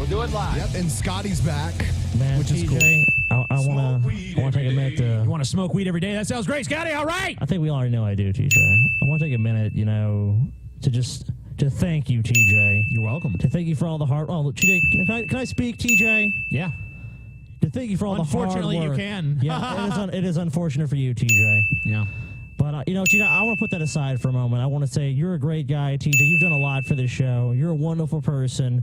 We'll do it live. Yep, and Scotty's back, Man, which is TJ, cool. I want to take a minute to... You want to smoke weed every day? That sounds great, Scotty. All right. I think we already know I do, TJ. I want to take a minute, to thank you, TJ. You're welcome. To thank you for all the hard... Oh, TJ, can I speak, TJ? Yeah. To thank you for all the hard work. Unfortunately, you can. Yeah, it is unfortunate for you, TJ. Yeah. But, TJ, I want to put that aside for a moment. I want to say you're a great guy, TJ. You've done a lot for this show. You're a wonderful person.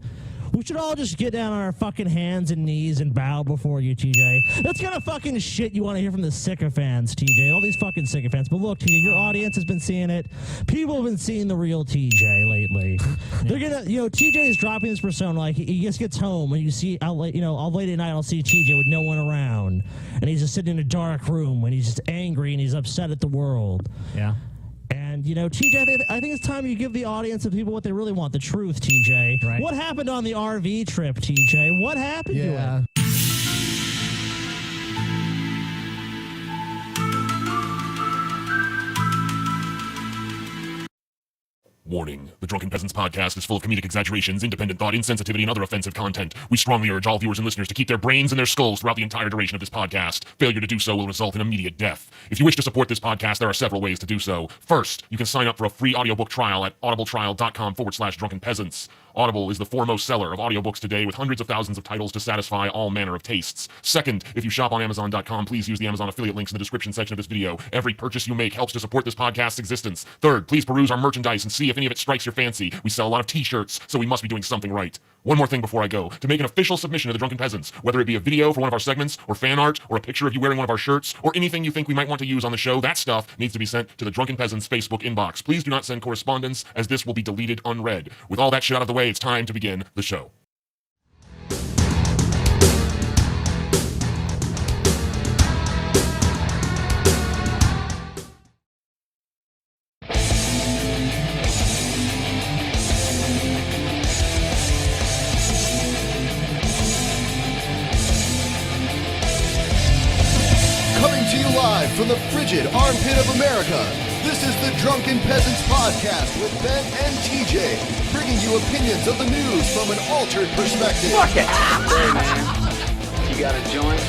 We should all just get down on our fucking hands and knees and bow before you, TJ. That's kind of fucking shit you want to hear from the sycophants, TJ. All these fucking sycophants. But look, TJ, your audience has been seeing it. People have been seeing the real TJ lately. They're gonna, TJ is dropping this persona. Like, he just gets home and you see, all late at night, I'll see TJ with no one around. And he's just sitting in a dark room and he's just angry and he's upset at the world. Yeah. And, TJ, I think it's time you give the audience and people what they really want, the truth, TJ. Right. What happened on the RV trip, TJ? What happened to it? Warning. The Drunken Peasants podcast is full of comedic exaggerations, independent thought, insensitivity, and other offensive content. We strongly urge all viewers and listeners to keep their brains in their skulls throughout the entire duration of this podcast. Failure to do so will result in immediate death. If you wish to support this podcast, there are several ways to do so. First, you can sign up for a free audiobook trial at audibletrial.com/drunkenpeasants. Audible is the foremost seller of audiobooks today with hundreds of thousands of titles to satisfy all manner of tastes. Second, if you shop on Amazon.com, please use the Amazon affiliate links in the description section of this video. Every purchase you make helps to support this podcast's existence. Third, please peruse our merchandise and see if any of it strikes your fancy. We sell a lot of t-shirts, so we must be doing something right. One more thing before I go. To make an official submission to the Drunken Peasants, whether it be a video for one of our segments, or fan art, or a picture of you wearing one of our shirts, or anything you think we might want to use on the show, that stuff needs to be sent to the Drunken Peasants Facebook inbox. Please do not send correspondence, as this will be deleted unread. With all that shit out of the way, it's time to begin the show. Live from the frigid armpit of America, this is the Drunken Peasants Podcast with Ben and TJ, bringing you opinions of the news from an altered perspective. Fuck it! Hey, man. You got a joint?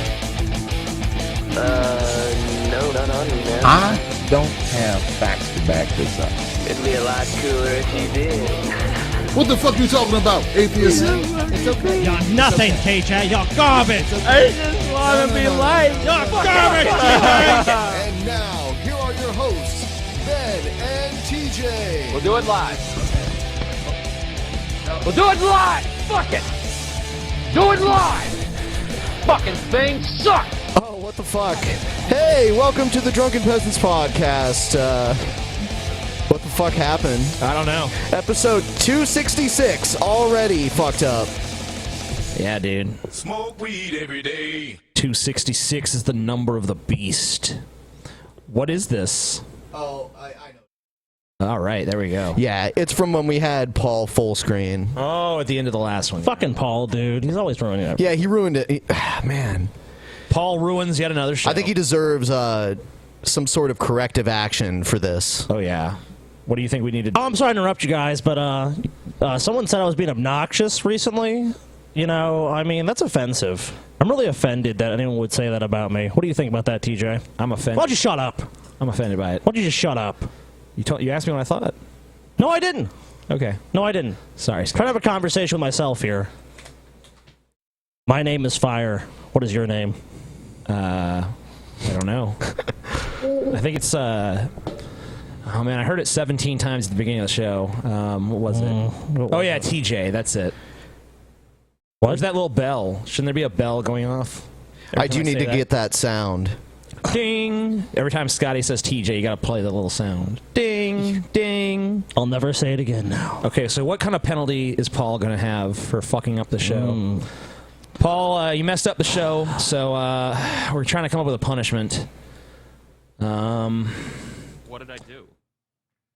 No, not on me, man. I don't have facts to back this up. It'd be a lot cooler if you did. What the fuck you talking about, atheist? It's okay. You're nothing, TJ. You're garbage. I just want to be light. You're garbage, And now, here are your hosts, Ben and TJ. We'll do it live. We'll do it live. Fuck it. Do it live. Fucking thing sucks. Oh, what the fuck? Hey, welcome to the Drunken Peasants Podcast. What the fuck happened? I don't know. Episode 266, already fucked up. Yeah, dude. Smoke weed every day. 266 is the number of the beast. What is this? Oh, I know. All right, there we go. Yeah, it's from when we had Paul full screen. Oh, at the end of the last one. Fucking Paul, dude. He's always ruining it. Yeah, he ruined it. Man. Paul ruins yet another show. I think he deserves some sort of corrective action for this. Oh, yeah. What do you think we need to do? Oh, I'm sorry to interrupt you guys, but someone said I was being obnoxious recently. That's offensive. I'm really offended that anyone would say that about me. What do you think about that, TJ? I'm offended. Why don't you shut up? I'm offended by it. Why don't you just shut up? You asked me what I thought. No, I didn't. Okay. No, I didn't. Sorry, Scott. Trying to have a conversation with myself here. My name is Fire. What is your name? I don't know. I think it's, oh man, I heard it 17 times at the beginning of the show. What was it? Oh yeah, TJ, that's it. What? There's that little bell. Shouldn't there be a bell going off? I do need to get that sound. Ding! Every time Scotty says TJ, you gotta play the little sound. Ding! Ding! I'll never say it again now. Okay, so what kind of penalty is Paul gonna have for fucking up the show? Paul, you messed up the show, so we're trying to come up with a punishment. What did I do?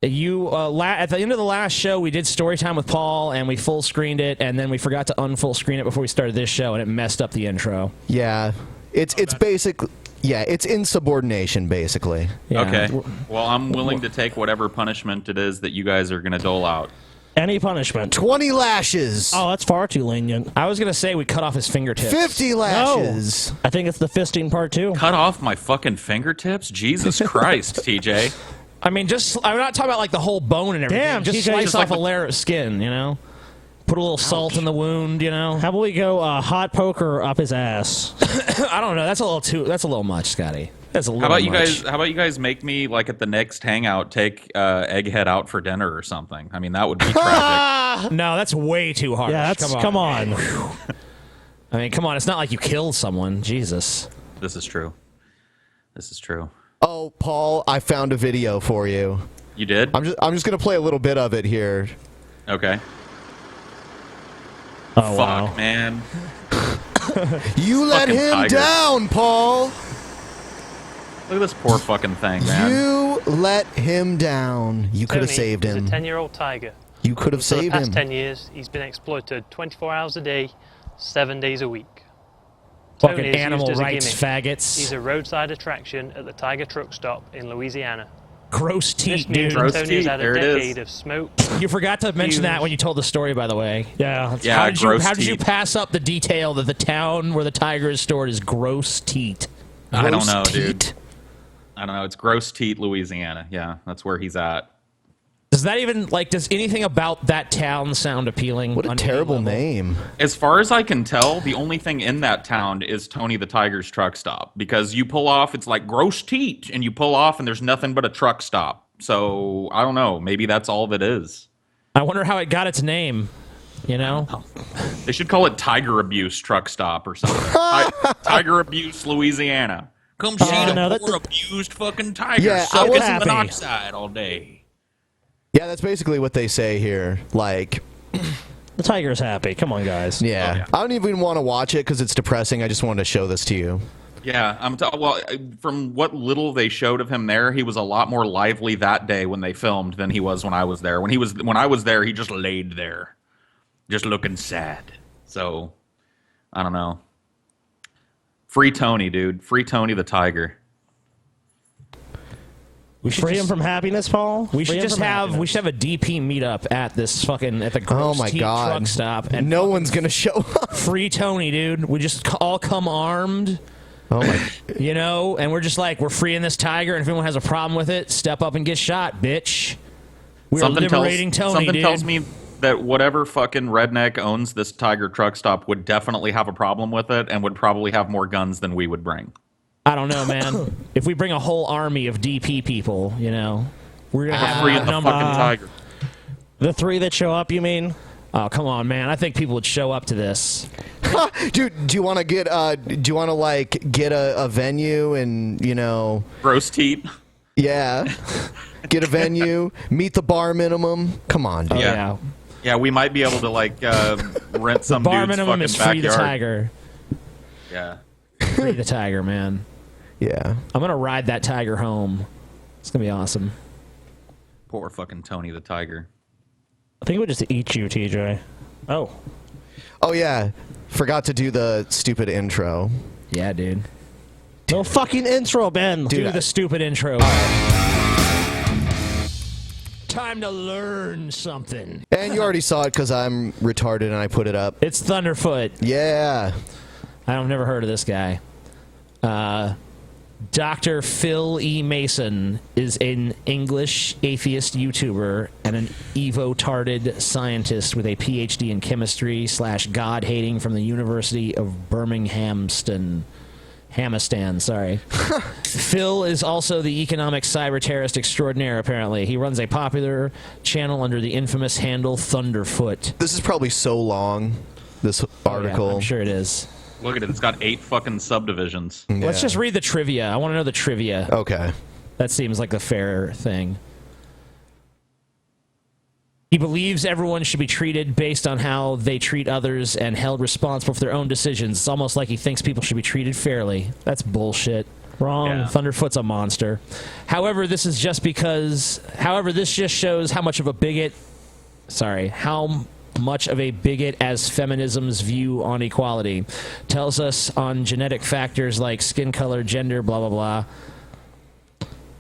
You at the end of the last show, we did story time with Paul, and we full screened it, and then we forgot to unfull screen it before we started this show, and it messed up the intro. Yeah, it's basically it's insubordination basically. Yeah. Okay. Well, I'm willing to take whatever punishment it is that you guys are going to dole out. Any punishment. 20 lashes. Oh, that's far too lenient. I was gonna say we cut off his fingertips. 50 lashes. I think it's the fisting part too. Cut off my fucking fingertips? Jesus Christ, TJ. I mean, I'm not talking about like the whole bone and everything. Damn, just TJ, slice just off like a layer of skin, you know? Put a little salt in the wound, you know? How about we go hot poker up his ass? I don't know. That's a little much, Scotty. That's a little How about much. How about you guys make me, like, at the next hangout, take Egghead out for dinner or something? I mean, that would be tragic. No, that's way too harsh. Yeah, come on. I mean, come on. It's not like you killed someone. Jesus. This is true. This is true. Oh, Paul, I found a video for you. You did? I'm just gonna play a little bit of it here. Okay. Oh, Fuck, wow. man. You let Fucking him tiger. down, Paul. Look at this poor fucking thing, man. You let him down. You could have Tony saved is him. a 10-year-old tiger. You could have For the saved past him. 10 years, he's been exploited 24 hours a day, 7 days a week. Fucking Tony is animal used as a rights gimmick. faggots. He's a roadside attraction at the Tiger truck stop in Louisiana. Gross This teeth, means dude. that Gross Tony teeth, has had there a it is. decade of smoke. You forgot to mention that Huge. when you told the story, by the way. Yeah. Yeah, How did you teeth. pass up the detail that the town where the tiger is stored is gross teat? I don't Gross know, teat? dude. I don't know. It's Gross Teat, Louisiana. Yeah, that's where he's at. Does that even, like, does anything about that town sound appealing? What a on any terrible level? name. As far as I can tell, the only thing in that town is Tony the Tiger's truck stop. Because you pull off, it's like Gross Teat, and you pull off, and there's nothing but a truck stop. So, I don't know. Maybe that's all that is. I wonder how it got its name, you know? They should call it Tiger Abuse Truck Stop or something. Tiger Abuse, Louisiana. Come see the no, poor abused fucking tiger Yeah, I sucking was some happy. monoxide all day. Yeah, that's basically what they say here. Like, The tiger's happy. Come on, guys. yeah. Oh, yeah. I don't even want to watch it because it's depressing. I just wanted to show this to you. Yeah, well, from what little they showed of him there, he was a lot more lively that day when they filmed than he was when I was there. When I was there, he just laid there, just looking sad. So, I don't know. Free Tony, dude. Free Tony the Tiger. We should Free him just, from happiness, Paul. we Free should him just from have happiness. we should have a DP meetup at this fucking at the Oh Gross my Teat God. truck stop and No one's gonna show up. free Tony, dude. We just all come armed, Oh my. you know, and we're just like we're freeing this tiger, and if anyone has a problem with it, step up and get shot, bitch. We're liberating Tony, something dude. tells me that whatever fucking redneck owns this Tiger truck stop would definitely have a problem with it and would probably have more guns than we would bring. I don't know, man. If we bring a whole army of DP people, you know, we're gonna have Freeing the number. fucking tiger. The three that show up, you mean? Oh, come on, man. I think people would show up to this. Dude, do you want to get? Do you want to like get a venue and Gross Teat. Yeah, get a venue, meet the bar minimum. Come on, dude. Oh, Yeah. yeah. Yeah, we might be able to like rent some Bar dude's minimum fucking is free the backyard. tiger. Yeah. Free the tiger, man. Yeah. I'm gonna ride that tiger home. It's gonna be awesome. Poor fucking Tony the Tiger. I think it would just eat you, TJ. Oh. Oh yeah, forgot to do the stupid intro. Yeah, dude. No fucking intro, Ben. Do Dude, the stupid intro. Time to learn something. And you already saw it because I'm retarded and I put it up. It's Thunderfoot. Yeah. I've never heard of this guy. Dr. Phil E. Mason is an English atheist YouTuber and an Evo-tarded scientist with a PhD in chemistry / God-hating from the University of Hamistan, sorry. Phil is also the economic cyber terrorist extraordinaire, apparently. He runs a popular channel under the infamous handle Thunderfoot. This is probably so long, this article. Yeah, I'm sure it is. Look at it. It's got 8 fucking subdivisions. Yeah. Let's just read the trivia. I want to know the trivia. Okay. That seems like a fair thing. He believes everyone should be treated based on how they treat others and held responsible for their own decisions. It's almost like he thinks people should be treated fairly. That's bullshit. Wrong. Yeah. Thunderfoot's a monster. However, this just shows how much of a bigot as feminism's view on equality. Tells us on genetic factors like skin color, gender, blah, blah, blah.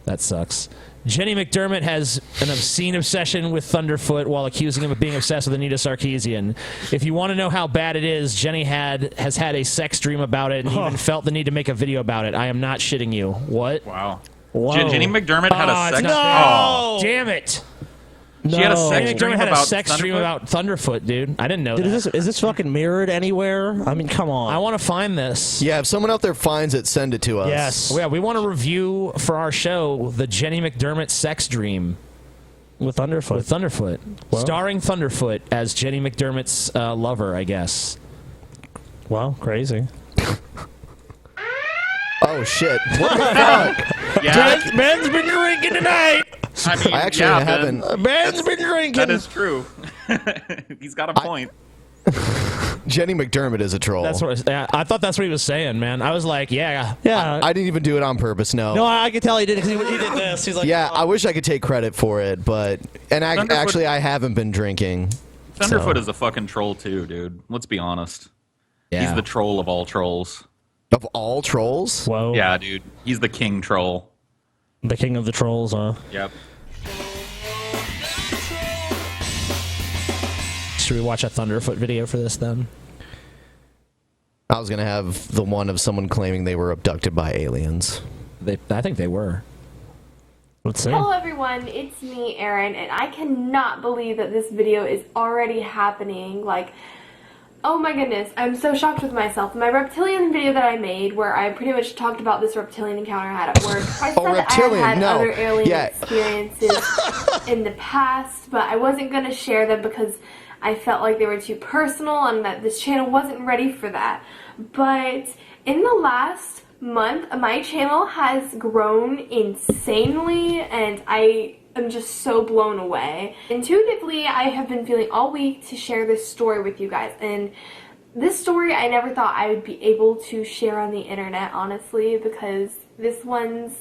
That sucks. Jenny McDermott has an obscene obsession with Thunderfoot while accusing him of being obsessed with Anita Sarkeesian. If you want to know how bad it is, Jenny has had a sex dream about it and even felt the need to make a video about it. I am not shitting you. What? Wow. Whoa. Jenny McDermott had a sex. No! Damn it! She had a sex Jenny dream McDermott had a about sex dream Thunderfoot? about Thunderfoot, dude. I didn't know Dude, that. is this fucking mirrored anywhere? I mean, come on. I want to find this. Yeah, if someone out there finds it, send it to us. Yes. Yeah, we want to review for our show the Jenny McDermott sex dream With Thunderfoot. with Thunderfoot, Well. starring Thunderfoot as Jenny McDermott's lover, I guess. Well, crazy. Oh shit! What the fuck? Yeah. Ben's been drinking tonight. I mean, I actually yeah, haven't. Ben's been drinking. That is true. He's got a point. Jenny McDermott is a troll. That's what I thought. That's what he was saying, man. I was like, yeah. Yeah. I didn't even do it on purpose. No. No, I could tell he did it because he did this. He's like, Yeah, oh. I wish I could take credit for it, but actually, I haven't been drinking. Thunderfoot is a fucking troll too, dude. Let's be honest. Yeah. He's the troll of all trolls. Of all trolls? Whoa. Yeah, dude. He's the king troll. The king of the trolls, huh? Yep. Should we watch a Thunderfoot video for this then? I was gonna have the one of someone claiming they were abducted by aliens. I think they were. Let's see. Hello everyone, it's me, Erin, and I cannot believe that this video is already happening. Like, oh my goodness, I'm so shocked with myself. My reptilian video that I made, where I pretty much talked about this reptilian encounter I had at work, I said that I had other alien experiences in the past, but I wasn't going to share them because I felt like they were too personal and that this channel wasn't ready for that. But in the last month, my channel has grown insanely, and I am just so blown away. Intuitively, I have been feeling all week to share this story with you guys, and this story I never thought I would be able to share on the internet, honestly, because this one's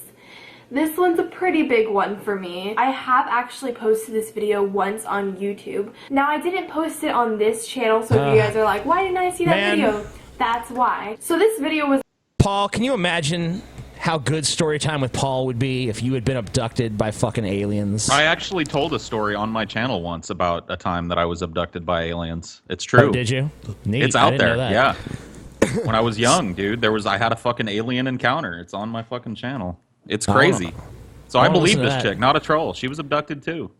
a pretty big one for me. I have actually posted this video once on YouTube. Now, I didn't post it on this channel, so if you guys are like, why didn't I see that video? That's why. So this video was... Paul, can you imagine how good story time with Paul would be if you had been abducted by fucking aliens? I actually told a story on my channel once about a time that I was abducted by aliens. It's true. Oh, did you? Neat. It's I out didn't there. know that. Yeah. When I was young, dude, I had a fucking alien encounter. It's on my fucking channel. It's crazy. So I believe this chick, not a troll. She was abducted too.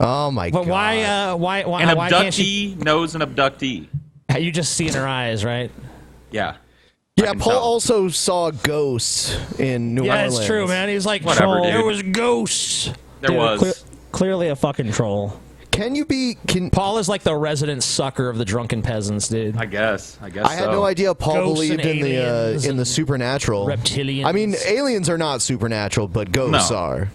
Oh my god. But why An why can't she... abductee knows an abductee. You just see in her eyes, right? Yeah. Yeah, Paul also saw ghosts in New Orleans. Yeah, it's true, man. He's like, Whatever, troll. dude. There was ghosts. There was. Clearly a fucking troll. Paul is like the resident sucker of the Drunken Peasants, dude. I guess. I had no idea Paul Ghosts believed and in the supernatural. reptilians. I mean, aliens are not supernatural, but ghosts No. are.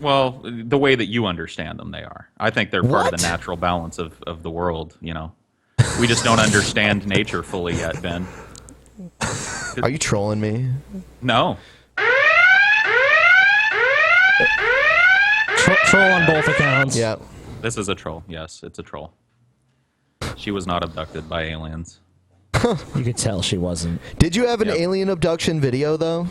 Well, the way that you understand them, they are. I think they're part of What? the natural balance of the world, you know. We just don't understand nature fully yet, Ben. Are you trolling me? No. Troll on both accounts. Yeah. This is a troll. Yes, it's a troll. She was not abducted by aliens. You could tell she wasn't. Did you have an alien abduction video though?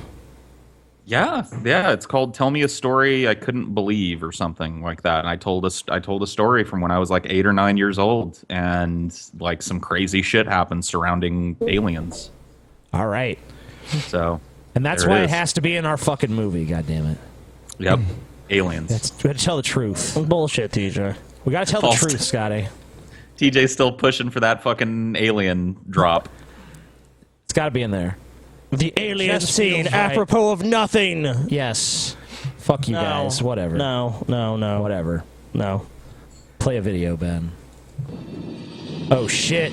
Yeah, it's called "Tell Me a Story I Couldn't Believe" or something like that. And I told a story from when I was like 8 or 9 years old, and like some crazy shit happened surrounding aliens. All right. So, and that's there why it it is. has to be in our fucking movie. God damn it. Yep, aliens. We got to tell the truth. Bullshit, TJ. We got to tell False. the truth, Scotty. TJ's still pushing for that fucking alien drop. It's got to be in there. The alien Just scene, feels right. apropos of nothing. Yes. Fuck you guys. Whatever. No. Whatever. No. Play a video, Ben. Oh, shit.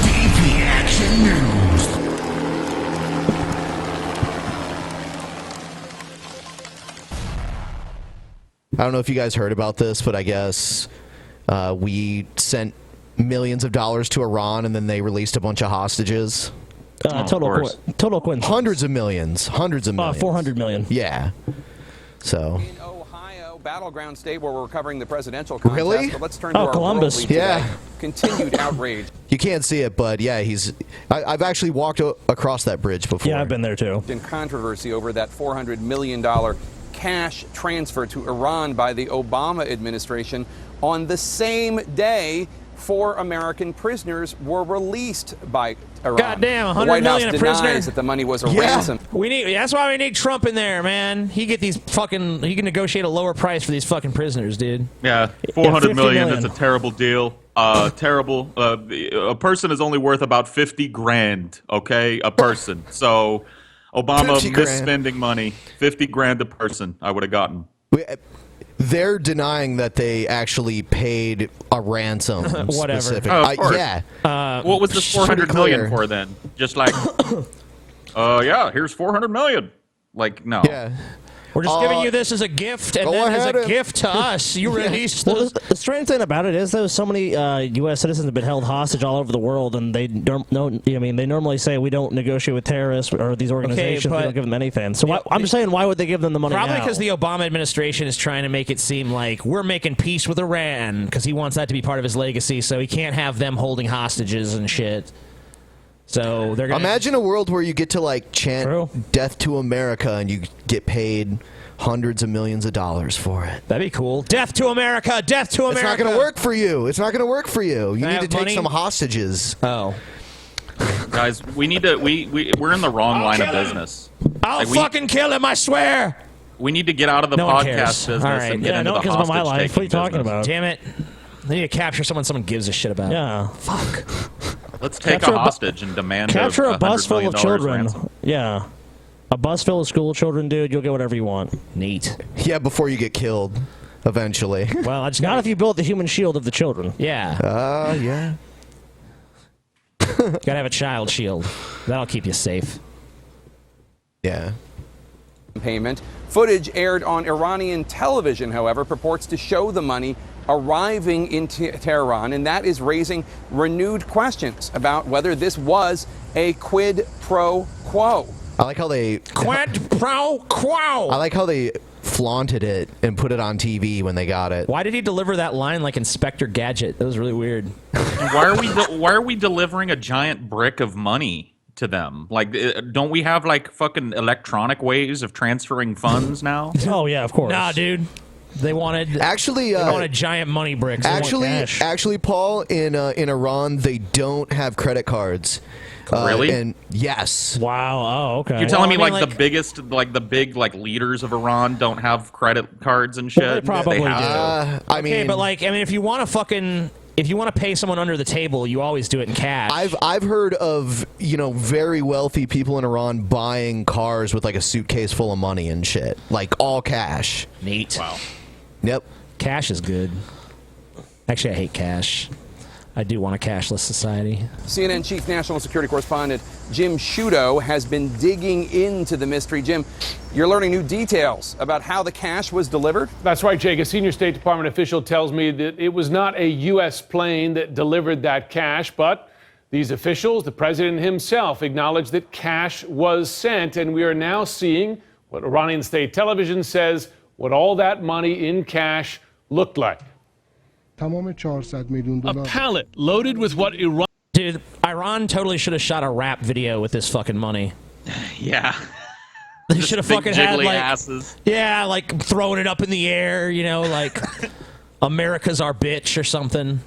DP Action News. I don't know if you guys heard about this, but I guess we sent millions of dollars to Iran, and then they released a bunch of hostages. Total coincidence. Hundreds of millions. 400 million. million. Yeah. So. In Ohio, battleground state where we're covering the presidential contest. Really? But let's turn to our Columbus. world lead Yeah. today. Continued outrage. You can't see it, but yeah, I've actually walked across that bridge before. Yeah, I've been there too. In controversy over that $400 million cash transfer to Iran by the Obama administration on the same day 4 American prisoners were released by Iran. Goddamn, The 100 White House million a prisoner? denies that the money was a ransom. That's why we need Trump in there, man. He can negotiate a lower price for these fucking prisoners, dude. Yeah, 400 million. That's a terrible deal. Terrible. A person is only worth about 50 grand. Okay, a person. So Obama misspending money. 50 grand a person. I would have gotten. They're denying that they actually paid a ransom. Whatever. Specific. Oh, of course. Yeah. What was this 400 million for then? Just like, yeah, here's 400 million. Like, no. Yeah. We're just giving you this as a gift, and then as a gift to us, you released Well, those. the strange thing about it is, though, so many U.S. citizens have been held hostage all over the world, and they don't know. I mean, they normally say we don't negotiate with terrorists or these organizations. We don't give them anything. So I'm just saying, why would they give them the money? Probably now? because the Obama administration is trying to make it seem like we're making peace with Iran because he wants that to be part of his legacy. So he can't have them holding hostages and shit. So they're gonna Imagine a world where you get to like chant "Death to America" and you get paid hundreds of millions of dollars for it. That'd be cool. Death to America! Death to America! It's not going to work for you. It's not going to work for you. You need to take some hostages. Oh. Guys, we need to. We're in the wrong line of business. I'll fucking kill him, I swear! We need to get out of the No one podcast cares. business All right. and get Yeah, into no one the cares about my hostage life. What are you taking talking business. about? Damn it. They need to capture someone gives a shit about. Yeah. Fuck. Let's take Capture a a bu- hostage and demand Capture a $100 bus full million of children. ransom. Yeah. A bus full of school children, dude. You'll get whatever you want. Neat. Yeah, before you get killed, eventually. Well, I just Not if you build the human shield of the children. Yeah. Yeah. Gotta have a child shield. That'll keep you safe. Yeah. Payment. Footage aired on Iranian television, however, purports to show the money arriving in Tehran, and that is raising renewed questions about whether this was a quid pro quo. I like how they Quid pro quo. I like how they flaunted it and put it on TV when they got it. Why did he deliver that line like Inspector Gadget? That was really weird. Why are we delivering a giant brick of money to them? Like, don't we have like fucking electronic ways of transferring funds now? Oh yeah, of course. Nah, dude. They wanted Actually, they wanted giant money bricks. They want cash. Actually, Paul, in Iran, they don't have credit cards. Really? And yes. Wow. Oh, okay. You're telling Well, me I mean, like the biggest, like the big like leaders of Iran don't have credit cards and shit? Well, they probably have do. to. I mean, Okay, but like, I mean, if you want to pay someone under the table, you always do it in cash. I've heard of, very wealthy people in Iran buying cars with like a suitcase full of money and shit, like all cash. Neat. Wow. Yep. Cash is good. Actually, I hate cash. I do want a cashless society. CNN Chief National Security Correspondent Jim Sciutto has been digging into the mystery. Jim, you're learning new details about how the cash was delivered? That's right, Jake. A senior State Department official tells me that it was not a U.S. plane that delivered that cash, but these officials, the president himself, acknowledged that cash was sent, and we are now seeing what Iranian state television says what all that money in cash looked like. A pallet loaded with what Iran... Dude, Iran totally should have shot a rap video with this fucking money. Yeah. They should have fucking had jiggly like asses. Yeah, like throwing it up in the air, like America's our bitch or something.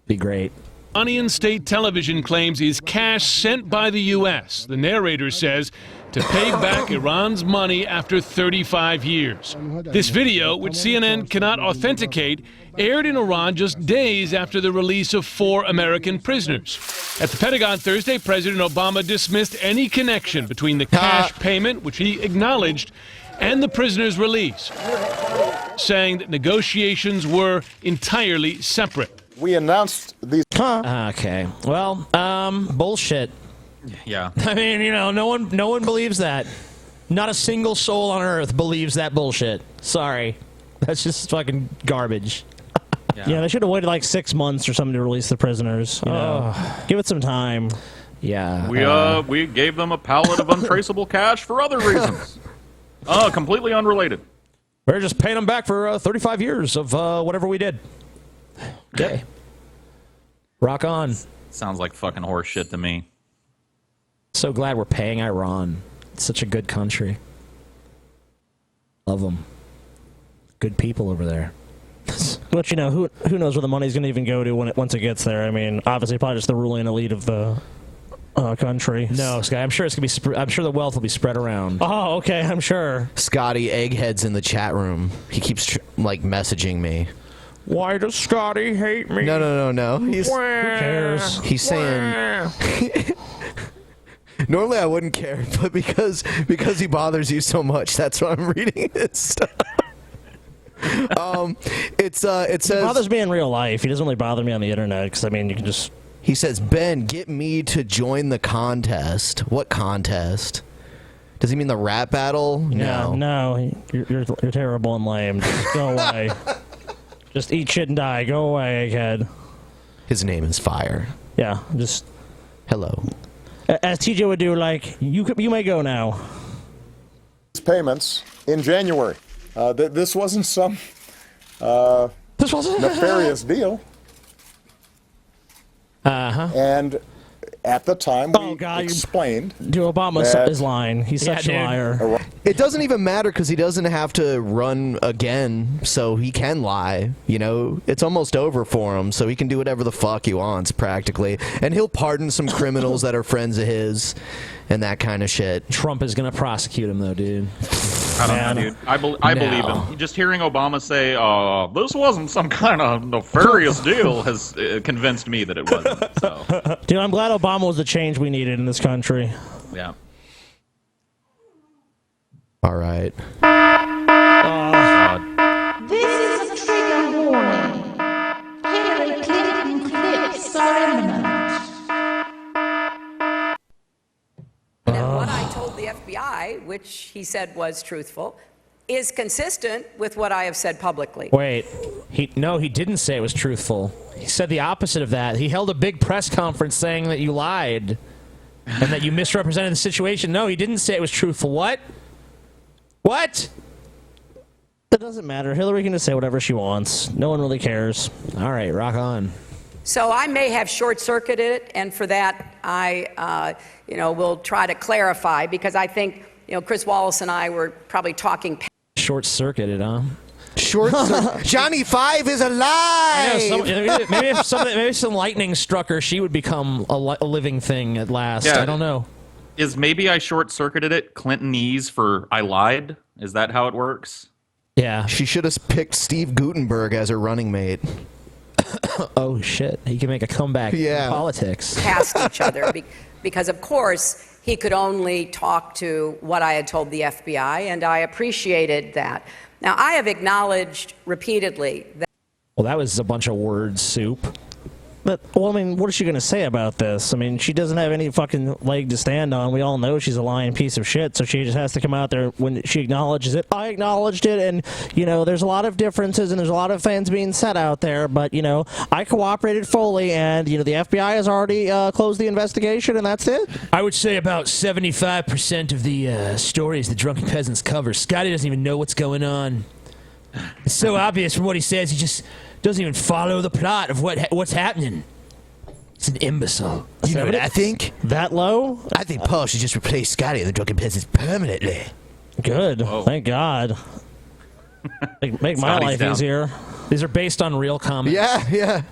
Be great. Iranian state television claims is cash sent by the U.S. The narrator says to pay back Iran's money after 35 years. This video, which CNN cannot authenticate, aired in Iran just days after the release of 4 American prisoners. At the Pentagon Thursday, President Obama dismissed any connection between the cash payment, which he acknowledged, and the prisoners' release, saying that negotiations were entirely separate. We announced these. Okay. Well, bullshit. Yeah. I mean, no one believes that. Not a single soul on earth believes that bullshit. Sorry. That's just fucking garbage. Yeah, they should have waited like 6 months or something to release the prisoners. Give it some time. Yeah. We gave them a pallet of untraceable cash for other reasons. Completely unrelated. We're just paying them back for 35 years of whatever we did. Okay. Rock on. Sounds like fucking horse shit to me. So glad we're paying Iran. It's such a good country. Love them. Good people over there. But you know, who knows where the money's going to even go to once it gets there? I mean, obviously, probably just the ruling elite of the country. No, Sky. I'm sure it's gonna be. I'm sure the wealth will be spread around. Oh, okay. I'm sure. Scotty Egghead's in the chat room. He keeps like messaging me. Why does Scotty hate me? No. Who cares? He's saying. Normally I wouldn't care, but because he bothers you so much, that's why I'm reading his stuff. It says He bothers me in real life. He doesn't really bother me on the internet because I mean, you can just. He says, Ben, get me to join the contest. What contest? Does he mean the rap battle? Yeah, no. You're terrible and lame. Just go away. Just eat shit and die. Go away, egghead. His name is Fire. Yeah, just. Hello. As TJ would do, like, you may go now. Payments in January. This wasn't some nefarious deal. And at the time, we explained to Obama his line. He's such a liar. It doesn't even matter because he doesn't have to run again, so he can lie. You know, it's almost over for him, so he can do whatever the fuck he wants, practically. And he'll pardon some criminals that are friends of his and that kind of shit. Trump is going to prosecute him, though, dude. I don't know, dude. I believe him. Just hearing Obama say, this wasn't some kind of nefarious deal has convinced me that it wasn't. So. Dude, I'm glad Obama was the change we needed in this country. Yeah. All right. This is a trigger warning. Hillary Clinton clips are imminent. And what I told the FBI, which he said was truthful, is consistent with what I have said publicly. Wait, he didn't say it was truthful. He said the opposite of that. He held a big press conference saying that you lied and that you misrepresented the situation. No, he didn't say it was truthful. What? What? It doesn't matter. Hillary can just say whatever she wants. No one really cares. All right, rock on. So I may have short-circuited it, and for that, I, will try to clarify, because I think, Chris Wallace and I were probably talking. Short-circuited, huh? Johnny Five is alive! Maybe some lightning struck her. She would become a living thing at last. Yeah. I don't know. Is maybe I short-circuited it Clintonese for I lied? Is that how it works? Yeah. She should have picked Steve Gutenberg as her running mate. Oh, shit. He can make a comeback in politics. Past each other, because, of course, he could only talk to what I had told the FBI, and I appreciated that. Now, I have acknowledged repeatedly that. Well, that was a bunch of word soup. But, well, I mean, what is she going to say about this? I mean, she doesn't have any fucking leg to stand on. We all know she's a lying piece of shit, so she just has to come out there when she acknowledges it. I acknowledged it, and, there's a lot of differences, and there's a lot of things being said out there, but, I cooperated fully, and, the FBI has already closed the investigation, and that's it. I would say about 75% of the stories the Drunken Peasants cover, Scotty doesn't even know what's going on. It's so obvious from what he says, he just doesn't even follow the plot of what's happening. It's an imbecile. You know what I think? That low? I think Paul should just replace Scotty and the Drunken Peasants permanently. Good. Whoa. Thank God. Make my life easier. These are based on real comments. Yeah.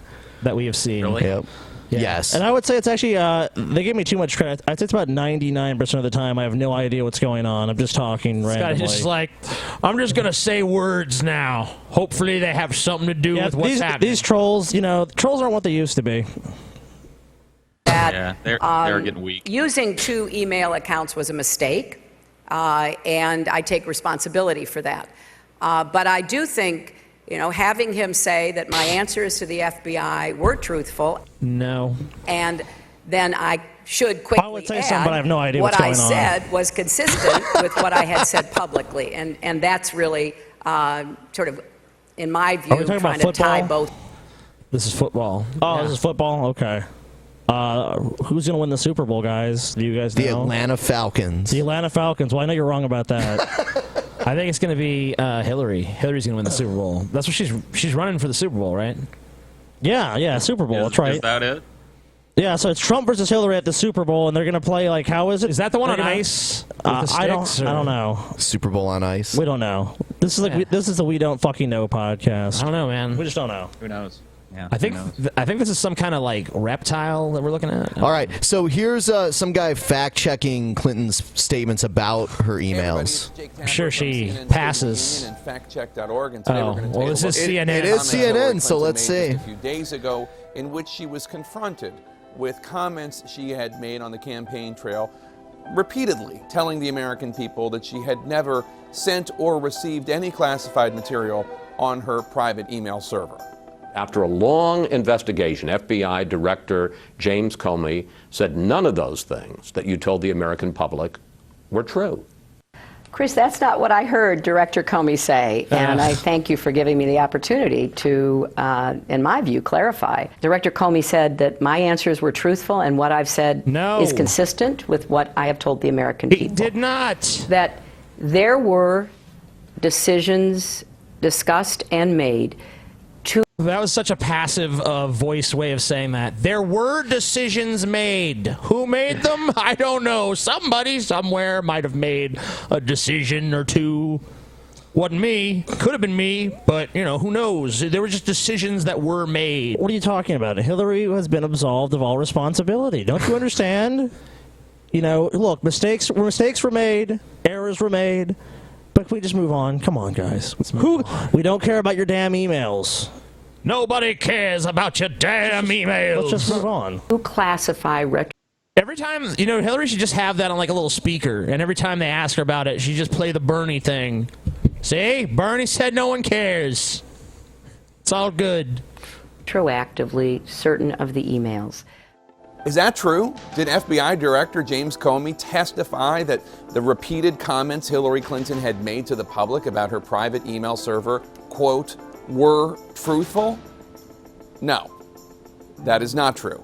That we have seen. Really? Yep. Yeah. Yes. And I would say it's actually, they give me too much credit. I'd say it's about 99% of the time I have no idea what's going on. I'm just talking randomly. Scotty's just like, I'm just going to say words now. Hopefully they have something to do with what's happening. These trolls, trolls aren't what they used to be. Yeah, they're getting weak. Using 2 email accounts was a mistake, and I take responsibility for that. But I do think, having him say that my answers to the FBI were truthful. No. And then I should quickly say add something, but I have no idea what what's going I said was consistent with what I had said publicly. And that's really sort of, in my view, trying to tie both. This is football. Oh, This is football? Okay. Who's going to win the Super Bowl, guys? Do you guys know? The Atlanta Falcons. The Atlanta Falcons. Well, I know you're wrong about that. I think it's going to be Hillary. Hillary's going to win the Super Bowl. That's what she's running for the Super Bowl, right? Yeah, Super Bowl. That's right. Is that it? Yeah, so it's Trump versus Hillary at the Super Bowl, and they're gonna play like, how is it? Is that the one They're on gonna- ice? With the I sticks, don't know. Super Bowl on ice. We don't know. This is like this is the We Don't Fucking Know podcast. I don't know, man. We just don't know. Who knows? Yeah. I think this is some kind of like reptile that we're looking at. All right, so here's some guy fact-checking Clinton's statements about her emails. I'm sure she passes. And factcheck.org, and today Oh, we're going to well, this is CNN. It is CNN, so let's see. A few days ago, in which she was confronted with comments she had made on the campaign trail, repeatedly telling the American people that she had never sent or received any classified material on her private email server. After a long investigation, FBI Director James Comey said none of those things that you told the American public were true. Chris, that's not what I heard Director Comey say, and I thank you for giving me the opportunity to, in my view, clarify. Director Comey said that my answers were truthful and what I've said is consistent with what I have told the American people. He did not. That there were decisions discussed and made to... That was such a passive voice way of saying that. There were decisions made. Who made them? I don't know. Somebody somewhere might have made a decision or two. Wasn't me. Could have been me, but, you know, who knows? There were just decisions that were made. What are you talking about? Hillary has been absolved of all responsibility. Don't you understand? You know, look, mistakes were made, errors were made, but we just move on. Come on, guys. We don't care about your damn emails. Nobody cares about your damn emails. Let's just move on. Who classify Every time, you know, Hillary should just have that on like a little speaker, and every time they ask her about it, she just play the Bernie thing. See? Bernie said no one cares. It's all good. Retroactively certain of the emails. Is that true? Did FBI Director James Comey testify that the repeated comments Hillary Clinton had made to the public about her private email server, quote, were truthful? No, that is not true.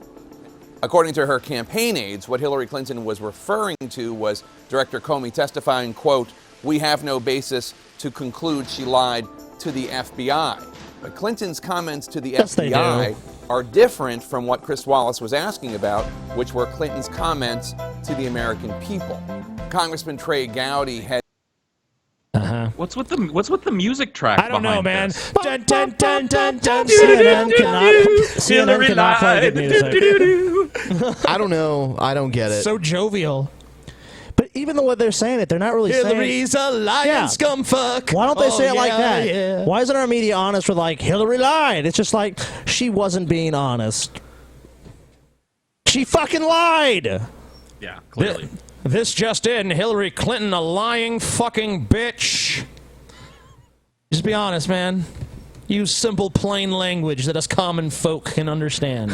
According to her campaign aides, what Hillary Clinton was referring to was Director Comey testifying, quote, we have no basis to conclude she lied to the FBI. But Clinton's comments to the FBI are different from what Chris Wallace was asking about, which were Clinton's comments to the American people. Congressman Trey Gowdy had What's with the music track? I don't know, man. Dun, dun, dun, dun, dun, CNN cannot play good music. I don't know. I don't get it. So jovial. But even the way they're saying it, they're not really Hillary's saying... a lying scumfuck. Why don't they say it like that? Yeah. Why isn't our media honest with, like, Hillary lied? It's just like, she wasn't being honest. She fucking lied! Yeah, clearly. This just in, Hillary Clinton a lying fucking bitch. Just be honest, man. Use simple, plain language that us common folk can understand.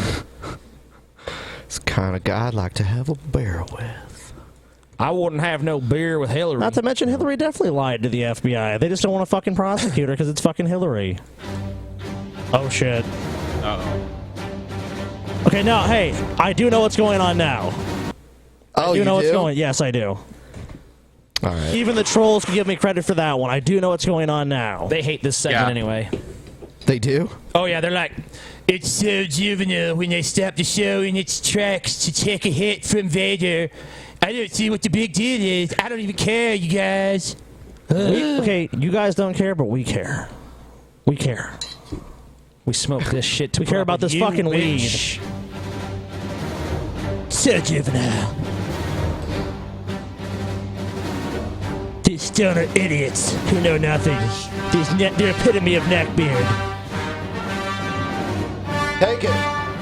It's the kind of guy I'd like to have a beer with. I wouldn't have no beer with Hillary. Not to mention, Hillary definitely lied to the FBI. They just don't want to fucking prosecute her because it's fucking Hillary. Oh, shit. Uh-oh. Okay, now, hey, I do know what's going on now. Oh, I do know what's do? going on. Yes, I do. All right. Even the trolls can give me credit for that one. I do know what's going on now. They hate this segment anyway. They do? Oh, yeah, they're like, it's so juvenile when they stop the show in its tracks to take a hit from Vader. I don't see what the big deal is. I don't even care, you guys. Okay, you guys don't care, but we care. We care. We smoke this shit to We care about this fucking weed. So juvenile. These stoner idiots who know nothing. They're epitome of neckbeard. Take it.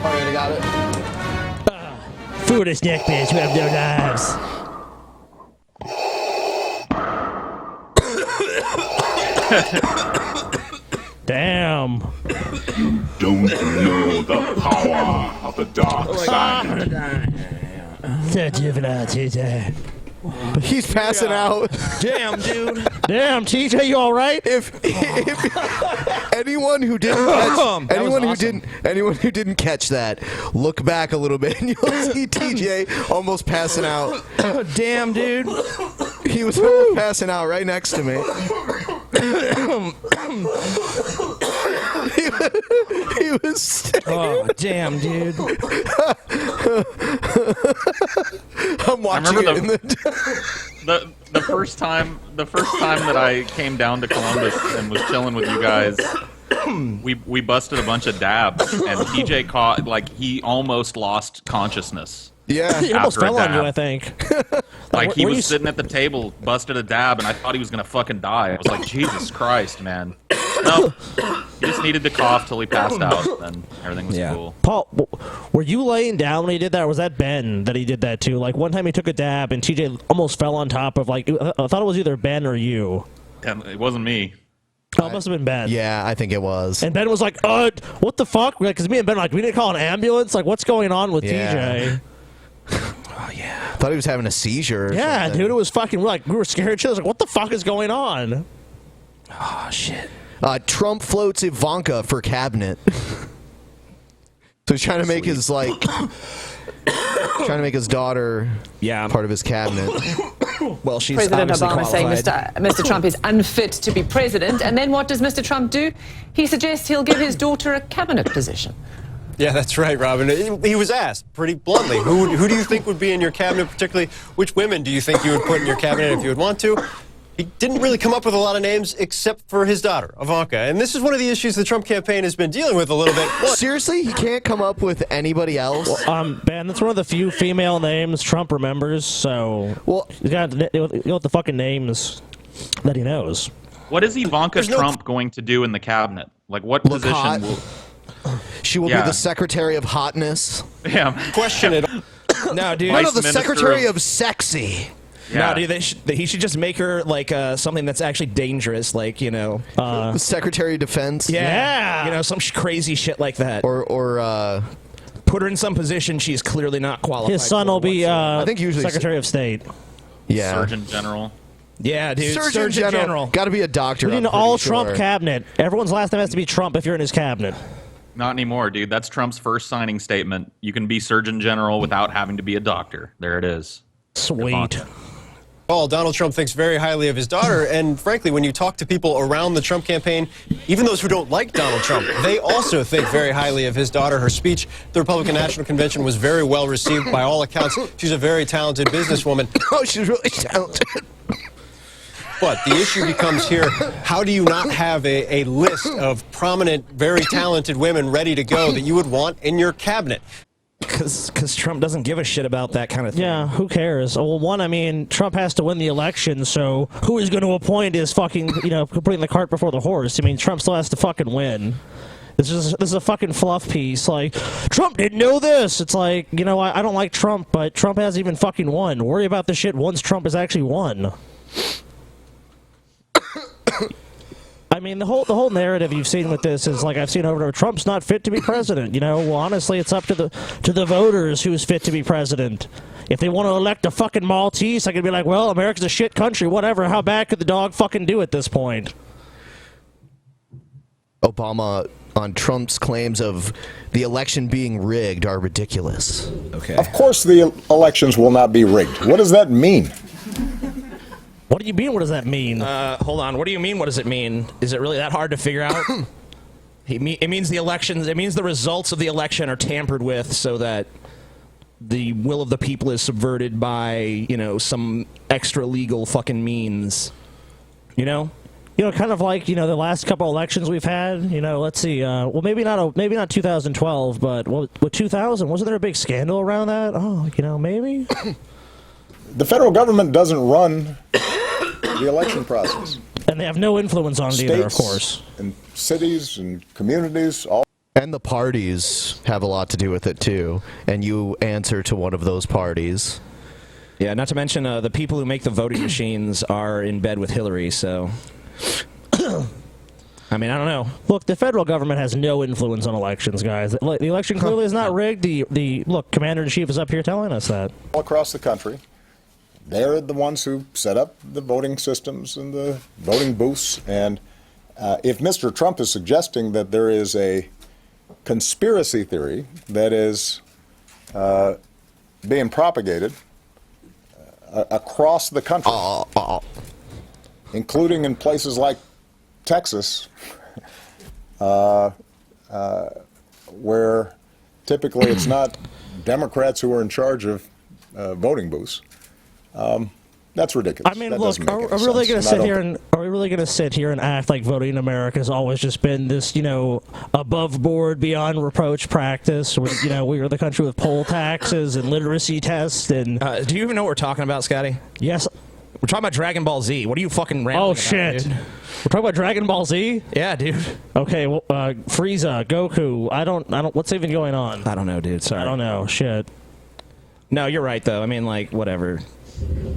Already got it. Foolish neckbeards who have no lives. Damn. Don't know the power of the dark side. So juvenile, TJ. He's passing out. Damn, dude. Damn, TJ, you all right? If anyone who didn't catch, anyone who didn't catch that, look back a little bit and you'll see TJ almost passing out. Damn, dude. He was passing out right next to me. he was. Oh, damn, dude. I'm watching I remember it in the first time that I came down to Columbus and was chilling with you guys. We busted a bunch of dabs, and TJ caught, like, he almost lost consciousness. Yeah, he almost fell on you, I think. Like, he was sitting at the table, busted a dab, and I thought he was gonna fucking die. I was like, Jesus Christ, man. No, he just needed to cough till he passed out, and everything was cool. Paul, were you laying down when he did that, or was that Ben that he did that too? Like, one time he took a dab, and TJ almost fell on top of, like, I thought it was either Ben or you. It wasn't me. Oh, it must have been Ben. Yeah, I think it was. And Ben was like, what the fuck? Because me and Ben were like, we didn't call an ambulance? Like, what's going on with TJ? Oh, yeah. Thought he was having a seizure. Yeah, something. dude, it was fucking, we were scared. She was like, what the fuck is going on? Oh, shit. Trump floats Ivanka for cabinet. So he's trying to make his, like, trying to make his daughter part of his cabinet. Well, she's President Obama qualified. saying Mr. Trump is unfit to be president. And then what does Mr. Trump do? He suggests he'll give his daughter a cabinet position. Yeah, that's right, Robin. He was asked pretty bluntly, who do you think would be in your cabinet, particularly which women do you think you would put in your cabinet if you would want to? He didn't really come up with a lot of names except for his daughter, Ivanka. And this is one of the issues the Trump campaign has been dealing with a little bit. Seriously? He can't come up with anybody else? Ben, that's one of the few female names Trump remembers, so you got the fucking names that he knows. What is Ivanka Trump going to do in the cabinet? Like, what position hot. will... She will be the Secretary of Hotness. Yeah. Question it. No, dude. No, the Secretary of Sexy. No, dude, he should just make her, like, something that's actually dangerous, like, you know... the Secretary of Defense? Yeah. You know, some crazy shit like that. Or put her in some position she's clearly not qualified His son will be I think usually Secretary of State. Yeah. Surgeon General. Yeah, dude. Surgeon General. Got to be a doctor. We need an all-Trump cabinet. Everyone's last name has to be Trump if you're in his cabinet. Not anymore, dude. That's Trump's first signing statement. You can be Surgeon General without having to be a doctor. There it is. Sweet. Donald Trump thinks very highly of his daughter, and frankly, when you talk to people around the Trump campaign, even those who don't like Donald Trump, they also think very highly of his daughter. Her speech at the Republican National Convention was very well received by all accounts. She's a very talented businesswoman. Oh, she's really talented. But the issue becomes here, how do you not have a list of prominent, very talented women ready to go that you would want in your cabinet? Because Trump doesn't give a shit about that kind of thing. Yeah, who cares? Well, one, I mean, Trump has to win the election, so who he's going to appoint is fucking, putting the cart before the horse. I mean, Trump still has to fucking win. This is a fucking fluff piece. Like, Trump didn't know this. It's like, I don't like Trump, but Trump hasn't even fucking won. Worry about the shit once Trump has actually won. I mean, the whole narrative you've seen with this is like I've seen over and over. Trump's not fit to be president. Well, honestly, it's up to the voters who's fit to be president. If they want to elect a fucking Maltese, I could be like, well, America's a shit country. Whatever. How bad could the dog fucking do at this point? Obama on Trump's claims of the election being rigged are ridiculous. Okay. Of course, the elections will not be rigged. What does that mean? What do you mean? What does that mean? Hold on. What do you mean? What does it mean? Is it really that hard to figure out? It means the elections. It means the results of the election are tampered with, so that the will of the people is subverted by some extra legal fucking means. Kind of like the last couple elections we've had. Let's see. Well, maybe not 2012, but with 2000, wasn't there a big scandal around that? Oh, maybe. The federal government doesn't run the election process. And they have no influence on it either, of States course. And cities and communities, all. And the parties have a lot to do with it, too. And you answer to one of those parties. Yeah, not to mention the people who make the voting machines are in bed with Hillary, so... I mean, I don't know. Look, the federal government has no influence on elections, guys. The election clearly is not rigged. Look, Commander-in-Chief is up here telling us that. All across the country. They're the ones who set up the voting systems and the voting booths. And if Mr. Trump is suggesting that there is a conspiracy theory that is being propagated, across the country, including in places like Texas, where typically it's not Democrats who are in charge of voting booths. That's ridiculous. I mean, that look, are we really going to sit here and act like voting in America has always just been this, above board, beyond reproach practice? Where, we are the country with poll taxes and literacy tests and. Do you even know what we're talking about, Scotty? Yes. We're talking about Dragon Ball Z. What are you fucking rambling about, shit. dude? We're talking about Dragon Ball Z? Yeah, dude. Okay, well, Frieza, Goku. I don't. What's even going on? I don't know, dude. Sorry. I don't know. Shit. No, you're right though. I mean, like, whatever.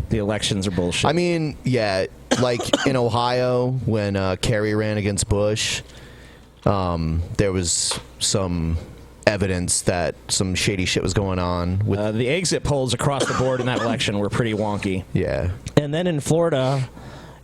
The elections are bullshit. I mean, yeah, like in Ohio when Kerry ran against Bush, there was some evidence that some shady shit was going on with the exit polls across the board in that election were pretty wonky. Yeah. And then in Florida,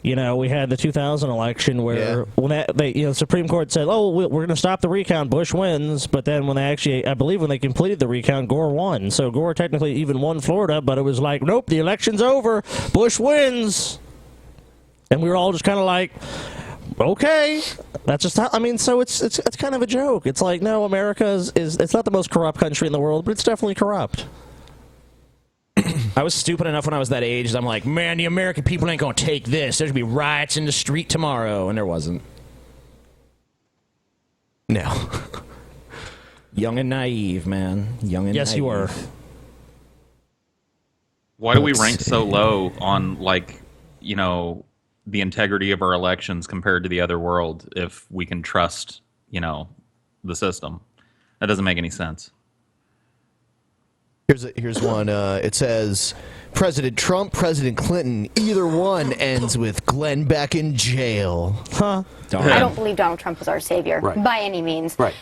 we had the 2000 election where when the Supreme Court said, "Oh, we're going to stop the recount. Bush wins." But then when they actually, I believe, when they completed the recount, Gore won. So Gore technically even won Florida, but it was like, "Nope, the election's over. Bush wins." And we were all just kind of like, "Okay, that's just how." I mean, so it's kind of a joke. It's like, no, America is it's not the most corrupt country in the world, but it's definitely corrupt. I was stupid enough when I was that age. I'm like, man, the American people ain't gonna take this. There's gonna be riots in the street tomorrow, and there wasn't. No. Young and naive, man. Young and yes, naive. you were. Why do we rank so low on the integrity of our elections compared to the other world if we can trust, the system? That doesn't make any sense. Here's one. It says, President Trump, President Clinton, either one ends with Glenn Beck in jail. Huh? I don't believe Donald Trump is our savior by any means. Right.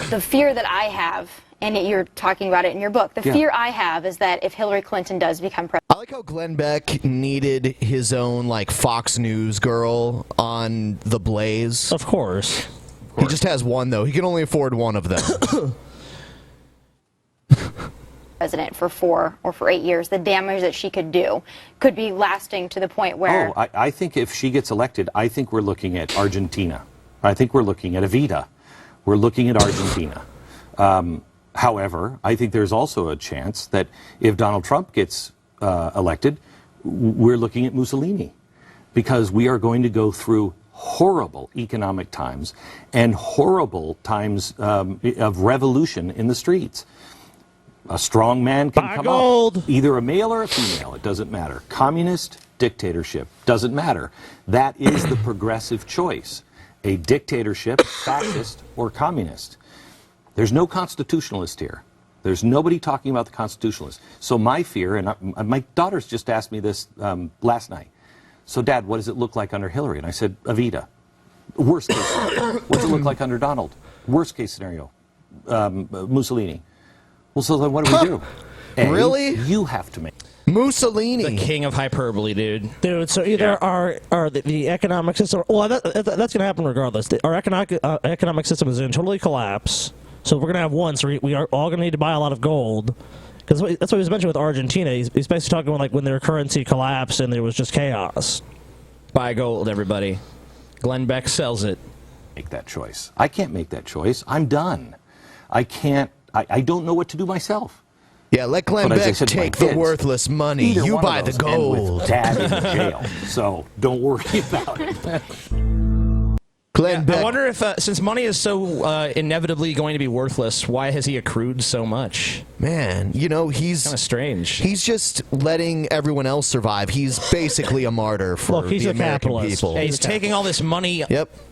The fear that I have, and you're talking about it in your book, the fear I have is that if Hillary Clinton does become president. I like how Glenn Beck needed his own Fox News girl on The Blaze. Of course. He just has one though. He can only afford one of them. President for 4 or for 8 years, the damage that she could do could be lasting to the point where... I think if she gets elected, I think we're looking at Argentina. I think we're looking at Evita. We're looking at Argentina. However, I think there's also a chance that if Donald Trump gets elected, we're looking at Mussolini. Because we are going to go through horrible economic times and horrible times of revolution in the streets. A strong man can come up, either a male or a female, it doesn't matter. Communist, dictatorship, doesn't matter. That is the progressive choice. A dictatorship, fascist, or communist. There's no constitutionalist here. There's nobody talking about the constitutionalists. So my fear, and my daughters just asked me this last night. So, Dad, what does it look like under Hillary? And I said, Evita. Worst case scenario. What does it look like under Donald? Worst case scenario. Mussolini. Well, so then what do we do? Really? You have to make Mussolini, the king of hyperbole, dude. Dude, so either the economic system. Well, that's going to happen regardless. Our economic system is going to totally collapse. So we're going to have one. So we are all going to need to buy a lot of gold. Because that's what he was mentioning with Argentina. He's basically talking about when their currency collapsed and there was just chaos. Buy gold, everybody. Glenn Beck sells it. Make that choice. I can't make that choice. I'm done. I can't. I don't know what to do myself. Yeah, let Glenn Beck take the worthless money. You buy the gold. With Dad in jail, so don't worry about it. Glenn Beck. I wonder if, since money is so inevitably going to be worthless, why has he accrued so much? Man, he's kind of strange. He's just letting everyone else survive. He's basically a martyr for the American people. Yeah, he's taking all this money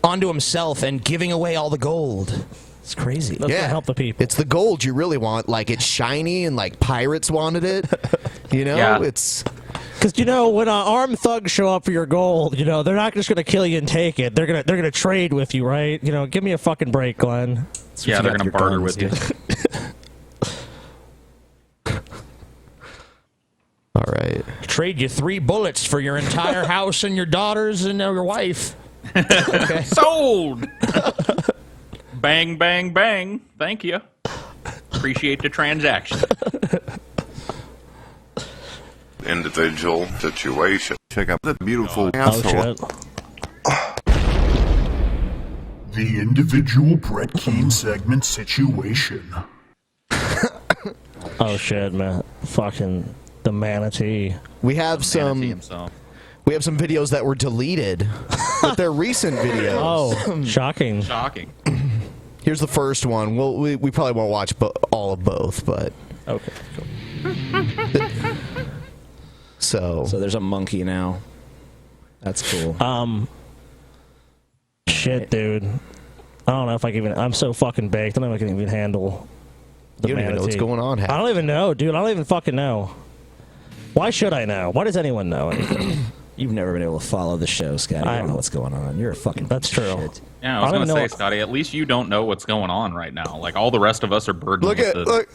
onto himself and giving away all the gold. It's crazy. That's gonna help the people. It's the gold you really want. It's shiny and pirates wanted it. It's... Because when armed thugs show up for your gold, they're not just gonna kill you and take it. They're gonna trade with you, right? Give me a fucking break, Glenn. Yeah, they're gonna barter with you. All right. Trade you 3 bullets for your entire house and your daughters and your wife. Okay. Sold. Bang, bang, bang. Thank you. Appreciate the transaction. individual situation. Check out the beautiful Oh, asshole. shit. The individual Brett Keane segment situation. Oh shit, man! Fucking the manatee. We have some. We have some videos that were deleted, but they're recent videos. Oh, shocking! Shocking. Here's the first one. We probably won't watch all of both, but okay. So there's a monkey now. That's cool. Shit, dude. I don't know if I can even. I'm so fucking baked. I don't know if I can even handle the You don't even know what's manatee. going on, I don't even know, dude. I don't even fucking know. Why should I know? Why does anyone know anything? You've never been able to follow the show, Scotty. You don't know what's going on. You're a fucking. That's true. Shit. Yeah, I was going to say, Scotty, at least you don't know what's going on right now. Like, all the rest of us are burdened with the...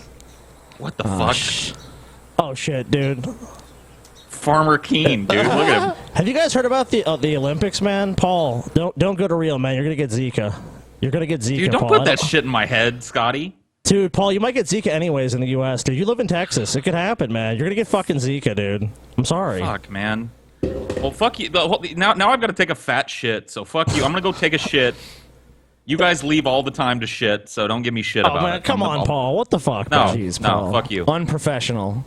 What the fuck? Oh, shit, dude. Farmer Keane, dude. Look at him. Have you guys heard about the Olympics, man? Paul, don't go to Rio, man. You're gonna get Zika. You're gonna get Zika. Dude, don't Paul. put that shit in my head, Scotty. Dude, Paul, you might get Zika anyways in the U.S., dude. You live in Texas. It could happen, man. You're gonna get fucking Zika, dude. I'm sorry. Fuck, man. Well, fuck you. Now I've got to take a fat shit, so fuck you. I'm gonna go take a shit. You guys leave all the time to shit, so don't give me shit about man, it. Come on, Paul. What the fuck? No, man? Jeez, no, Paul. fuck you. Unprofessional.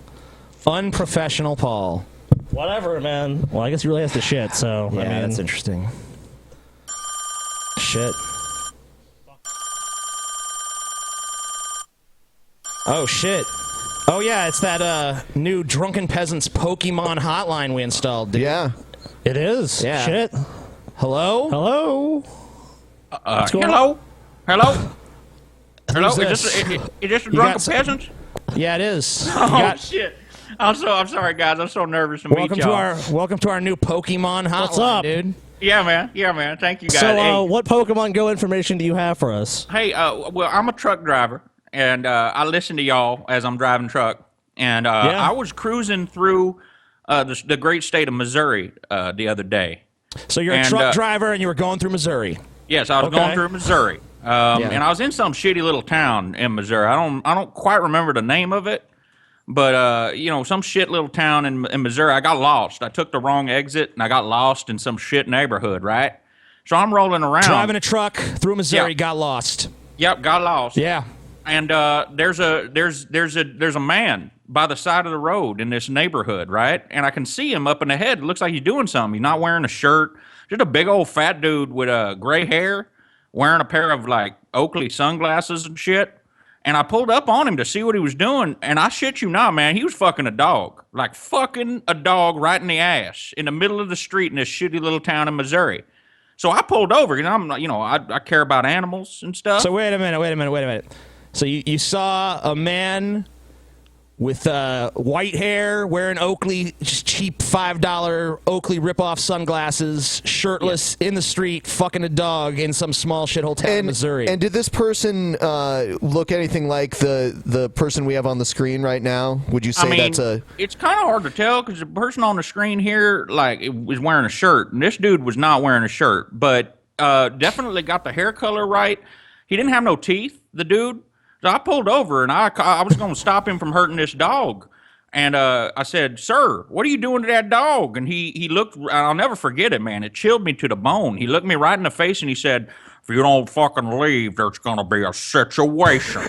Unprofessional, Paul. Whatever, man. Well, I guess he really has to shit, so. Yeah, I mean, that's interesting. Shit. Oh, shit. Oh, yeah, it's that new Drunken Peasants Pokemon hotline we installed, dude. Yeah. It is. Yeah. Shit. Hello? Hello? What's going Hello? on? Hello? Hello? Who's Is this? this a You Drunken got some- Peasants? Yeah, it is. You Oh, got- shit. I'm sorry, guys. I'm so nervous to welcome meet to y'all. welcome to our new Pokemon hotline, What's up? dude. Yeah, man. Yeah, man. Thank you, guys. So, Hey. what Pokemon Go information do you have for us? Hey, well, I'm a truck driver, and I listen to y'all as I'm driving truck. And I was cruising through the great state of Missouri the other day. So you're a truck driver, and you were going through Missouri. Yes, I was going through Missouri, and I was in some shitty little town in Missouri. I don't quite remember the name of it, but some shit little town in Missouri. I got lost. I took the wrong exit, and I got lost in some shit neighborhood. Right, so I'm rolling around, Driving a truck through Missouri, Yep. got lost. Yep, got lost. Yeah. And there's a man by the side of the road in this neighborhood, right? And I can see him up in the head. It looks like he's doing something. He's not wearing a shirt. Just a big old fat dude with gray hair, wearing a pair of like Oakley sunglasses and shit. And I pulled up on him to see what he was doing, and I shit you not, man, he was fucking a dog. Like fucking a dog right in the ass in the middle of the street in this shitty little town in Missouri. So I pulled over, I care about animals and stuff. So wait a minute. So you saw a man with white hair, wearing Oakley, just cheap $5 Oakley ripoff sunglasses, shirtless, in the street, fucking a dog in some small shithole town in Missouri. And did this person look anything like the person we have on the screen right now? Would you say that's a... It's kind of hard to tell because the person on the screen here, was wearing a shirt, and this dude was not wearing a shirt, but definitely got the hair color right. He didn't have no teeth, the dude. So I pulled over, and I was going to stop him from hurting this dog. And I said, "Sir, what are you doing to that dog?" And he looked, I'll never forget it, man. It chilled me to the bone. He looked me right in the face, and he said, "If you don't fucking leave, there's going to be a situation."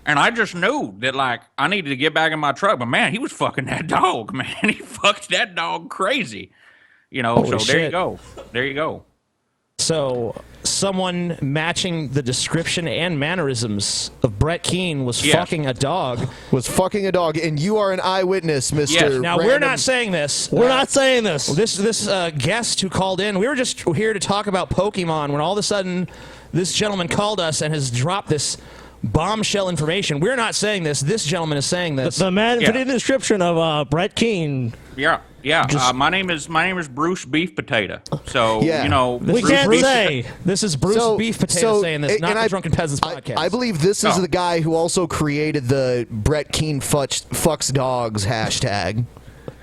And I just knew that, I needed to get back in my truck. But, man, he was fucking that dog, man. He fucked that dog crazy. Holy So shit. there you go. There you go. So someone matching the description and mannerisms of Brett Keane was Yes. fucking a dog. Was fucking a dog, and you are an eyewitness, Mr. Yes. Now, we're Random- not saying this. We're not saying this. This guest who called in, we were just here to talk about Pokemon when all of a sudden this gentleman called us and has dropped this bombshell information. We're not saying this. This gentleman is saying this. The man put in the description of Brett Keane. Yeah. My name is Bruce Beef Potato. So Yeah. We Bruce can't Beef say. This is Bruce Beef Potato saying this, not the Drunken Peasants podcast. I believe this is Oh. the guy who also created the Brett Keane fucks dogs hashtag.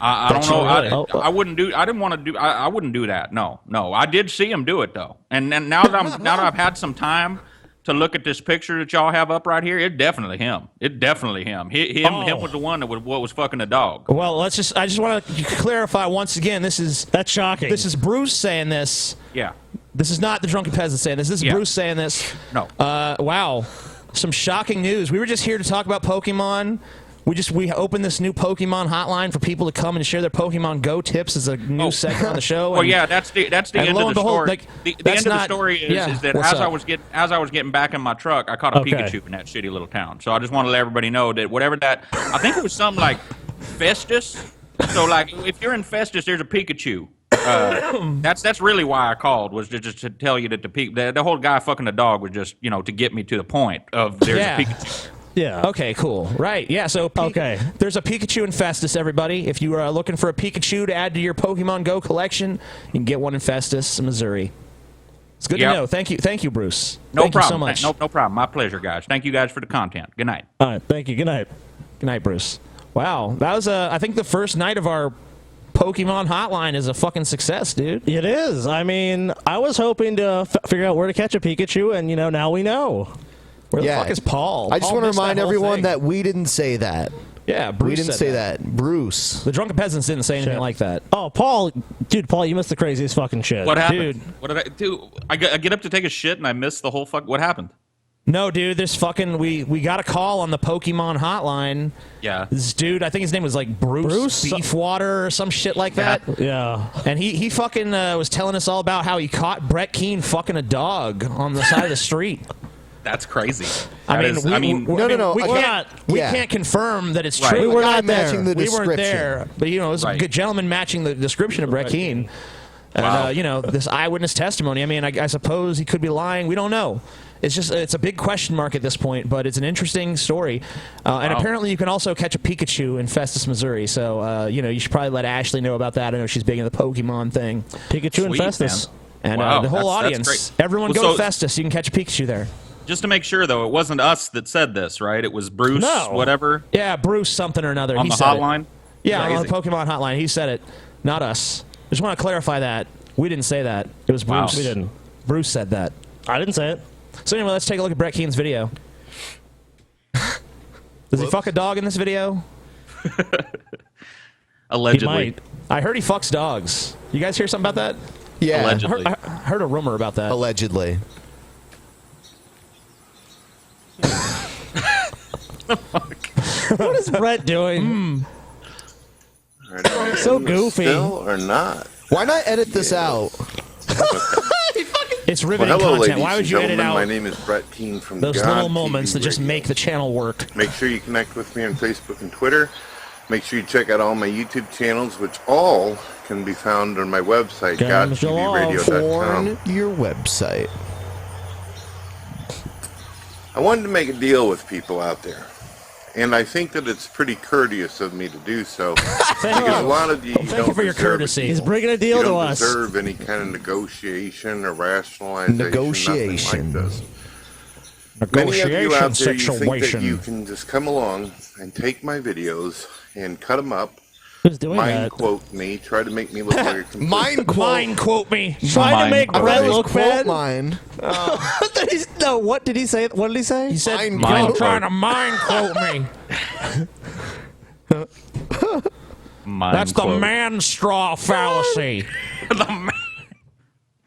I don't know. Oh. I wouldn't do. I didn't want to do. I wouldn't do that. No. I did see him do it though. And now that I've had some time to look at this picture that y'all have up right here, it's definitely him. It's definitely him. Him was the one that was fucking a dog. Well, I just want to clarify once again. That's shocking. This is Bruce saying this. Yeah. This is not the Drunken Peasant saying this. This is Bruce saying this. No. Wow. Some shocking news. We were just here to talk about Pokemon. We opened this new Pokemon hotline for people to come and share their Pokemon Go tips as a new segment on the show. Well, yeah, that's the end of the story. Like, the end of the story is that as I was getting back in my truck, I caught a Pikachu in that shitty little town. So I just want to let everybody know that whatever that, I think it was something like Festus. So like, if you're in Festus, there's a Pikachu. That's really why I called, was just to tell you that the whole guy fucking the dog was just to get me to the point of there's a Pikachu. Yeah. Okay, cool. Right. Yeah, so there's a Pikachu in Festus, everybody. If you are looking for a Pikachu to add to your Pokemon Go collection, you can get one in Festus, Missouri. It's good to know. Thank you, Bruce. No Thank problem. you so much. No problem. My pleasure, guys. Thank you guys for the content. Good night. All right. Thank you. Good night. Good night, Bruce. Wow. That was, I think, the first night of our Pokemon hotline is a fucking success, dude. It is. I mean, I was hoping to figure out where to catch a Pikachu, and, now we know. Where the fuck is Paul? I just Paul want to missed that remind whole everyone thing. that we didn't say that. Yeah, Bruce we didn't said say that. Bruce. The Drunken Peasants didn't say anything like that. Oh, Paul, you missed the craziest fucking shit. What happened? Dude. What did I do? I get up to take a shit and I missed the whole fuck. What happened? No, dude, this fucking we got a call on the Pokemon hotline. Yeah. This dude, I think his name was like Bruce Beefwater or some shit like that. Yeah. And he fucking was telling us all about how he caught Brett Keane fucking a dog on the side of the street. That's crazy. We We can't confirm that it's Right. true. We were not matching the We weren't description. there, but it was a good gentleman matching the description of Brett Keane. Wow. And this eyewitness testimony. I mean, I suppose he could be lying. We don't know. It's a big question mark at this point, but it's an interesting story. And apparently, you can also catch a Pikachu in Festus, Missouri. So you should probably let Ashley know about that. I know she's big into the Pokemon thing. Pikachu in Festus, and Wow, the whole that's audience. great. Everyone Well, go to so- Festus. You can catch a Pikachu there. Just to make sure, though, it wasn't us that said this, right? It was Bruce, whatever. Yeah, Bruce something or another. On He the said it. hotline? Yeah, on Crazy. the Pokemon hotline. He said it, not us. Just want to clarify that. We didn't say that. It was Wow. Bruce. We didn't. Bruce said that. I didn't say it. So anyway, let's take a look at Brett Keane's video. Does he fuck a dog in this video? Allegedly. He might. I heard he fucks dogs. You guys hear something about that? Yeah. Allegedly. I heard a rumor about that. Allegedly. What is Brett doing? So goofy. Still or not? Why not edit this out? It's riveting Well, hello, content. ladies Why would and you edit gentlemen. out My name is Brett Keane from those God little moments TV that just Radio. make the channel work? Make sure you connect with me on Facebook and Twitter. Make sure you check out all my YouTube channels, which all can be found on my website, GodTVRadio.com. On your website. I wanted to make a deal with people out there, and I think that it's pretty courteous of me to do so, because a lot of you Thank don't you for your deserve courtesy. it. He's bringing a deal You to don't us. deserve any kind of negotiation or rationalization. Negotiation. Nothing like this. Many of you out there, you think that you can just come along and take my videos and cut them up, Who's doing mind that? quote me, try to make me look like a complete Mind quote. Mind quote me. Trying to make Brett look bad. Mine. No, what did he say? What did he say? He said, Mind "Y'all quote. trying to mind quote me." That's the man straw fallacy.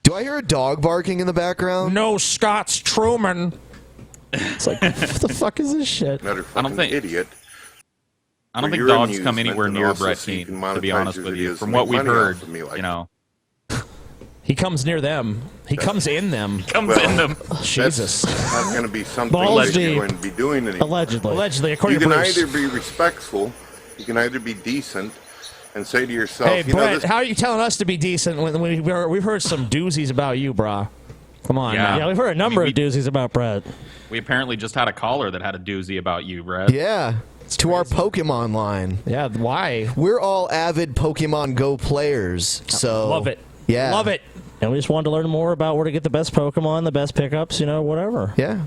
Do I hear a dog barking in the background? No Scott's Truman. It's like, what the fuck is this shit? another I don't fucking think- idiot. I don't For think your dogs come amusement, anywhere and near also Brett so you Keane, can to be monetize honest your with you. videos From and what make we've money off heard, of me like you know. He comes near them. He comes in them. Comes Well, in them. Jesus. That's not going to be something Balls that you're deep. going to be doing anymore. Allegedly. Allegedly, You according can to Bruce. either be respectful, you can either be decent, and say to yourself, Hey, you know, Brett, this how are you telling us to be decent when we've heard some doozies about you, brah? Come on. Yeah. now. Yeah, we've heard a number We- of doozies about Brett. We apparently just had a caller that had a doozy about you, Brett. Yeah. It's to our Pokemon line. Yeah, why? We're all avid Pokemon Go players, so Love it. Yeah. Love it. And we just wanted to learn more about where to get the best Pokemon, the best pickups, whatever. Yeah.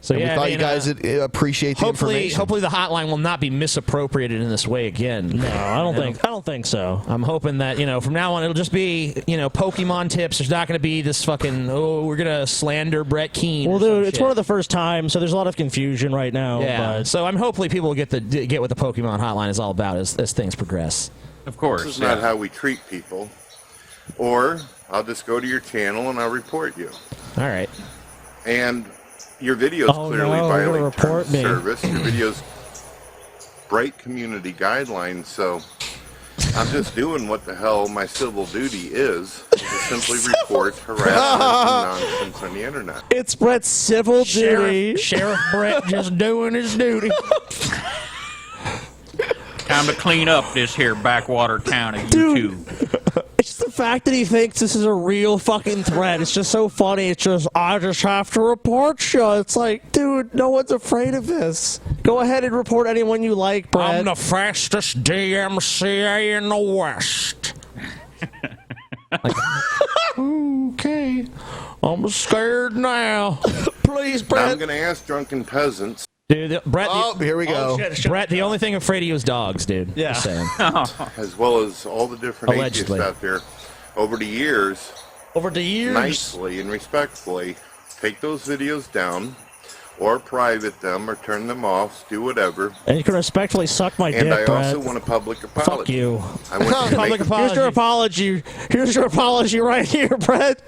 So and yeah, we thought you guys would appreciate the information. Hopefully the hotline will not be misappropriated in this way again. No, I don't think so. I'm hoping that, from now on it'll just be, Pokemon tips. There's not going to be this fucking, we're going to slander Brett Keane. Well, dude, it's one of the first times, so there's a lot of confusion right now. Yeah. But So I'm hopefully people will get what the Pokemon hotline is all about as things progress. Of course. This is not how we treat people. Or I'll just go to your channel and I'll report you. All right. And your videos clearly violate terms of service. Your videos break community guidelines, so I'm just doing what the hell my civil duty is, to simply report harassment and nonsense on the internet. It's Brett's civil duty. Sheriff Brett just doing his duty. Time to clean up this here backwater town of YouTube. It's the fact that he thinks this is a real fucking threat. It's just so funny. It's just, I just have to report you. It's like, dude, no one's afraid of this. Go ahead and report anyone you like, Brett. I'm the fastest DMCA in the West. Okay. I'm scared now. Please, Brett. I'm going to ask Drunken Peasants. Dude, Brett. Here we go. Brett, the only thing I'm afraid of you is dogs, dude. Yeah. Just saying. As well as all the different Allegedly. atheists out there, over the years, nicely and respectfully, take those videos down, or private them, or turn them off, do whatever. And you can respectfully suck my dick, And I Brett. also want a public apology. Fuck you. I want you to Public make apology. Here's your apology. Here's your apology right here, Brett.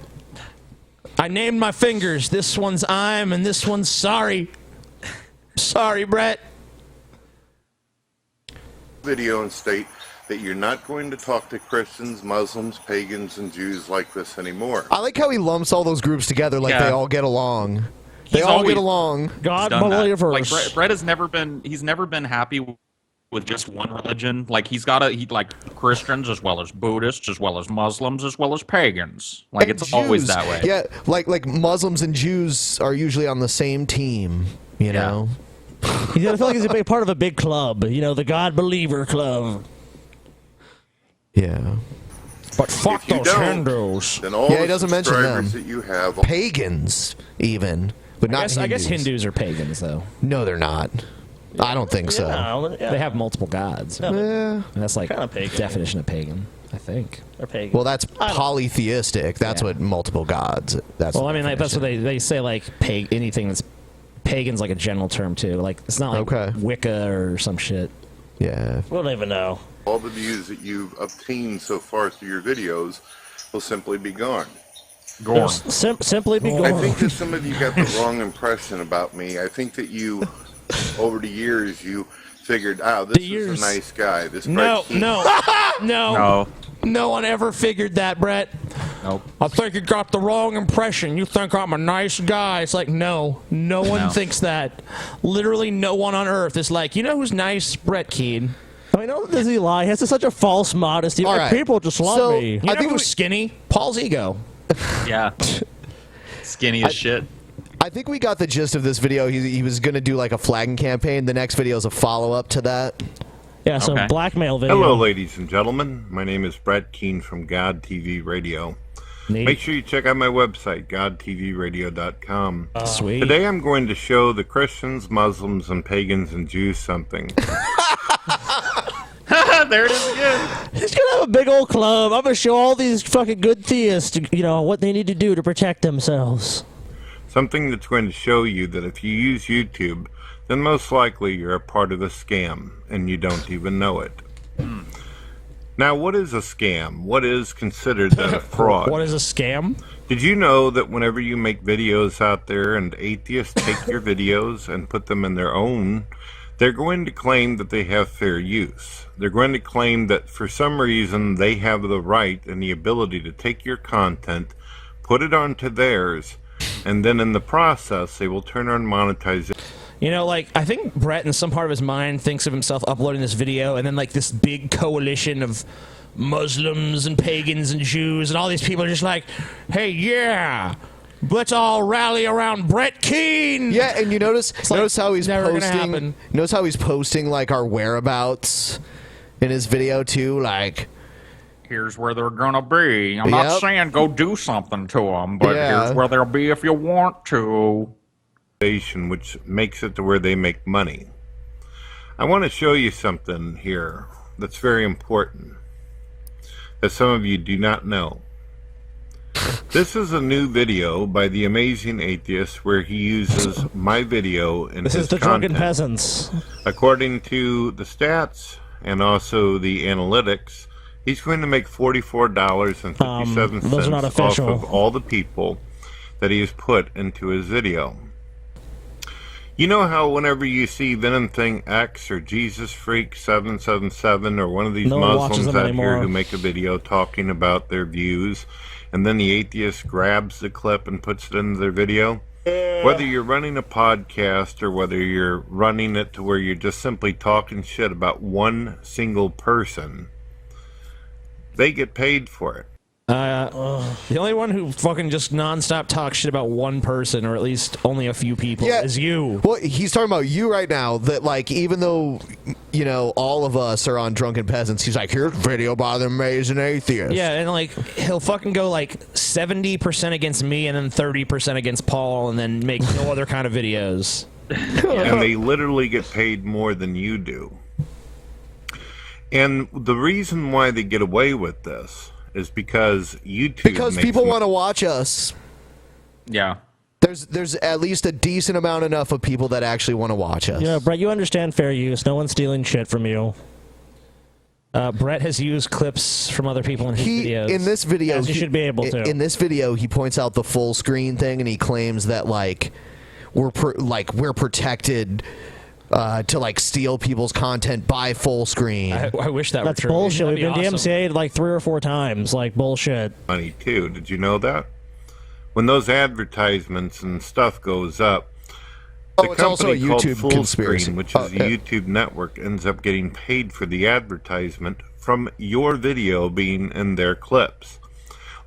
I named my fingers. This one's I'm, and this one's sorry. Sorry, Brett. video and state that you're not going to talk to Christians, Muslims, pagans, and Jews like this anymore. I like how he lumps all those groups together like they all get along. They all get along. God believers. Like Brett has never been. He's never been happy with just one religion. Like he like Christians as well as Buddhists as well as Muslims as well as pagans. Like And it's always Jews. that way. Yeah, like Muslims and Jews are usually on the same team. You know. He's got to feel like he's a big part of a big club. The God Believer Club. Yeah. But fuck If you those don't, Hindus. Then all Yeah, he the doesn't mention them. subscribers that you have, Pagans, even, but not I guess Hindus. Hindus are pagans, though. No, they're not. I don't think so. They have multiple gods. Yeah. And that's like Kinda pagan. definition of pagan, I think. They're pagan. Well, that's polytheistic. That's what multiple gods. That's Well, I mean, like, that's what they say. Like anything that's pagan's like a general term too. Like it's not like Wicca or some shit. Yeah. We don't even know. all the views that you've obtained so far through your videos will simply be gone. Gone. Simply be gone. I think that some of you got the wrong impression about me. I think that you, over the years, you figured, this is a nice guy. This No, Brett Keane- no. No one ever figured that, Brett. Nope. I think you got the wrong impression. You think I'm a nice guy. It's like, no one thinks that. Literally no one on earth is like, you know who's nice? Brett Keane. I mean, no, does he lie? He has such a false modesty. All Like, right. people just love me. I think it was skinny. Paul's ego. Yeah. Skinny as shit. I think we got the gist of this video. He was going to do like a flagging campaign. The next video is a follow-up to that. Yeah, so blackmail video. Hello, ladies and gentlemen. My name is Brett Keane from God TV Radio. Make sure you check out my website, godtvradio.com. Sweet. Today I'm going to show the Christians, Muslims, and pagans and Jews something. There it is again. He's gonna have a big old club. I'm gonna show all these fucking good theists, what they need to do to protect themselves. Something that's going to show you that if you use YouTube, then most likely you're a part of the scam, and you don't even know it. Now, what is a scam? What is considered then a fraud? What is a scam? Did you know that whenever you make videos out there and atheists take your videos and put them in their own, they're going to claim that they have fair use. They're going to claim that for some reason they have the right and the ability to take your content, put it onto theirs, and then in the process they will turn on monetization. I think Brett in some part of his mind thinks of himself uploading this video and then like this big coalition of Muslims and pagans and Jews and all these people are just like, hey, yeah, let's all rally around Brett Keane. Yeah, and you notice how he's never gonna posting. happen. Notice how he's posting like our whereabouts in his video too. Like, Here's where they're gonna be. I'm not Yep. saying go do something to them, but Yeah. here's where they'll be if you want to. which makes it to where they make money. I want to show you something here that's very important that some of you do not know. This is a new video by the Amazing Atheist where he uses my video in This his is the content. Drunken Peasants. According to the stats and also the analytics, he's going to make $44.57 those are not off official. of all the people that he has put into his video. You know how whenever you see Venom Thing X or Jesus Freak 777 or one of these No one watches Muslims them out anymore. here who make a video talking about their views, and then the atheist grabs the clip and puts it into their video? Whether you're running a podcast or whether you're running it to where you're just simply talking shit about one single person, they get paid for it. The only one who fucking just nonstop talks shit about one person, or at least only a few people, is you. Well, he's talking about you right now. That like, even though all of us are on Drunken Peasants, he's like, here's a video by the Amazing Atheist. Yeah, and like he'll fucking go like 70% against me and then 30% against Paul, and then make no other kind of videos. And they literally get paid more than you do. And the reason why they get away with this is because YouTube Because makes people want to watch us. Yeah. There's at least a decent amount enough of people that actually want to watch us. Yeah, Brett, you understand fair use. No one's stealing shit from you. Brett has used clips from other people in his videos. In this video, As you should be able to. In this video, he points out the full screen thing, and he claims that like we're protected to like steal people's content by full screen. I wish that That's were true. bullshit. We've That'd been be awesome. DMCA'd like 3 or 4 times. Like, bullshit. money too. Did you know that? When those advertisements and stuff goes up, the it's also company a called YouTube Full conspiracy. Screen, which is a YouTube network, ends up getting paid for the advertisement from your video being in their clips.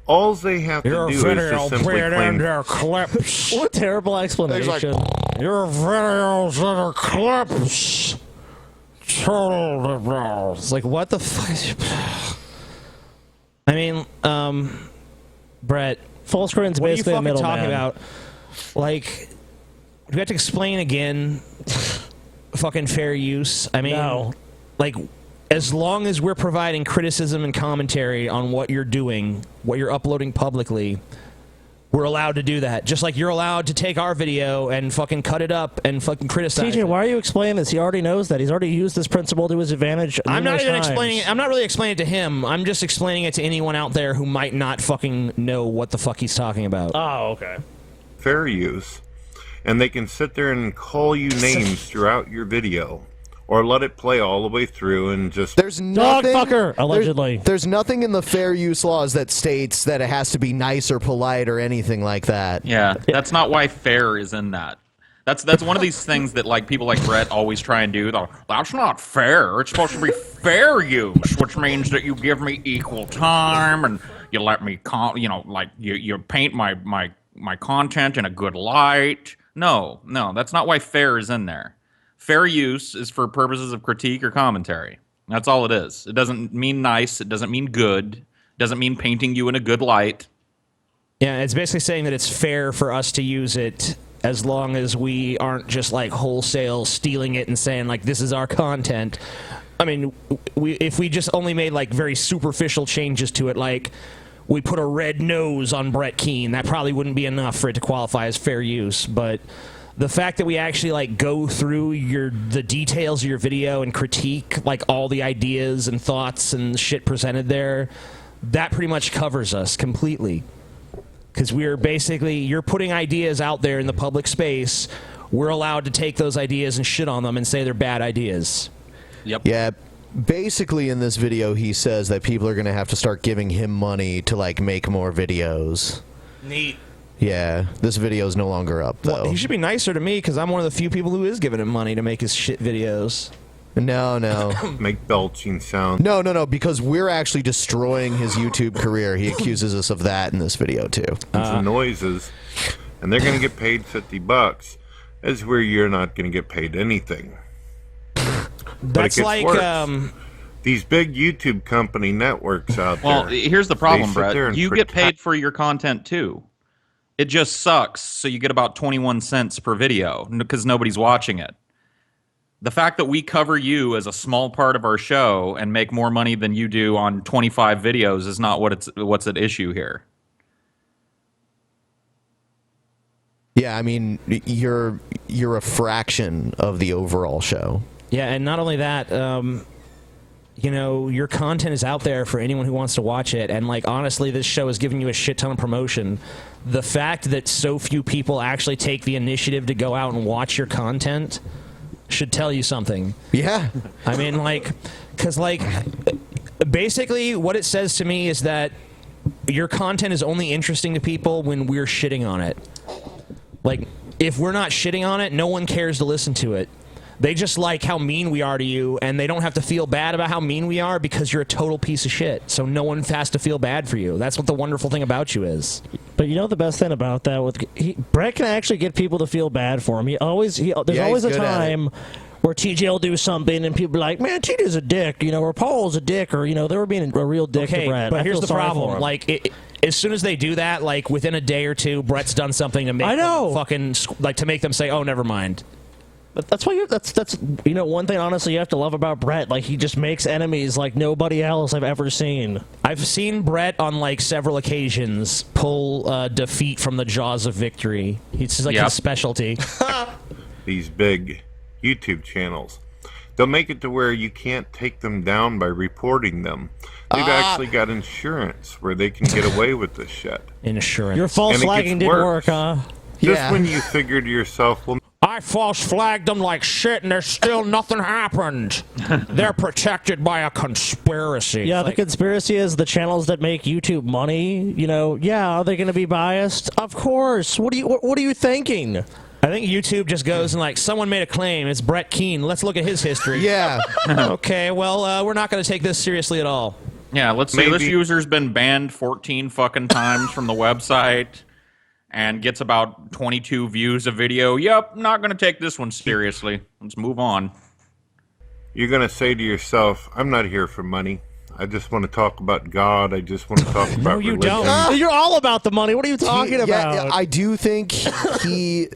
All they have to do is just simply claim clips. What a terrible explanation. Your videos in their clips. It's like, what the fuck? I mean, Brett, full screen's what are you basically a fucking talking middleman. about? Like, do we have to explain again fucking fair use? I mean, No. like, as long as we're providing criticism and commentary on what you're doing, what you're uploading publicly, we're allowed to do that. Just like you're allowed to take our video and fucking cut it up and fucking criticize TJ, it. why are you explaining this? He already knows that. He's already used this principle to his advantage. I'm not numerous even times. explaining it. I'm not really explaining it to him. I'm just explaining it to anyone out there who might not fucking know what the fuck he's talking about. Oh, okay. fair use, and they can sit there and call you names throughout your video, or let it play all the way through and just... There's nothing, allegedly. There's nothing in the fair use laws that states that it has to be nice or polite or anything like that. Yeah, that's not why fair is in that. That's one of these things that like people like Brett always try and do. That's not fair. It's supposed to be fair use, which means that you give me equal time and you let me, you paint my content in a good light. No, that's not why fair is in there. Fair use is for purposes of critique or commentary. That's all it is. It doesn't mean nice. It doesn't mean good. It doesn't mean painting you in a good light. Yeah, it's basically saying that it's fair for us to use it as long as we aren't just like wholesale stealing it and saying like this is our content. I mean, if we just only made like very superficial changes to it, like we put a red nose on Brett Keane, that probably wouldn't be enough for it to qualify as fair use. But the fact that we actually like go through the details of your video and critique like all the ideas and thoughts and shit presented there, that pretty much covers us completely. Because we're basically, you're putting ideas out there in the public space. We're allowed to take those ideas and shit on them and say they're bad ideas. Yep. Yeah. Basically, in this video, he says that people are going to have to start giving him money to like make more videos. Neat. Yeah, this video is no longer up though. Well, he should be nicer to me because I'm one of the few people who is giving him money to make his shit videos. No. Make belching sound. No, because we're actually destroying his YouTube career. He accuses us of that in this video, too. The noises, and they're going to get paid $50, is where you're not going to get paid anything. That's like, these big YouTube company networks out there. Well, here's the problem, they sit there Brett. and You get protect- paid for your content too. It just sucks. So you get about 21 cents per video because nobody's watching it. The fact that we cover you as a small part of our show and make more money than you do on 25 videos is not what's at issue here. Yeah, I mean, you're a fraction of the overall show. Yeah, and not only that, you know, your content is out there for anyone who wants to watch it, and like honestly, this show is giving you a shit ton of promotion. The fact that so few people actually take the initiative to go out and watch your content should tell you something. Yeah. I mean, like, because like, basically what it says to me is that your content is only interesting to people when we're shitting on it. Like, if we're not shitting on it, no one cares to listen to it. They just like how mean we are to you, and they don't have to feel bad about how mean we are because you're a total piece of shit. So no one has to feel bad for you. That's what the wonderful thing about you is. But you know the best thing about that? Brett can actually get people to feel bad for him. There's always a time where TJ will do something and people be like, man, TJ's a dick, you know, or Paul's a dick, or, you know, they were being a real dick to Brett. But I here's feel the sorry for problem. him. Like, as soon as they do that, like, within a day or two, Brett's done something to make them fucking, like, to make them say, oh, never mind. That's why that's you know, one thing honestly you have to love about Brett. Like, he just makes enemies like nobody else I've ever seen. I've seen Brett on like several occasions pull defeat from the jaws of victory. It's like his specialty. These big YouTube channels, they'll make it to where you can't take them down by reporting them. They've actually got insurance where they can get away with this shit. Insurance. Your false flagging didn't work, huh? Just when you figure to yourself, well, I false flagged them like shit, and there's still nothing happened. They're protected by a conspiracy. Yeah, the conspiracy is the channels that make YouTube money. You know, yeah, are they going to be biased? Of course. What are you thinking? I think YouTube just goes and like, someone made a claim. It's Brett Keane. Let's look at his history. Yeah. Okay. Well, we're not going to take this seriously at all. Yeah. Let's see. This user's been banned 14 fucking times from the website. And gets about 22 views a video. Yep, not going to take this one seriously. Let's move on. you're going to say to yourself, I'm not here for money. I just want to talk about God. I just want to talk about No, you religion. don't. You're all about the money. What are you talking about? Yeah, I do think he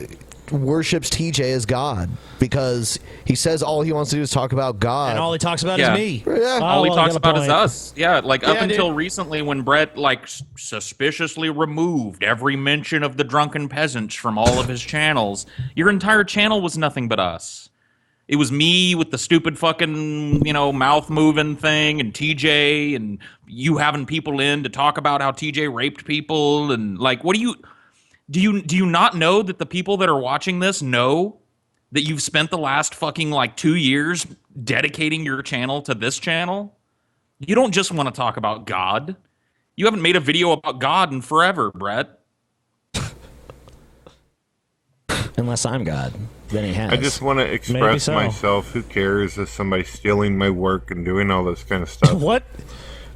worships TJ as God because he says all he wants to do is talk about God. And all he talks about is me. Yeah. All he talks about is us. Yeah, like up Yeah, until dude. recently when Brett like suspiciously removed every mention of the Drunken Peasants from all of his channels, your entire channel was nothing but us. It was me with the stupid fucking, mouth moving thing, and TJ, and you having people in to talk about how TJ raped people, and like, what do you not know that the people that are watching this know that you've spent the last fucking like 2 years dedicating your channel to this channel? You don't just want to talk about God. You haven't made a video about God in forever, Brett. Unless I'm God, then he has. I just want to express myself. Who cares if somebody's stealing my work and doing all this kind of stuff? What?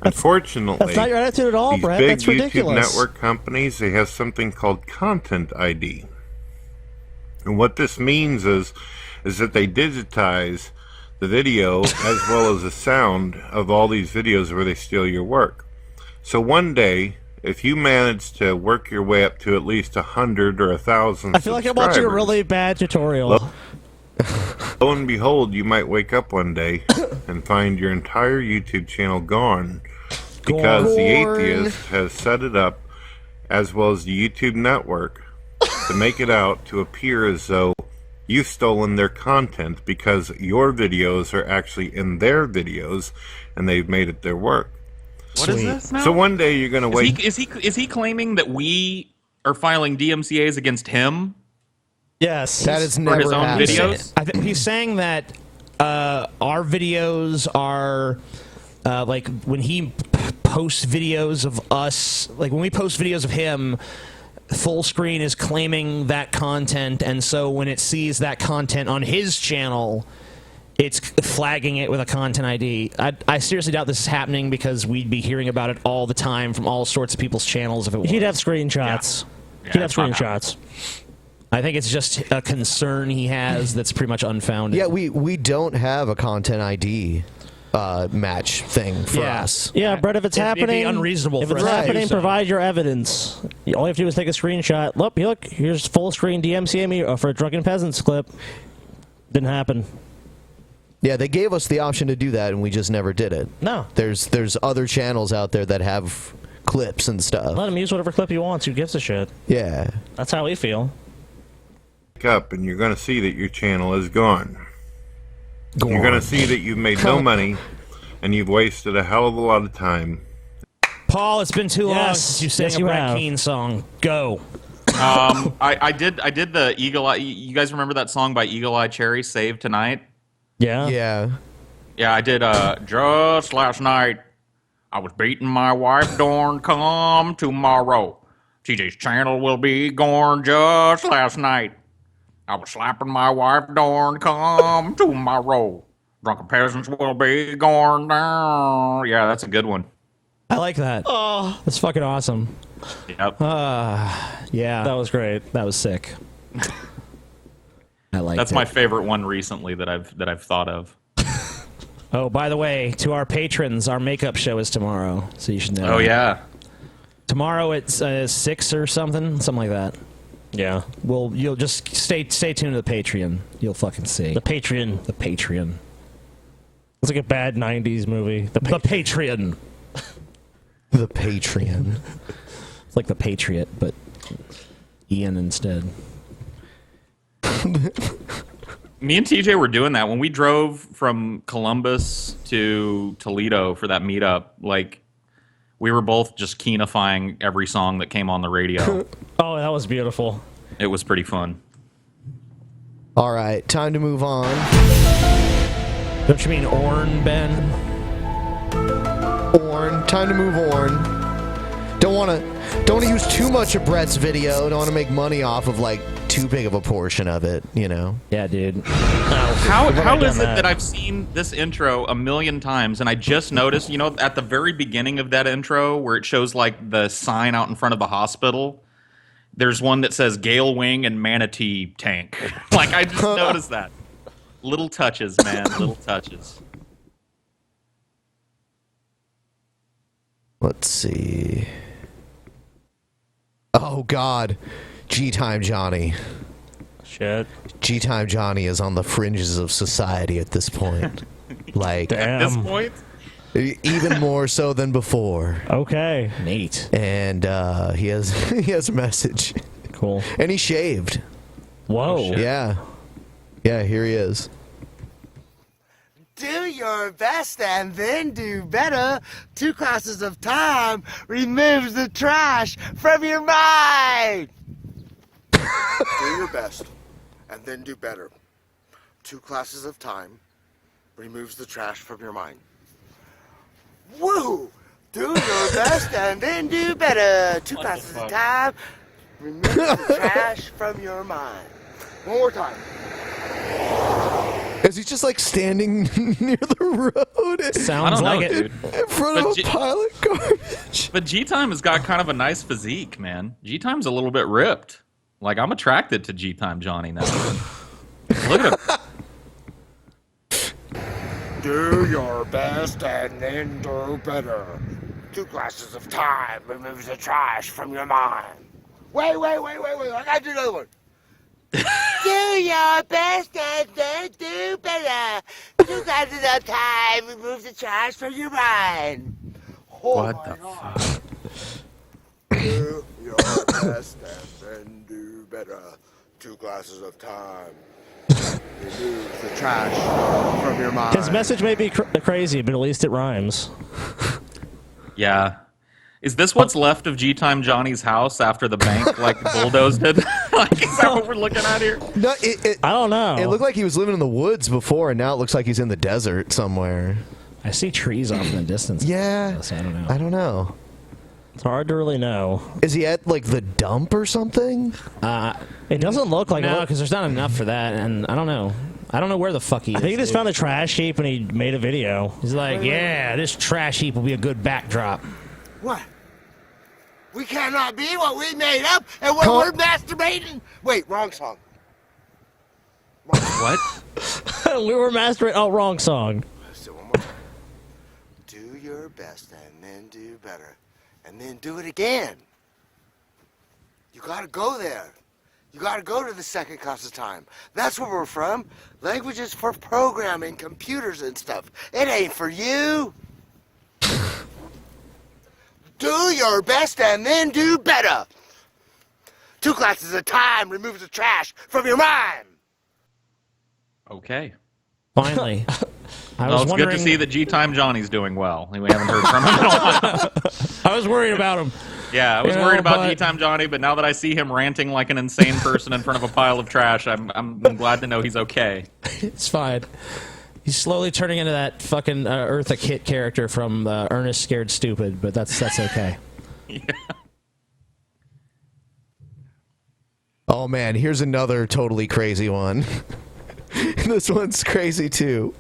Unfortunately, That's not your attitude at all, these Brett. big That's ridiculous. YouTube network companies, they have something called Content ID. And what this means is that they digitize the video as well as the sound of all these videos where they steal your work. So one day, if you manage to work your way up to at least 100 or 1,000 I feel like I'm watching a really bad tutorial. Lo and behold, you might wake up one day and find your entire YouTube channel gone because the atheist has set it up, as well as the YouTube network, to make it out to appear as though you've stolen their content because your videos are actually in their videos and they've made it their work. What is this now? So one day you're going to wake... Is he claiming that we are filing DMCAs against him? Yes. That is For never his own happened. videos? I think he's saying that our videos are like when he posts videos of us, like when we post videos of him, Full Screen is claiming that content, and so when it sees that content on his channel, it's flagging it with a content ID. I seriously doubt this is happening because we'd be hearing about it all the time from all sorts of people's channels if it was. He'd have screenshots. Yeah, He'd have it's not screenshots. I think it's just a concern he has that's pretty much unfounded. Yeah, we don't have a content ID. match thing for us. Yeah, Brett, if it's happening, it'd be unreasonable if for it's us to do happening, so. provide your evidence. All you have to do is take a screenshot. Look, here's full screen DMCA me for a Drunken Peasants clip. Didn't happen. Yeah, they gave us the option to do that, and we just never did it. No. There's other channels out there that have clips and stuff. Let him use whatever clip he wants. Who gives a shit? Yeah. That's how we feel. Wake up and you're going to see that your channel is gone. You're going to see that you've made no money and you've wasted a hell of a lot of time. Paul, it's been too long Yes. since you sang Yes, a you Brett have. Keane song. Go. I did the Eagle Eye. You guys remember that song by Eagle Eye Cherry, Save Tonight? Yeah. Yeah. Yeah, I did. Just last night, I was beating my wife. Dorn, come tomorrow. TJ's channel will be gone. Just last night, I was slapping my wife. Dorn, come tomorrow. Drunken Peasants will be gone now. Yeah, that's a good one. I like that. Oh, that's fucking awesome. Yep. Yeah. That was great. That was sick. I like That's my favorite one recently that I've thought of. Oh, by the way, to our patrons, our makeup show is tomorrow, so you should know. Oh yeah. Tomorrow it's 6 or something like that. Yeah. Well, you'll just stay tuned to the Patreon. You'll fucking see. The Patreon. The Patreon. It's like a bad '90s movie. The Patreon. The Patreon. It's like the Patriot, but Ian instead. Me and TJ were doing that when we drove from Columbus to Toledo for that meetup. Like, we were both just keenifying every song that came on the radio. Oh, that was beautiful. It was pretty fun. All right, time to move on. Don't you mean Orn, Ben? Orn, time to move on. Don't want to use too much of Brett's video. Don't want to make money off of like too big of a portion of it, you know. Yeah, dude. How is it that I've seen this intro a million times and I just noticed, you know, at the very beginning of that intro where it shows like the sign out in front of the hospital, there's one that says Gale Wing and Manatee Tank. Like, I just noticed that. Little touches, man. Little touches. Let's see. Oh God, G-Time Johnny. Shit. G-Time Johnny is on the fringes of society at this point. Like, At this point? even more so than before. Okay. Nate. And he has a message. Cool. And he shaved. Whoa. Yeah. Yeah, here he is. Do your best and then do better. 2 classes of time removes the trash from your mind. Do your best and then do better. 2 classes of time removes the trash from your mind. Woo! Do your best and then do better. 2 classes of time removes the trash from your mind. One more time. Is he just like standing near the road? Sounds like it, dude. In front of a pile of garbage. But G-Time has got kind of a nice physique, man. G-Time's a little bit ripped. Like, I'm attracted to G-Time Johnny now. Look at him. Do your best and then do better. 2 classes of time removes the trash from your mind. Wait. I gotta do another one. Do your best and then do better. 2 classes of time removes the trash from your mind. What the fuck? Do your best and then do better. 2 classes of time removes the trash from your mind. His message may be crazy, but at least it rhymes. Yeah. Is this what's left of G-Time Johnny's house after the bank, like, bulldozed it? Like, is that what we're looking at here? No, I don't know. It looked like he was living in the woods before, and now it looks like he's in the desert somewhere. I see trees off in the distance. Yeah. So I don't know. I don't know. It's hard to really know. Is he at like the dump or something? It doesn't look like No, it. because there's not enough for that, and I don't know. I don't know where the fuck he is. I think he just dude. found a trash heap and he made a video. He's like, yeah, this trash heap will be a good backdrop. What? We cannot be what we made up and what we're masturbating. Wait, wrong song. What? We were masturbating. Oh, wrong song. Let's do it one more time. do your best and then do better. And then do it again. You gotta go there. You gotta go to the second class of time. That's where we're from. Language is for programming, computers and stuff. It ain't for you. Do your best and then do better. 2 classes at a time removes the trash from your mind. Okay. Finally. Well, it's good to see that G-Time Johnny's doing well. We haven't heard from him in a while. I was worried about him. Yeah, I was worried about G-Time Johnny, but now that I see him ranting like an insane person in front of a pile of trash, I'm glad to know he's okay. It's fine. He's slowly turning into that fucking Eartha Kitt character from Ernest Scared Stupid, but that's okay. Yeah. Oh man, here's another totally crazy one. This one's crazy too.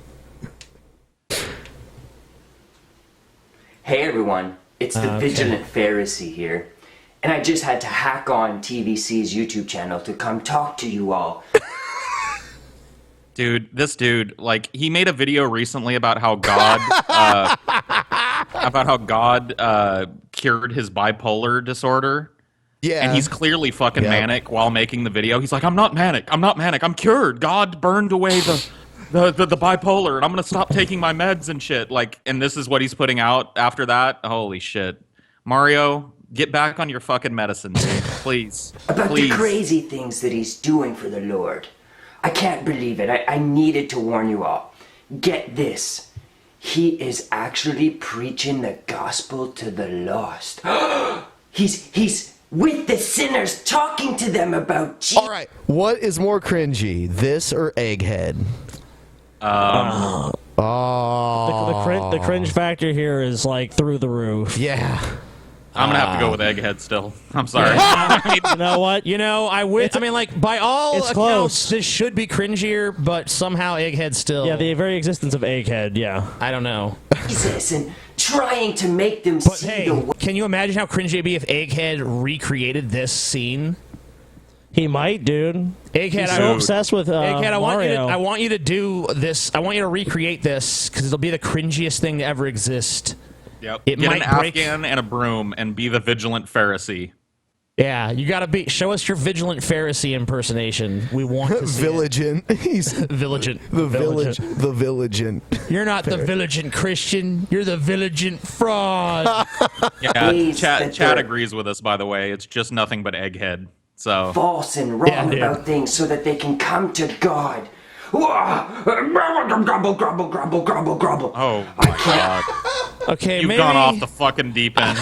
Hey everyone, it's the Vigilant Pharisee here, and I just had to hack on TVC's YouTube channel to come talk to you all. Dude, this dude, like, he made a video recently about how God, cured his bipolar disorder. Yeah. And he's clearly fucking manic while making the video. He's like, I'm not manic, I'm cured. God burned away the bipolar, and I'm gonna stop taking my meds and shit. Like, and this is what he's putting out after that. Holy shit. Mario, get back on your fucking medicine, dude. Please. About Please. the crazy things that he's doing for the Lord. I can't believe it. I needed to warn you all. Get this. He is actually preaching the gospel to the lost. He's with the sinners, talking to them about Jesus. All right, what is more cringy, this or Egghead? The cringe factor here is like through the roof. Yeah. I'm gonna have to go with Egghead still. I'm sorry. You know what? I mean, like, by all It's accounts, close. this should be cringier, but somehow Egghead still. Yeah, the very existence of Egghead, yeah. I don't know. Jesus and trying to make them But see hey, the can you imagine how cringy it'd be if Egghead recreated this scene? He might, dude. Egghead, He's I'm so obsessed with Egghead, I Mario. want you to do this. I want you to recreate this because it'll be the cringiest thing to ever exist. Yep. It Get might an break. Afghan and a broom and be the Vigilant Pharisee. Yeah, you gotta show us your Vigilant Pharisee impersonation. We want to see Villigant. He's Villigant. the village. The Villigant. You're not the Villigant Christian. You're the Villigant fraud. Yeah, Chad agrees with us, by the way. It's just nothing but Egghead. So false and wrong about things so that they can come to God. Grumble, grumble, grumble, grumble, grumble. Oh my god. Okay, You've maybe gone off the fucking deep end.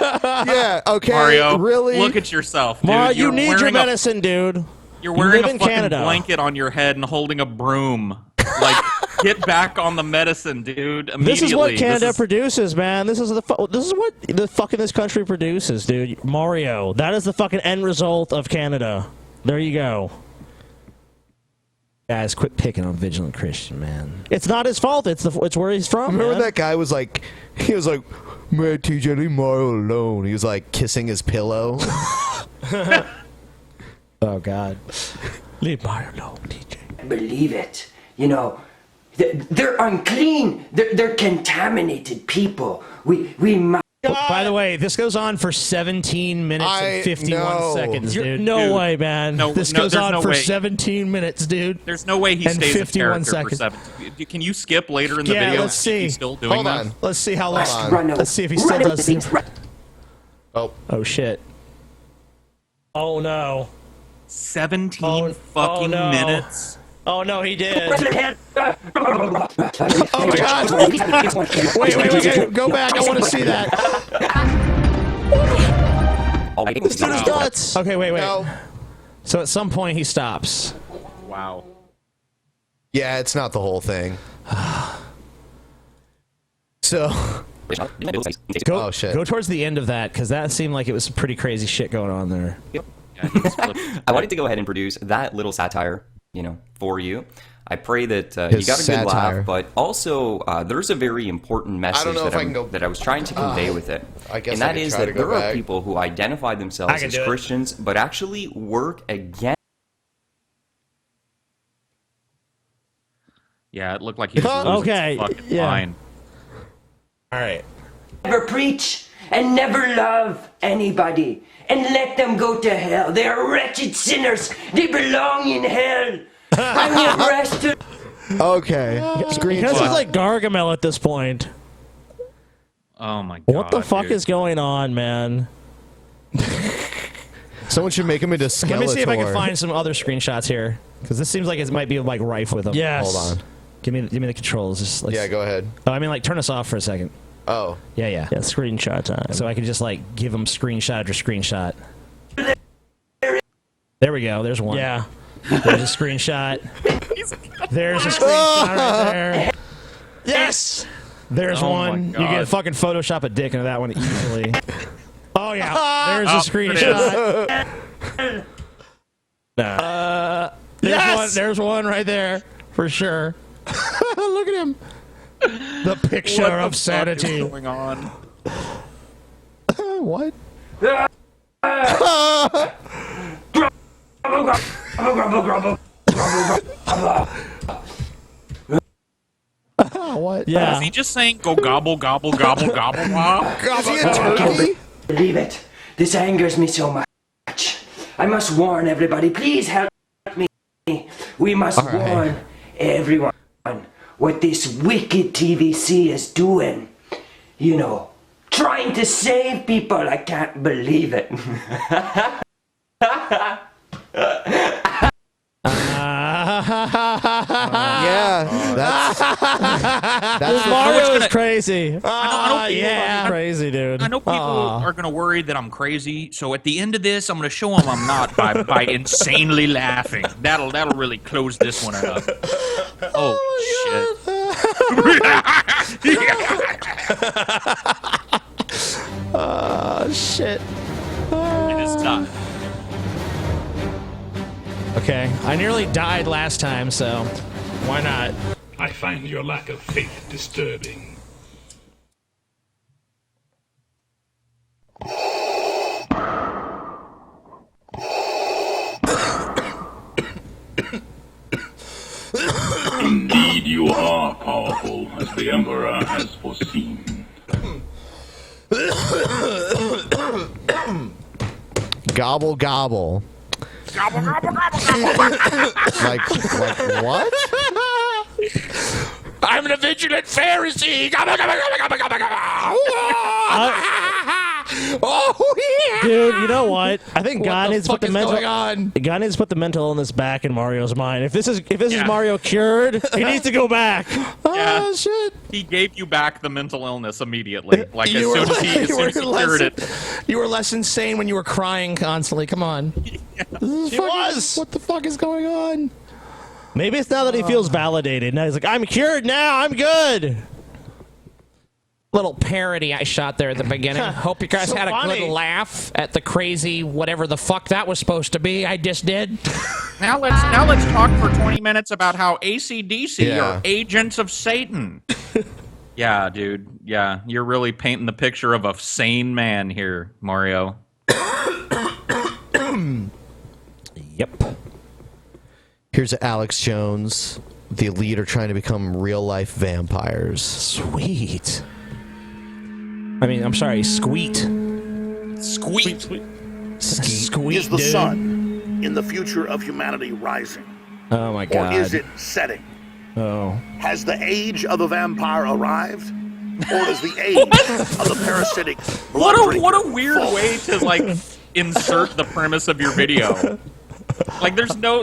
Yeah, okay, Mario, really? look at yourself, dude. Mario, you You're need your wearing medicine, dude. You're wearing live a in fucking Canada. blanket on your head and holding a broom. Like, get back on the medicine, dude. Immediately. This is what Canada produces, man. This is what this country produces, dude. Mario. That is the fucking end result of Canada. There you go. Guys, quit picking on Vigilant Christian, man. It's not his fault. It's where he's from. Remember man. that guy was like, man, TJ, leave Mario alone. He was like kissing his pillow. Oh God. Leave Mario alone, TJ. Believe it. You know, they're unclean. They're contaminated people. We must. By the way, this goes on for 17 minutes and 51 seconds, dude. No way, man. This goes on for 17 minutes, dude. There's no way he and stays in 51 character seconds. for 7. Can you skip later in the Yeah, video? let's see. He's still doing Hold that. on. Let's see how long. Hold on. Let's see if he still does this. Oh shit. Oh no. 17 fucking no. minutes. Oh no, he did. Oh my God! Wait! Go back. I want to see that. This dude is nuts. Okay, wait. No. So at some point he stops. Wow. Yeah, it's not the whole thing. So. Go towards the end of that because that seemed like it was some pretty crazy shit going on there. I wanted to go ahead and produce that little satire, for you. I pray that you got a good laugh, but also there's a very important message that I was trying to convey with it. And that is that there are people who identify themselves as Christians, but actually work against. Yeah, it looked like he was losing his fucking mind. All right. Never preach and never love anybody. And let them go to hell. They are wretched sinners. They belong in hell. I'm your rest. Okay. Because he's like Gargamel at this point. Oh my god. What the fuck is going on, man? Someone should make him into Skeletor. Let me see if I can find some other screenshots here, because this seems like it might be like rife with them. Yes. Hold on. Give me the controls. Just, like, Yeah, go ahead. Oh, I mean, like, turn us off for a second. Oh. Yeah. Yeah, screenshot time. So I can just like give them screenshot after screenshot. There we go. There's one. Yeah. There's a screenshot. There's a screenshot right there. Yes. There's Oh one. my You God. can fucking Photoshop a dick into that one easily. Oh yeah. There's a screenshot. Nah. There's one right there for sure. Look at him. The picture What the of fuck sanity. is going on? What? What? Yeah. Is he just saying go gobble gobble gobble gobble gobble? Is he a turkey? Believe it. This angers me so much. I must warn everybody. Please help me. We must warn everyone what this wicked TVC is doing. You know, trying to save people. I can't believe it. Yeah, that's Mario is crazy. I know Yeah, crazy dude. I know people are going to worry that I'm crazy, so at the end of this, I'm going to show them I'm not by insanely laughing. That'll really close this one up. Oh, shit. Shit. It is time. Okay. I nearly died last time, so why not? I find your lack of faith disturbing. Indeed, you are powerful, as the Emperor has foreseen. gobble gobble. Gobble, gobble, gobble, gobble. Like what? I'm the Vigilant Pharisee. Gobble, gobble, gobble, gobble, gobble, gobble. Oh, yeah. Dude, you know what? I think God needs to put the going mental. on? God needs to put the mental illness back in Mario's mind. If this is Mario cured, he needs to go back. Yeah. Shit! He gave you back the mental illness immediately. Like as soon as he cured it. You were less insane when you were crying constantly. Come on. He was. What the fuck is going on? Maybe it's now that he feels validated. Now he's like, I'm cured now. I'm good. Little parody I shot there at the beginning. Hope you guys So had a funny. good laugh at the crazy whatever the fuck that was supposed to be. I just did. Now let's talk for 20 minutes about how AC/DC Yeah. are agents of Satan. Yeah, dude. Yeah, you're really painting the picture of a sane man here, Mario. Yep. Here's Alex Jones. The elite are trying to become real-life vampires. Sweet. I mean, I'm sorry, Squeet. Squeet. Squeet, Is the dude. sun in the future of humanity rising? Oh my Or god. is it setting? Oh. Has the age of the vampire arrived? Or is the age of the parasitic blood What a drinker weird fallen? way to like insert the premise of your video. Like there's no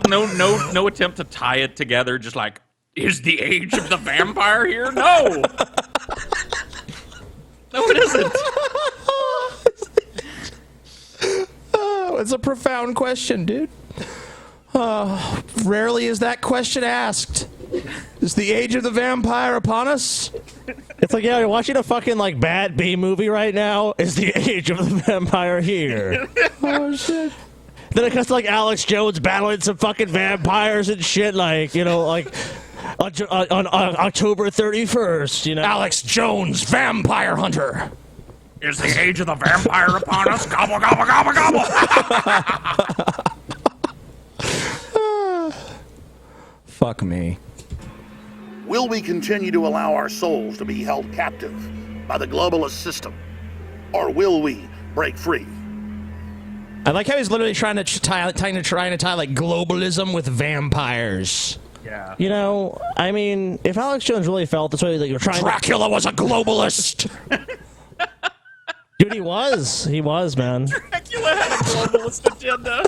attempt to tie it together. Just like, is the age of the vampire here? No. No, it isn't. Oh, it's a profound question, dude. Rarely is that question asked. Is the age of the vampire upon us? It's like, yeah, you're watching a fucking like bad B movie right now. Is the age of the vampire here? Oh shit. Then it comes to like Alex Jones battling some fucking vampires and shit, like, you know, like on October 31st, you know. Alex Jones, vampire hunter. Is the age of the vampire upon us? Gobble, gobble, gobble, gobble. Fuck me. Will we continue to allow our souls to be held captive by the globalist system? Or will we break free? I like how he's literally trying to tie like globalism with vampires. Yeah. You know, I mean, if Alex Jones really felt this way, that you're trying. Dracula was a globalist. Dude, he was. He was, man. Dracula had a globalist agenda.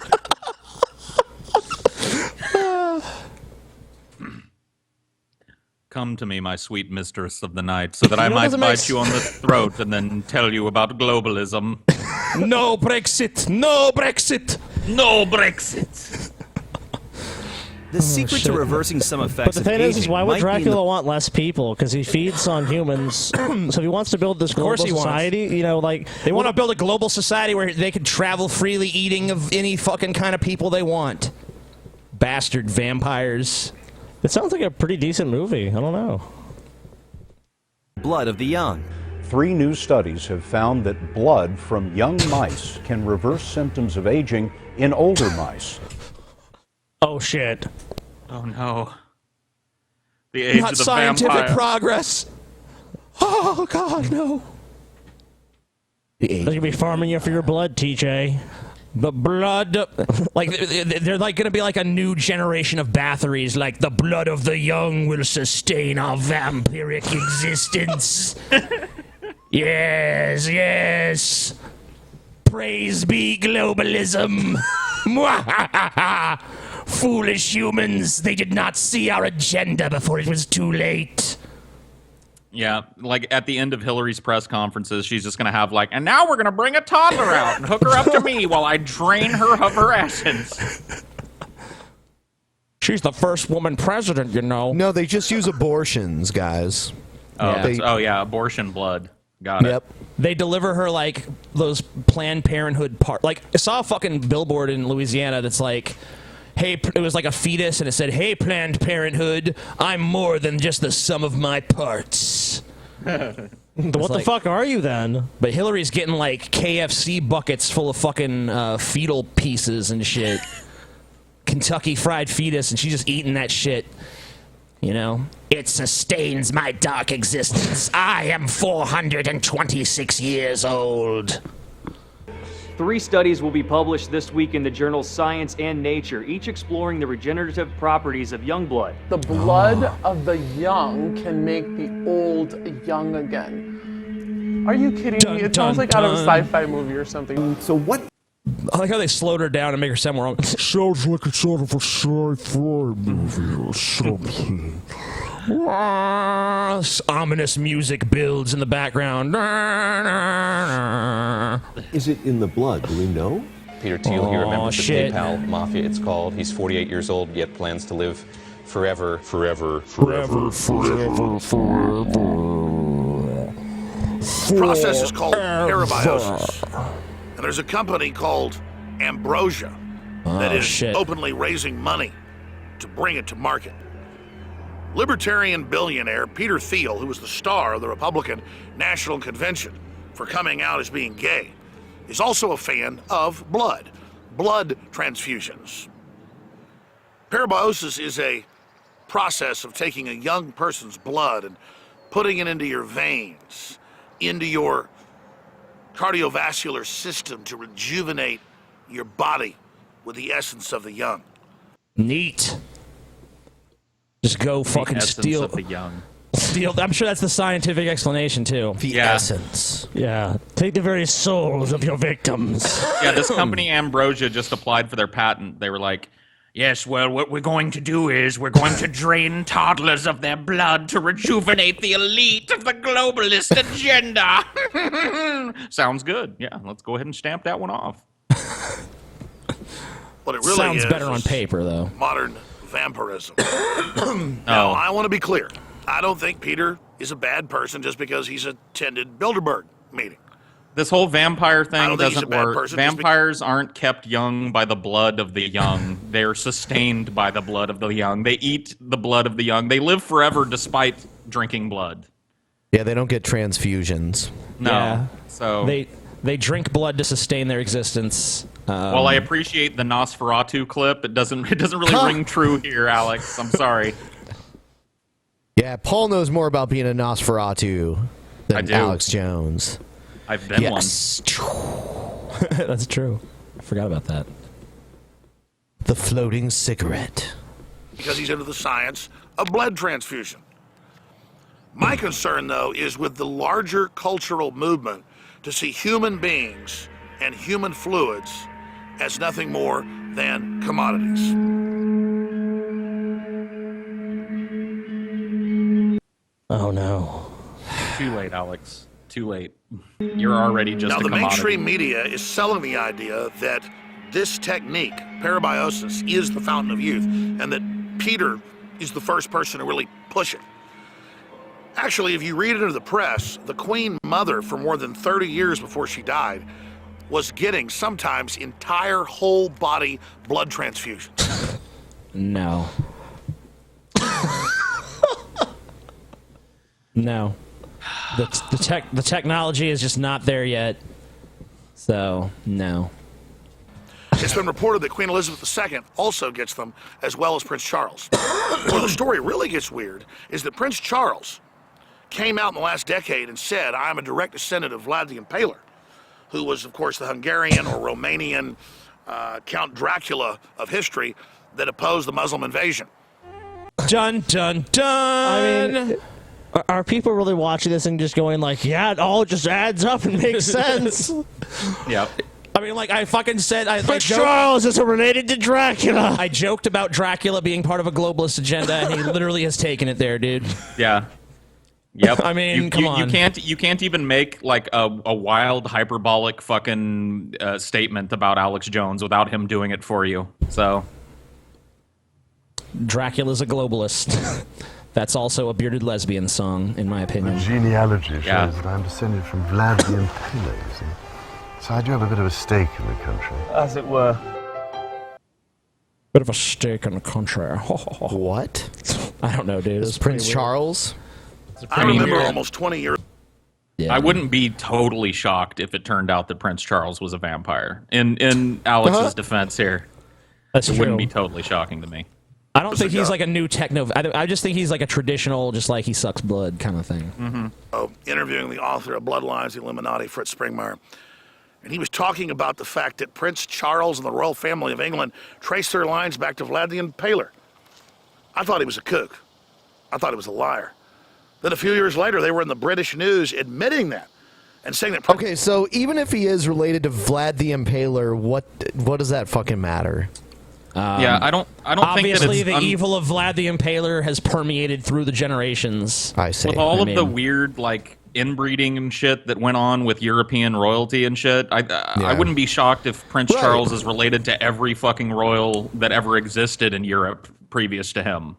Come to me, my sweet mistress of the night, so that I might bite you on the throat and then tell you about globalism. No Brexit! No Brexit! No Brexit! The secret to reversing some effects But the of thing aging is why would might be in Dracula want less people? Because he feeds on humans. So if he wants to build this global society, you know, like they want to build a global society where they can travel freely, eating of any fucking kind of people they want. Bastard vampires. It sounds like a pretty decent movie. I don't know. Blood of the young. 3 new studies have found that blood from young mice can reverse symptoms of aging in older mice. Oh shit. Oh no. The age Not of the scientific vampire. progress. Oh god, no. They're gonna be farming you for your blood, TJ. The blood, like they're like gonna be like a new generation of Bathories. Like the blood of the young will sustain our vampiric existence. Yes, yes. Praise be globalism. Foolish humans, they did not see our agenda before it was too late. Yeah, like at the end of Hillary's press conferences, she's just going to have like, and now we're going to bring a toddler out and hook her up to me while I drain her of her essence. She's the first woman president, you know. No, they just use abortions, guys. Oh, yeah, abortion blood. Got it. They deliver her like those Planned Parenthood Like I saw a fucking billboard in Louisiana that's like, hey, it was like a fetus and it said, hey, Planned Parenthood, I'm more than just the sum of my parts. What the fuck are you then? But Hillary's getting like KFC buckets full of fucking fetal pieces and shit. Kentucky Fried Fetus, and she's just eating that shit. You know? It sustains my dark existence. I am 426 years old. 3 studies will be published this week in the journals Science and Nature, each exploring the regenerative properties of young blood. The blood of the young can make the old young again. Are you kidding me? It sounds like out of a sci-fi movie or something. So what? I like how they slowed her down and make her sound more. Sounds like it's out of a sci-fi movie or something. Ominous music builds in the background. Is it in the blood? Do we know? Peter Thiel, he remembers the PayPal Mafia, it's called. He's 48 years old, yet plans to live forever, forever, forever, forever, forever. The process is called parabiosis. And there's a company called Ambrosia that is openly raising money to bring it to market. Libertarian billionaire Peter Thiel, who was the star of the Republican National Convention for coming out as being gay, is also a fan of blood transfusions. Parabiosis is a process of taking a young person's blood and putting it into your veins, into your cardiovascular system to rejuvenate your body with the essence of the young. Neat. Just go fucking steal of the young. Steal. I'm sure that's the scientific explanation too. The essence. Yeah. Take the very souls of your victims. Yeah, this company Ambrosia just applied for their patent. They were like, yes, well, what we're going to do is we're going to drain toddlers of their blood to rejuvenate the elite of the globalist agenda. Sounds good. Yeah, let's go ahead and stamp that one off. What it really sounds is better on paper, though. Modern vampirism. Now, I want to be clear. I don't think Peter is a bad person just because he's attended Bilderberg meeting. This whole vampire thing doesn't work. person Vampires aren't kept young by the blood of the young. They're sustained by the blood of the young. They eat the blood of the young. They live forever despite drinking blood. Yeah, they don't get transfusions. No. Yeah. So they drink blood to sustain their existence. While I appreciate the Nosferatu clip, it doesn't really ring true here, Alex. I'm sorry. Yeah, Paul knows more about being a Nosferatu. than Alex Jones. I've been one. That's true. I forgot about that. The floating cigarette. Because he's into the science of blood transfusion. My concern, though, is with the larger cultural movement to see human beings and human fluids as nothing more than commodities. Oh, no. Too late, Alex. Too late. You're already just now, a the commodity. mainstream media is selling the idea that this technique, parabiosis, is the fountain of youth, and that Peter is the first person to really push it. Actually, if you read into the press, the Queen Mother, for more than 30 years before she died, was getting sometimes entire whole body blood transfusions. No. No. The technology is just not there yet. So, no. It's been reported that Queen Elizabeth II also gets them, as well as Prince Charles. Where the story really gets weird is that Prince Charles came out in the last decade and said, I'm a direct descendant of Vlad the Impaler, who was, of course, the Hungarian or Romanian Count Dracula of history that opposed the Muslim invasion. Dun, dun, dun! I mean, are people really watching this and just going like, yeah, it all just adds up and makes sense? Yep. I mean, like, I fucking said... Prince Charles is related to Dracula! I joked about Dracula being part of a globalist agenda, and he literally has taken it there, dude. Yeah. Yep. I mean, come on. You can't even make, like, a wild, hyperbolic fucking statement about Alex Jones without him doing it for you, so... Dracula's a globalist. That's also a bearded lesbian song, in my opinion. My genealogy shows that I'm descended from Vlad the Impaler, you see. So I do have a bit of a stake in the country. As it were. Bit of a stake in the country. What? I don't know, dude. It's Prince Charles? I remember almost 20 years. Yeah. I wouldn't be totally shocked if it turned out that Prince Charles was a vampire. In Alex's defense here, it wouldn't be totally shocking to me. I don't think he's like a new techno... I just think he's like a traditional, just like he sucks blood kind of thing. Mm-hmm. Interviewing the author of Bloodlines, the Illuminati, Fritz Springmeier. And he was talking about the fact that Prince Charles and the royal family of England traced their lines back to Vlad the Impaler. I thought he was a kook. I thought he was a liar. Then a few years later, they were in the British news admitting that and saying that... Okay, so even if he is related to Vlad the Impaler, what does that fucking matter? Yeah, I don't think that obviously it's the evil of Vlad the Impaler has permeated through the generations. I see. With all of the weird, like, inbreeding and shit that went on with European royalty and shit, I wouldn't be shocked if Prince Charles is related to every fucking royal that ever existed in Europe previous to him.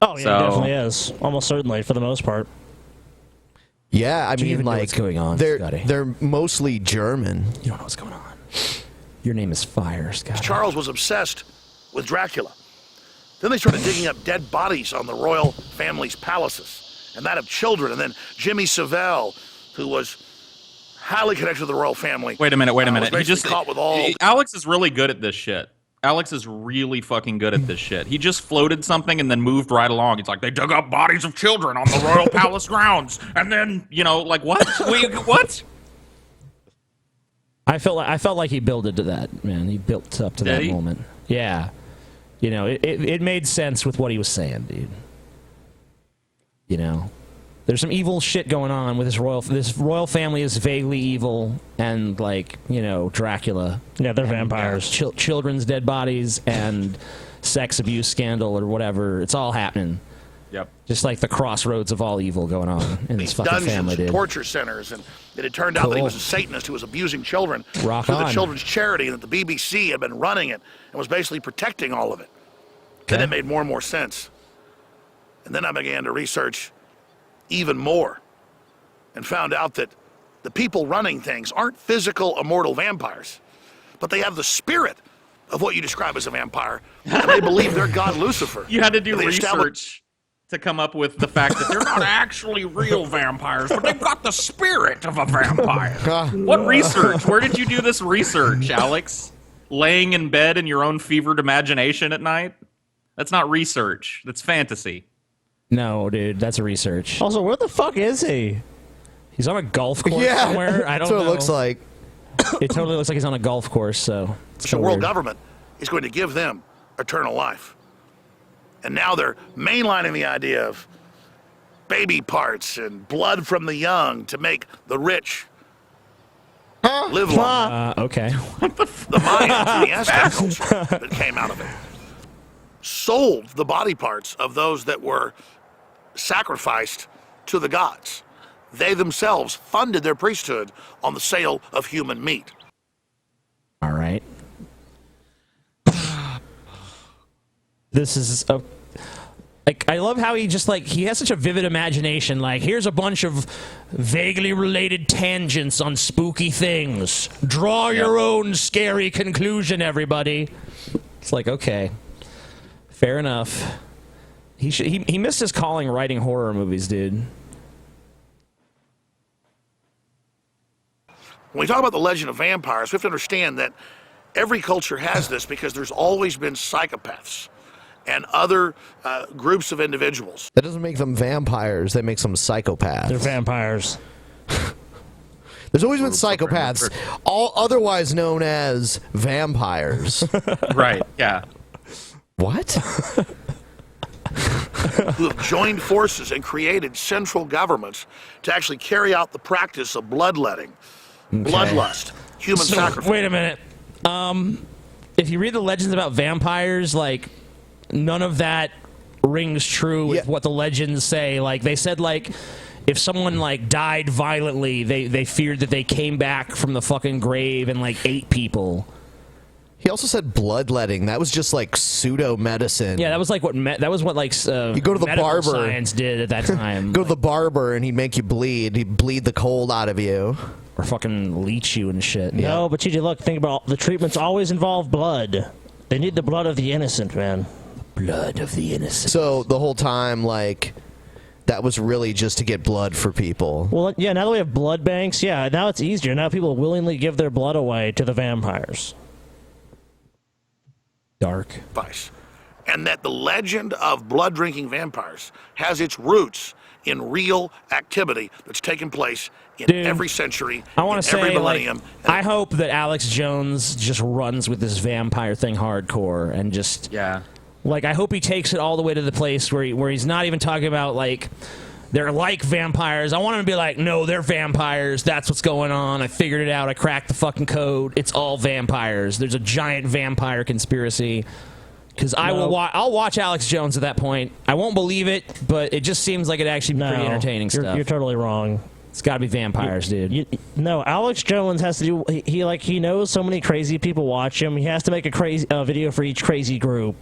Oh, yeah, he definitely is. Almost certainly, for the most part. Yeah, I Do you mean, even know like, what's going on, Scotty? they're mostly German. You don't know what's going on. Your name is Fire, Scotty. Charles was obsessed with Dracula. Then they started digging up dead bodies on the royal family's palaces, and that of children. And then Jimmy Savile, who was highly connected to the royal family. Wait a minute. He just caught with all. Alex is really good at this shit. Alex is really fucking good at this shit. He just floated something and then moved right along. He's like, they dug up bodies of children on the royal palace grounds, and then like what? What? I felt like he builded to that, man. He built up to that moment. Yeah. You know, it made sense with what he was saying, dude. You know, there's some evil shit going on with this royal family is vaguely evil, and like, you know, Dracula. Yeah, they're vampires. Children's dead bodies and sex abuse scandal or whatever. It's all happening. Yep. Just like the crossroads of all evil going on in this fucking dungeons family, dude. and torture centers, and it had turned out that he was a Satanist who was abusing children Rock through on. the children's charity, and that the BBC had been running it and was basically protecting all of it. Then it made more and more sense. And then I began to research even more and found out that the people running things aren't physical, immortal vampires, but they have the spirit of what you describe as a vampire, and they believe their god Lucifer. You had to do They research to come up with the fact that they're not actually real vampires, but they've got the spirit of a vampire. What research? Where did you do this research, Alex? Laying in bed in your own fevered imagination at night? That's not research. That's fantasy. No, dude, that's research. Also, where the fuck is he? He's on a golf course Yeah, somewhere. I don't know. that's what it looks like. It totally looks like he's on a golf course. So the world government is going to give them eternal life. And now they're mainlining the idea of baby parts and blood from the young to make the rich live longer. Okay. The Mayans and the Aztec culture that came out of it sold the body parts of those that were sacrificed to the gods. They themselves funded their priesthood on the sale of human meat. All right. This is a... Like, I love how he just, like, he has such a vivid imagination. Like, here's a bunch of vaguely related tangents on spooky things. Draw your own scary conclusion, everybody. It's like, okay. Fair enough. He missed his calling writing horror movies, dude. When we talk about the legend of vampires, we have to understand that every culture has this because there's always been psychopaths and other groups of individuals. That doesn't make them vampires. That makes them psychopaths. They're vampires. There's always been psychopaths, all otherwise known as vampires. Right, yeah. What? Who have joined forces and created central governments to actually carry out the practice of bloodletting, bloodlust, human sacrifice. Wait a minute. If you read the legends about vampires, like, none of that rings true with what the legends say. Like, they said, like, if someone, like, died violently, they feared that they came back from the fucking grave and, like, ate people. He also said bloodletting. That was just like pseudo medicine. Yeah, that was like what you go to the barber. Science did at that time. Go to the barber and he'd make you bleed. He'd bleed the cold out of you, or fucking leech you and shit. No, but TJ, look, think about the treatments always involve blood. They need the blood of the innocent, man. Blood of the innocent. So the whole time, like, that was really just to get blood for people. Well, yeah. Now that we have blood banks, yeah, now it's easier. Now people willingly give their blood away to the vampires. Dark. And that the legend of blood-drinking vampires has its roots in real activity that's taken place in every century, I want to say, every millennium. like, I hope that Alex Jones just runs with this vampire thing hardcore and just... Yeah. Like, I hope he takes it all the way to the place where he's not even talking about, like, they're like vampires. I want him to be like, no, they're vampires. That's what's going on. I figured it out. I cracked the fucking code. It's all vampires. There's a giant vampire conspiracy. Because I'll watch Alex Jones at that point. I won't believe it, but it just seems like it actually be pretty entertaining stuff. You're totally wrong. It's got to be vampires, dude. No, Alex Jones has to do. He knows so many crazy people watch him. He has to make a video for each crazy group.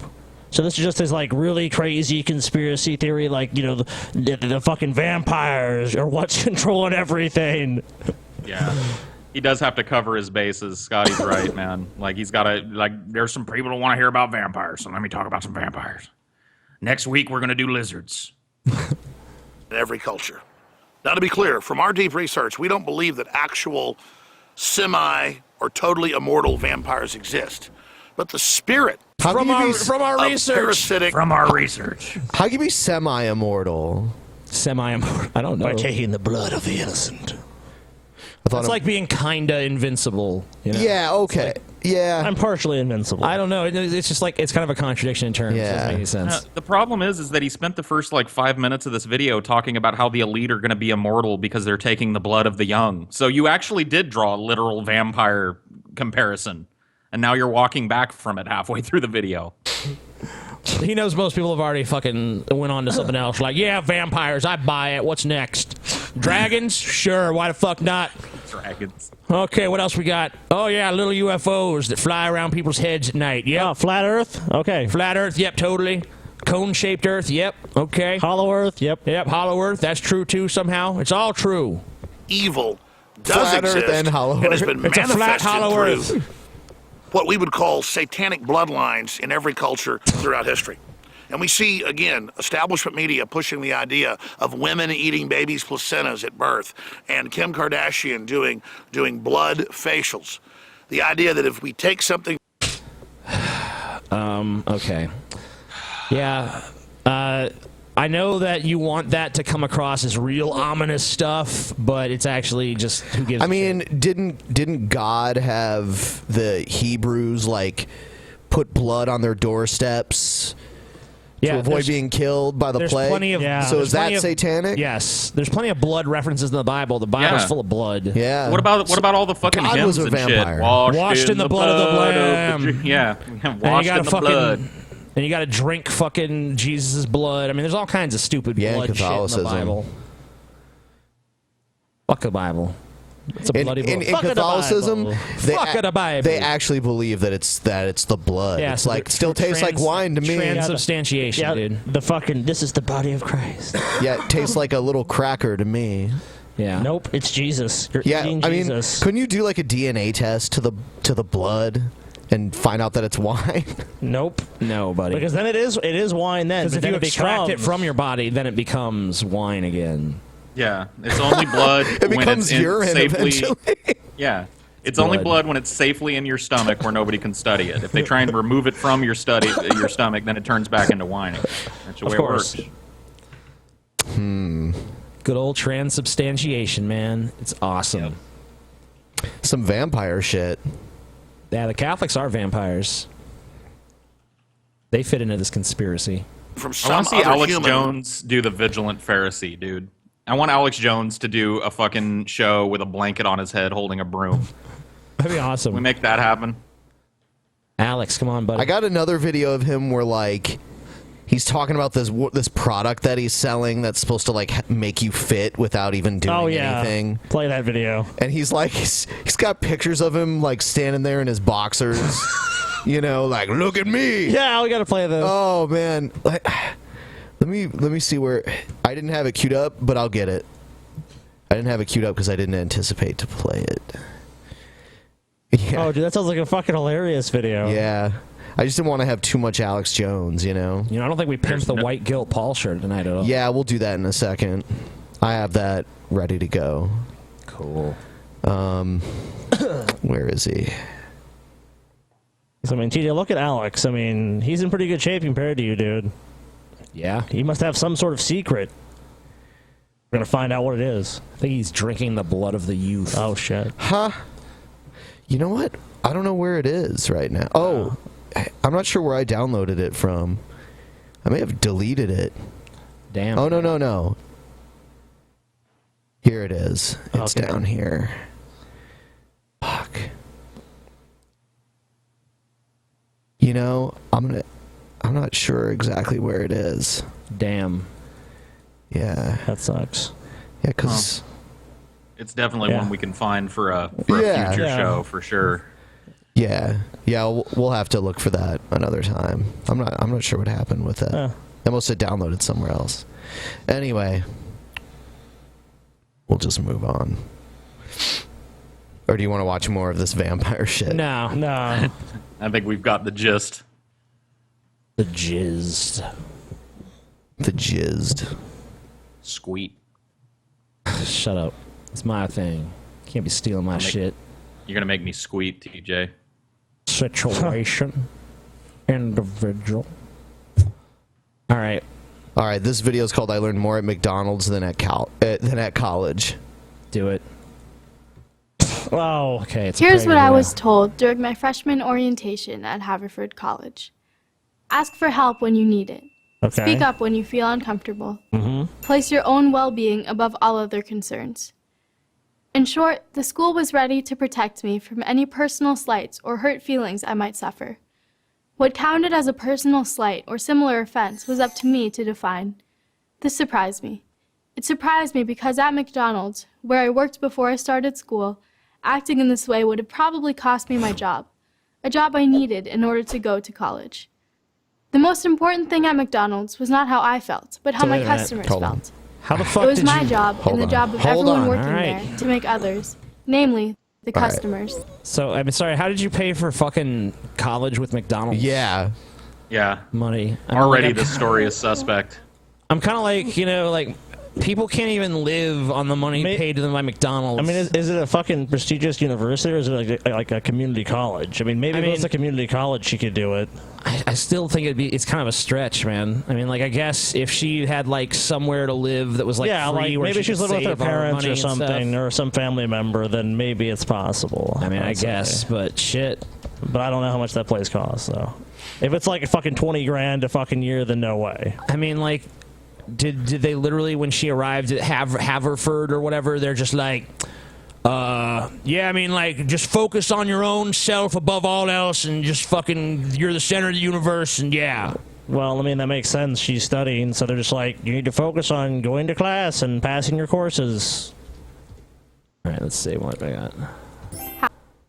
So this is just his, like, really crazy conspiracy theory, like, you know, the fucking vampires or what's controlling everything. Yeah. He does have to cover his bases. Scotty's right, man. Like, he's got to, like, there's some people who want to hear about vampires, so let me talk about some vampires. Next week, we're going to do lizards. In every culture. Now, to be clear, from our deep research, we don't believe that actual semi or totally immortal vampires exist. But the spirit from our research. Parasitic. From our research. How can you be semi-immortal? Semi-immortal? I don't know. By taking the blood of the innocent. It's like being kinda invincible. You know? Yeah, okay. Yeah. I'm partially invincible. I don't know. It's just like, it's kind of a contradiction in terms. Yeah. Doesn't make any sense. The problem is that he spent the first, like, 5 minutes of this video talking about how the elite are going to be immortal because they're taking the blood of the young. So you actually did draw a literal vampire comparison. And now you're walking back from it halfway through the video. He knows most people have already fucking went on to something else. Like, yeah, vampires, I buy it. What's next? Dragons? Sure, why the fuck not? Dragons. Okay, what else we got? Oh, yeah, little UFOs that fly around people's heads at night. Yep. Oh, flat Earth? Okay. Flat Earth, yep, totally. Cone-shaped Earth, yep, okay. Hollow Earth, yep. Yep, hollow Earth, that's true too somehow. It's all true. Evil does Flat exist Earth and hollow and has Earth. been It's a flat manifested hollow through Earth. what we would call satanic bloodlines in every culture throughout history. And we see, again, establishment media pushing the idea of women eating babies' placentas at birth and Kim Kardashian doing blood facials. The idea that if we take something... Okay. Yeah. I know that you want that to come across as real ominous stuff, but it's actually just who gives. I mean, didn't God have the Hebrews like put blood on their doorsteps to avoid being killed by the plague? So is that satanic? Yes, there's plenty of blood references in the Bible. The Bible's full of blood. Yeah. What about all the fucking God hymns was a and vampire. shit? Washed in the blood of the Lamb. Yeah, washed in the blood. And you got to drink fucking Jesus' blood. I mean, there's all kinds of stupid blood shit in the Bible. Fuck the Bible. It's a bloody book. In Catholicism, Bible. they actually believe that it's the blood. Yeah, it's so like still tastes like wine to me. Transubstantiation, dude. The fucking this is the body of Christ. Yeah, it tastes like a little cracker to me. Yeah. Nope, it's Jesus. You're eating I Jesus. mean, couldn't you do like a DNA test to the blood and find out that it's wine? Nope. No, buddy. Because then it is wine then. Because if you extract it from your body, then it becomes wine again. Yeah, it's only blood It when becomes it's urine safely. eventually. Yeah, it's only blood when it's safely in your stomach where nobody can study it. If they try and remove it from your stomach, then it turns back into wine. That's the way it works. Good old transubstantiation, man. It's awesome. Some vampire shit. Yeah, the Catholics are vampires. They fit into this conspiracy. From I want to see Alex human. Jones do the Vigilant Pharisee, dude. I want Alex Jones to do a fucking show with a blanket on his head holding a broom. That'd be awesome. We make that happen. Alex, come on, buddy. I got another video of him where like he's talking about this product that he's selling that's supposed to like make you fit without even doing anything. Play that video. And he's like he's got pictures of him like standing there in his boxers. You know, like, look at me. Yeah, we gotta play this. Oh man, let me see where I didn't have it queued up, but I'll get it. I didn't have it queued up because I didn't anticipate to play it. Yeah. Oh, dude, that sounds like a fucking hilarious video. Yeah, I just didn't want to have too much Alex Jones, you know. I don't think we pimped the white guilt Paul shirt tonight at all. Yeah, we'll do that in a second. I have that ready to go. Cool. Where is he? So, I mean, TJ, look at Alex. I mean, he's in pretty good shape compared to you, dude. Yeah. He must have some sort of secret. We're going to find out what it is. I think he's drinking the blood of the youth. Oh, shit. Huh? You know what? I don't know where it is right now. Oh, I'm not sure where I downloaded it from. I may have deleted it. Damn. Oh, no. Here it is. It's down here. Fuck. You know, I'm not sure exactly where it is. Damn. Yeah. That sucks. Yeah, because it's definitely one we can find for a future show for sure. Yeah, we'll have to look for that another time. I'm not sure what happened with that. I must have downloaded somewhere else. Anyway, we'll just move on. Or do you want to watch more of this vampire shit? No. I think we've got the gist. The jizzed. Squeak. Shut up. It's my thing. Can't be stealing my shit. You're gonna make me squeak, TJ. Situation. Individual. All right. This video is called "I Learned More at McDonald's than at college." Do it. Oh, okay. Here's what I was told during my freshman orientation at Haverford College. Ask for help when you need it. Okay. Speak up when you feel uncomfortable. Mm-hmm. Place your own well-being above all other concerns. In short, the school was ready to protect me from any personal slights or hurt feelings I might suffer. What counted as a personal slight or similar offense was up to me to define. This surprised me. It surprised me because at McDonald's, where I worked before I started school, acting in this way would have probably cost me my job, a job I needed in order to go to college. The most important thing at McDonald's was not how I felt, but how my customers felt. How the fuck It was did my you... job and the job of everyone working there to make others, namely the customers. So, I'm sorry, how did you pay for fucking college with McDonald's? Yeah. Money. Already the story is suspect. I'm kind of like, people can't even live on the money paid to them by McDonald's. I mean, is it a fucking prestigious university or is it like a community college? I mean, maybe if it was a community college, she could do it. I still think it's kind of a stretch, man. I mean, like, I guess if she had like somewhere to live that was like yeah, free, like where maybe she she's could living with her save our parents money or and something, stuff. or some family member, then maybe it's possible. I mean, I guess, but shit. But I don't know how much that place costs, though. If it's like a fucking 20 grand a fucking year, then no way. I mean, like, did they literally, when she arrived at Haverford or whatever, they're just like, yeah, I mean, like, just focus on your own self above all else, and just fucking, you're the center of the universe, and yeah. Well, I mean, that makes sense. She's studying, so they're just like, you need to focus on going to class and passing your courses. All right, let's see what I got.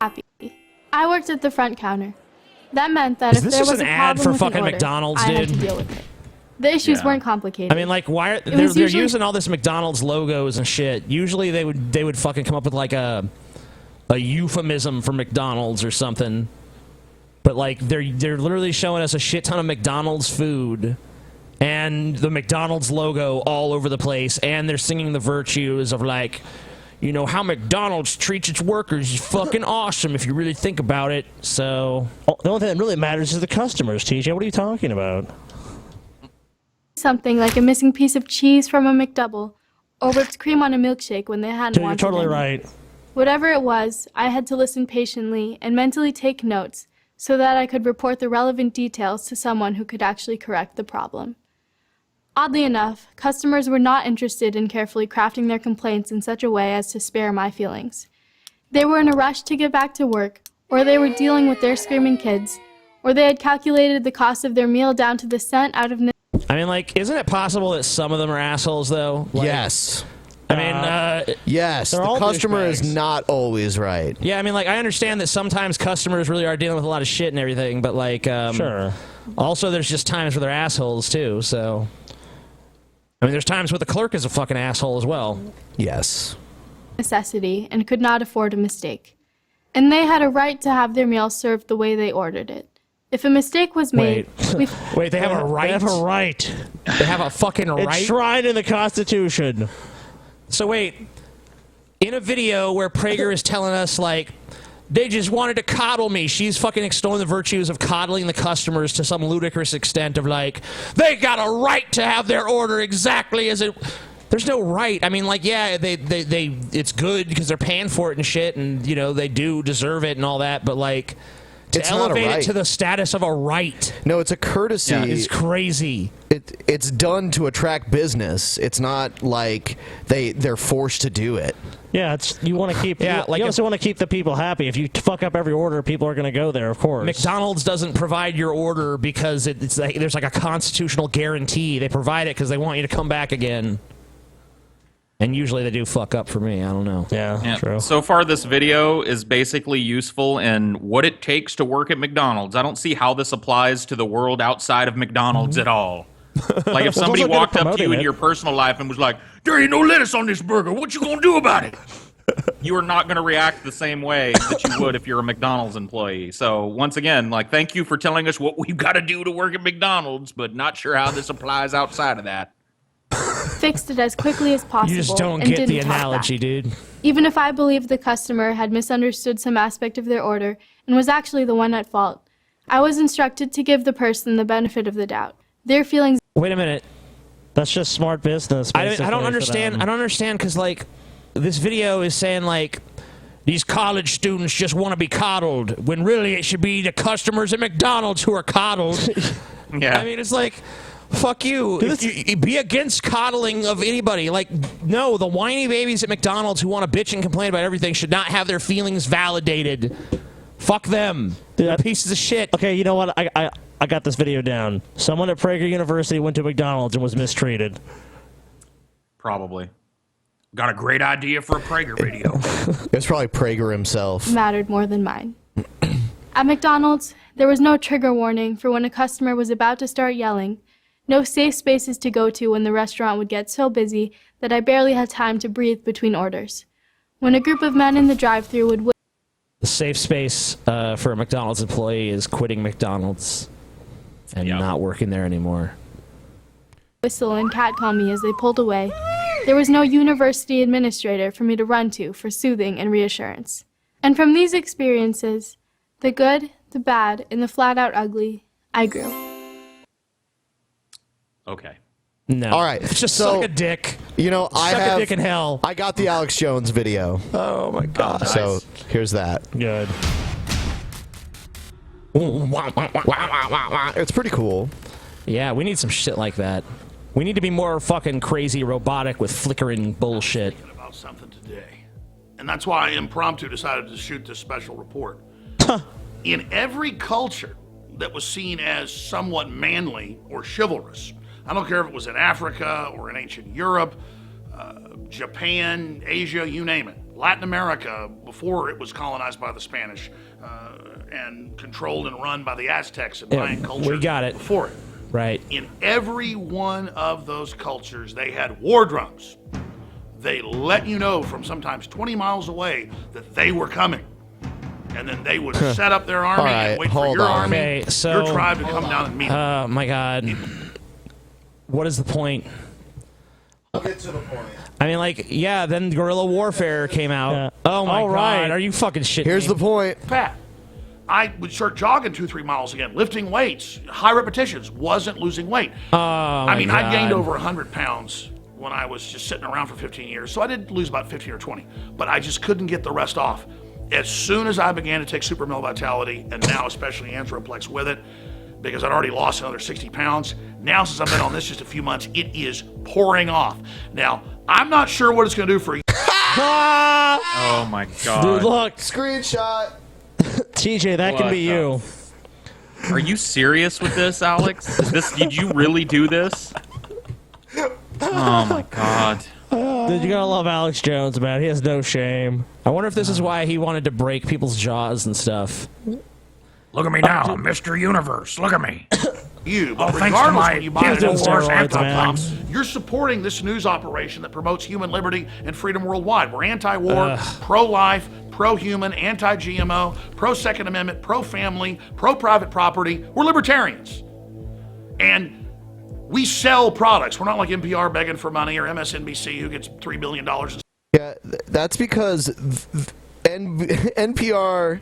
Happy. I worked at the front counter. That meant that if there was a problem with an order, McDonald's, I had dude? to deal with it. The issues weren't complicated. I mean, like, why they're using all this McDonald's logos and shit. Usually they would fucking come up with like a euphemism for McDonald's or something. But like they're literally showing us a shit ton of McDonald's food and the McDonald's logo all over the place, and they're singing the virtues of, like, you know, how McDonald's treats its workers is fucking awesome if you really think about it. So the only thing that really matters is the customers, TJ. What are you talking about? Something like a missing piece of cheese from a McDouble, or whipped cream on a milkshake when they hadn't Dude, you're wanted totally any. right. Whatever it was, I had to listen patiently and mentally take notes so that I could report the relevant details to someone who could actually correct the problem. Oddly enough, customers were not interested in carefully crafting their complaints in such a way as to spare my feelings. They were in a rush to get back to work, or they were dealing with their screaming kids, or they had calculated the cost of their meal down to the cent out of I mean, like, isn't it possible that some of them are assholes, though? Like, yes. I mean, yes, the customer is not always right. Yeah, I mean, like, I understand that sometimes customers really are dealing with a lot of shit and everything, but, like, sure. Also, there's just times where they're assholes, too, so. I mean, there's times where the clerk is a fucking asshole as well. Yes. Necessity and could not afford a mistake. And they had a right to have their meal served the way they ordered it. If a mistake was made... Wait, they have a right? They have a right. They have a fucking right? It's enshrined in the Constitution. So wait, in a video where Prager is telling us, like, they just wanted to coddle me, she's fucking extolling the virtues of coddling the customers to some ludicrous extent of, like, they got a right to have their order exactly as it... There's no right. I mean, like, yeah, they it's good because they're paying for it and shit, and, you know, they do deserve it and all that, but, like... To elevate it to the status of a right. No, it's a courtesy. It's crazy. It's done to attract business. It's not like they're forced to do it. Yeah, it's you want to keep. Yeah, like you also want to keep the people happy. If you fuck up every order, people are going to go there, of course. McDonald's doesn't provide your order because it's like there's like a constitutional guarantee. They provide it because they want you to come back again. And usually they do fuck up for me. I don't know. Yeah, true. So far, this video is basically useful in what it takes to work at McDonald's. I don't see how this applies to the world outside of McDonald's at all. Like if somebody walked up to you in your personal life and was like, "There ain't no lettuce on this burger. What you gonna do about it?" You are not going to react the same way that you would if you're a McDonald's employee. So once again, like, thank you for telling us what we've got to do to work at McDonald's, but not sure how this applies outside of that. Fixed it as quickly as possible. You just don't and get the didn't talk analogy, back. dude. Even if I believed the customer had misunderstood some aspect of their order and was actually the one at fault, I was instructed to give the person the benefit of the doubt. Their feelings... Wait a minute. That's just smart business. I don't understand. I don't understand because, like, this video is saying, like, these college students just want to be coddled, when really it should be the customers at McDonald's who are coddled. Yeah. I mean, it's like... Fuck you. You be against coddling of anybody. Like, no, the whiny babies at McDonald's who want to bitch and complain about everything should not have their feelings validated. Fuck them. They're pieces of shit. Okay, you know what? I got this video down. Someone at Prager University went to McDonald's and was mistreated. Probably. Got a great idea for a Prager video. It's probably Prager himself. mattered more than mine. At McDonald's, there was no trigger warning for when a customer was about to start yelling, no safe spaces to go to when the restaurant would get so busy that I barely had time to breathe between orders. When a group of men in the drive-thru would The safe space for a McDonald's employee is quitting McDonald's and not working there anymore. whistle and catcall me as they pulled away, there was no university administrator for me to run to for soothing and reassurance. And from these experiences, the good, the bad, and the flat-out ugly, I grew. Okay. No. All right. Just so, suck a dick. You know, Suck a dick in hell. I got the Alex Jones video. Oh my god. So here's that. Good. It's pretty cool. Yeah, we need some shit like that. We need to be more fucking crazy robotic with flickering bullshit. About something today, and that's why I impromptu decided to shoot this special report. In every culture that was seen as somewhat manly or chivalrous, I don't care if it was in Africa or in ancient Europe, Japan, Asia, you name it, Latin America, before it was colonized by the Spanish and controlled and run by the Aztecs and Mayan culture. We got it. Before it. Right. In every one of those cultures, they had war drums. They let you know from sometimes 20 miles away that they were coming. And then they would set up their army and wait for your army, Okay, so, your tribe to come down and meet them. Oh my god. What is the point? I'll get to the point. I mean, like, yeah, then guerrilla warfare came out. Yeah. Oh my All god, right. are you fucking shitting Here's me? the point. Pat, I would start jogging 2-3 miles again, lifting weights, high repetitions, wasn't losing weight. Oh I mean, my I gained God. over 100 pounds when I was just sitting around for 15 years, so I did lose about 15 or 20, but I just couldn't get the rest off. As soon as I began to take Super Male Vitality, and now especially Anthroplex with it, because I'd already lost another 60 pounds, now since I've been on this just a few months, it is pouring off. Now, I'm not sure what it's going to do for you. Oh my god. Dude, look. Screenshot. TJ, that can What be you. Are you serious with this, Alex? Did you really do this? Oh my god. Dude, you gotta love Alex Jones, man. He has no shame. I wonder if this is why he wanted to break people's jaws and stuff. Look at me now, I'm Mr. Universe. Look at me. You, but thanks to regardless my when you buy Guild it, Wars Anthroplex. you're supporting this news operation that promotes human liberty and freedom worldwide. We're anti-war, pro-life, pro-human, anti-GMO, pro-Second Amendment, pro-family, pro-private property. We're libertarians. And we sell products. We're not like NPR begging for money or MSNBC who gets $3 billion. Yeah, that's because NPR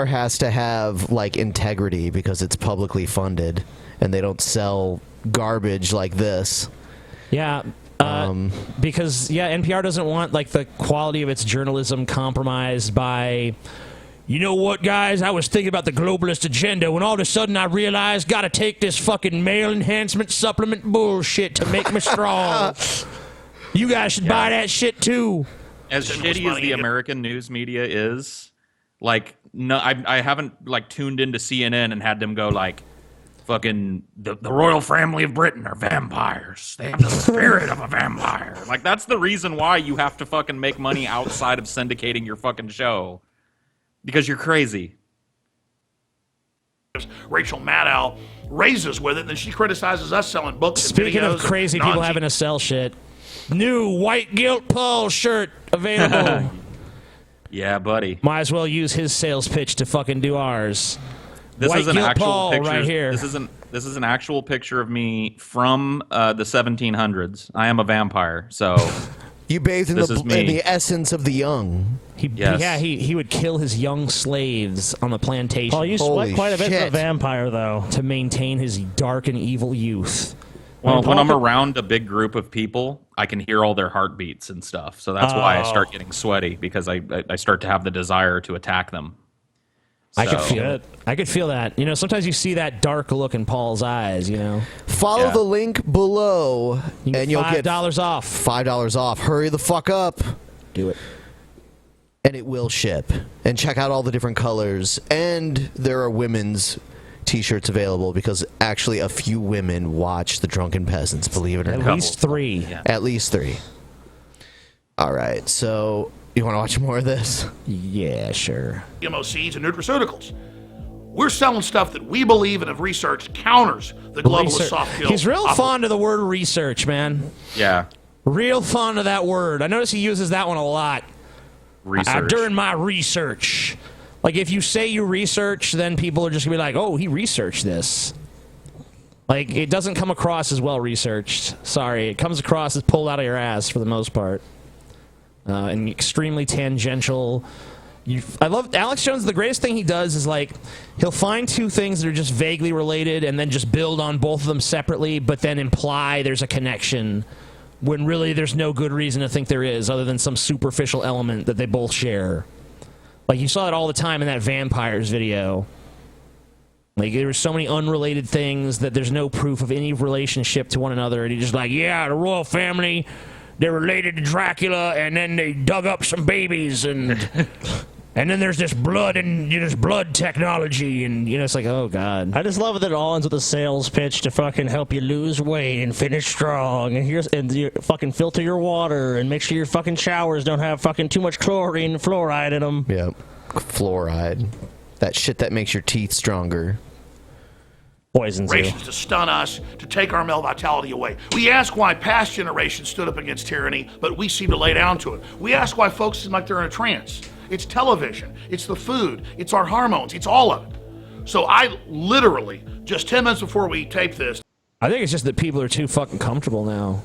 has to have like integrity because it's publicly funded and they don't sell garbage like this. Yeah. Because NPR doesn't want like the quality of its journalism compromised by, you know what, guys? I was thinking about the globalist agenda when all of a sudden I realized gotta take this fucking male enhancement supplement bullshit to make me strong. You guys should buy that shit too. As shitty as the American news media is, like, no, I haven't like tuned into CNN and had them go like, fucking the royal family of Britain are vampires. They have the spirit of a vampire. Like, that's the reason why you have to fucking make money outside of syndicating your fucking show. Because you're crazy. Rachel Maddow raises with it, and then she criticizes us selling books. Speaking and videos of crazy and people non-G- having to sell shit, new white guilt Paul shirt available. Yeah, buddy. Might as well use his sales pitch to fucking do ours. This White is an guilt actual Paul picture right here. This is an actual picture of me from the 1700s. I am a vampire, so you bathed in the essence of the young. He would kill his young slaves on the plantation. Oh, you sweat quite a bit for a vampire, though, to maintain his dark and evil youth. Well, when I'm around a big group of people, I can hear all their heartbeats and stuff. So that's why I start getting sweaty, because I start to have the desire to attack them. I could feel it. I could feel that. You know, sometimes you see that dark look in Paul's eyes, you know. Follow the link below, and you'll get $5 off. $5 off. Hurry the fuck up. Do it. And it will ship. And check out all the different colors. And there are women's t-shirts available, because actually a few women watch the Drunken Peasants, believe it or not. At least 3. Yeah. At least 3. All right, so you want to watch more of this? Yeah, sure. GMO seeds and nutraceuticals. We're selling stuff that we believe and have researched counters the globalist soft kill. He's real fond of the word research, man. Yeah. Real fond of that word. I notice he uses that one a lot. Research. During my research. Like, if you say you research, then people are just going to be like, oh, he researched this. Like, it doesn't come across as well researched. Sorry. It comes across as pulled out of your ass for the most part. And extremely tangential I love Alex Jones. The greatest thing he does is like he'll find two things that are just vaguely related and then just build on both of them separately, but then imply there's a connection when really there's no good reason to think there is, other than some superficial element that they both share. Like you saw it all the time in that vampires video. Like there were so many unrelated things that there's no proof of any relationship to one another, and he's just like, yeah, the royal family, they're related to Dracula, and then they dug up some babies, and and then there's this blood and this blood technology, and it's like, oh god. I just love that it all ends with a sales pitch to fucking help you lose weight and finish strong, and you fucking filter your water and make sure your fucking showers don't have fucking too much chlorine and fluoride in them. Yep, fluoride, that shit that makes your teeth stronger. Poisons you. To stun us, to take our male vitality away. We ask why past generations stood up against tyranny, but we seem to lay down to it. We ask why folks seem like they're in a trance. It's television, it's the food, it's our hormones, it's all of it. So I literally, just 10 minutes before we tape this, I think it's just that people are too fucking comfortable now.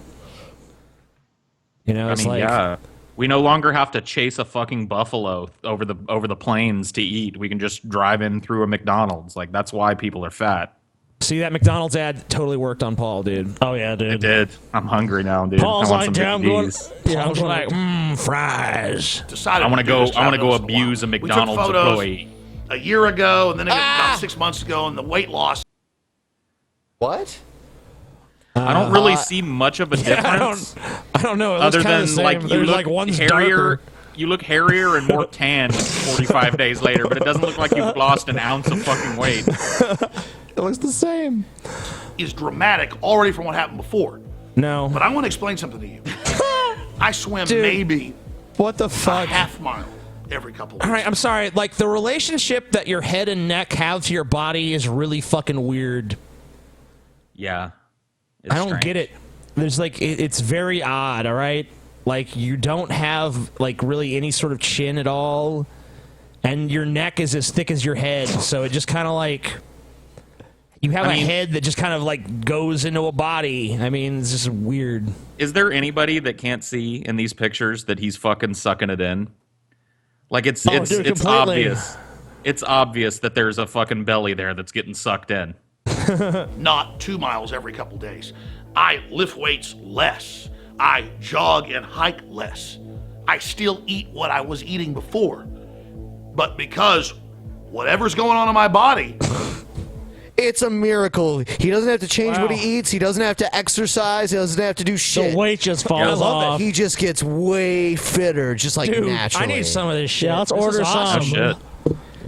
It's yeah. We no longer have to chase a fucking buffalo over the plains to eat. We can just drive in through a McDonald's. Like, that's why people are fat. See, that McDonald's ad totally worked on Paul, dude. Oh, yeah, dude. It did. I'm hungry now, dude. Paul's I want like, some damn, going, Paul's like, fries. I want to go abuse a McDonald's employee. A year ago, and then about 6 months ago, and the weight loss. What? I don't really see much of a difference. I don't know. It other looks than the same. like you There's look like one's hairier. darker. You look hairier and more tan 45 days later, but it doesn't look like you've lost an ounce of fucking weight. It looks the same. Is dramatic already from what happened before. No. But I want to explain something to you. I swim Dude, maybe what the fuck? a half mile every couple of All right, I'm sorry. Like, the relationship that your head and neck have to your body is really fucking weird. Yeah. I don't get it. There's like, it's very odd, all right? Like, you don't have, like, really any sort of chin at all, and your neck is as thick as your head, so it just kind of like... You have a head that just kind of like goes into a body. I mean, it's just weird. Is there anybody that can't see in these pictures that he's fucking sucking it in? Like it's completely. Obvious. It's obvious that there's a fucking belly there that's getting sucked in. Not 2 miles every couple days. I lift weights less. I jog and hike less. I still eat what I was eating before. But because whatever's going on in my body... It's a miracle. He doesn't have to change what he eats. He doesn't have to exercise. He doesn't have to do shit. The weight just falls off. He just gets way fitter, just like Dude, naturally. I need some of this shit. Yeah, let's order some. Shit.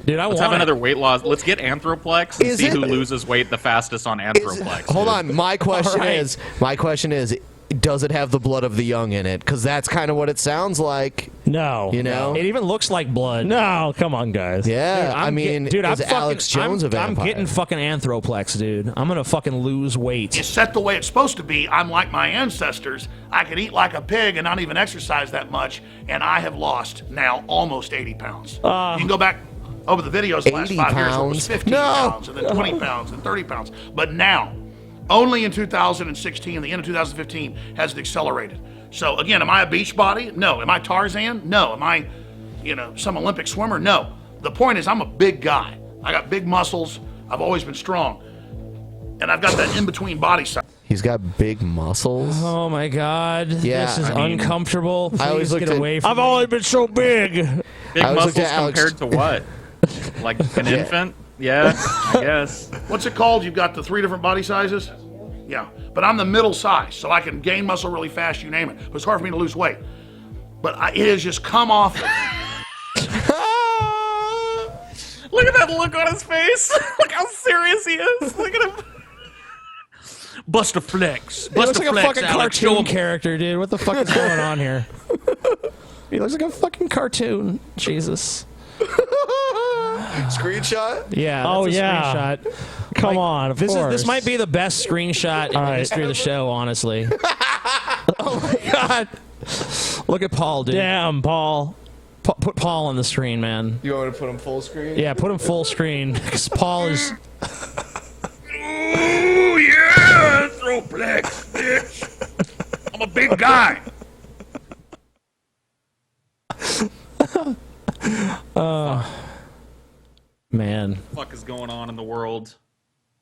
Dude, Let's have another weight loss. Let's get Anthroplex and see who loses weight the fastest on Anthroplex. Hold on. My question is, does it have the blood of the young in it? Because that's kind of what it sounds like. No. You know? It even looks like blood. No, come on, guys. Yeah, I mean, dude, is Alex Jones a vampire? I'm getting fucking Anthroplex, dude. I'm gonna fucking lose weight. It's set the way it's supposed to be. I'm like my ancestors. I can eat like a pig and not even exercise that much, and I have lost now almost 80 pounds. You can go back over the videos the last 5 years. It was 15 pounds, and then 20 pounds, and 30 pounds. But now, only in 2016, the end of 2015, has it accelerated. So again, am I a beach body? No. Am I Tarzan? No. Am I, some Olympic swimmer? No. The point is, I'm a big guy. I got big muscles. I've always been strong. And I've got that in-between body size. He's got big muscles. Oh my god. Yeah, this is uncomfortable. Please I always get away from I've always been so big. Big muscles compared to what? Like an infant? Yeah, I guess. What's it called? You've got the 3 different body sizes? Yeah, but I'm the middle size, so I can gain muscle really fast, you name it. But it's hard for me to lose weight. But it has just come off. Look at that look on his face. Look how serious he is. Look at him. Buster Flex. He looks Buster like a Flex, fucking Alex. cartoon character, dude. What the fuck is going on here? He looks like a fucking cartoon. Jesus. Screenshot? Yeah. Oh, that's a yeah. Screenshot. Come on, of this course. This might be the best screenshot in the history of the show, honestly. Oh my god. Look at Paul, dude. Damn, Paul. Put Paul on the screen, man. You want me to put him full screen? Yeah, put him full screen. Because Paul is... Ooh, yeah! Anthroplex, bitch! I'm a big guy. Man. What the fuck is going on in the world?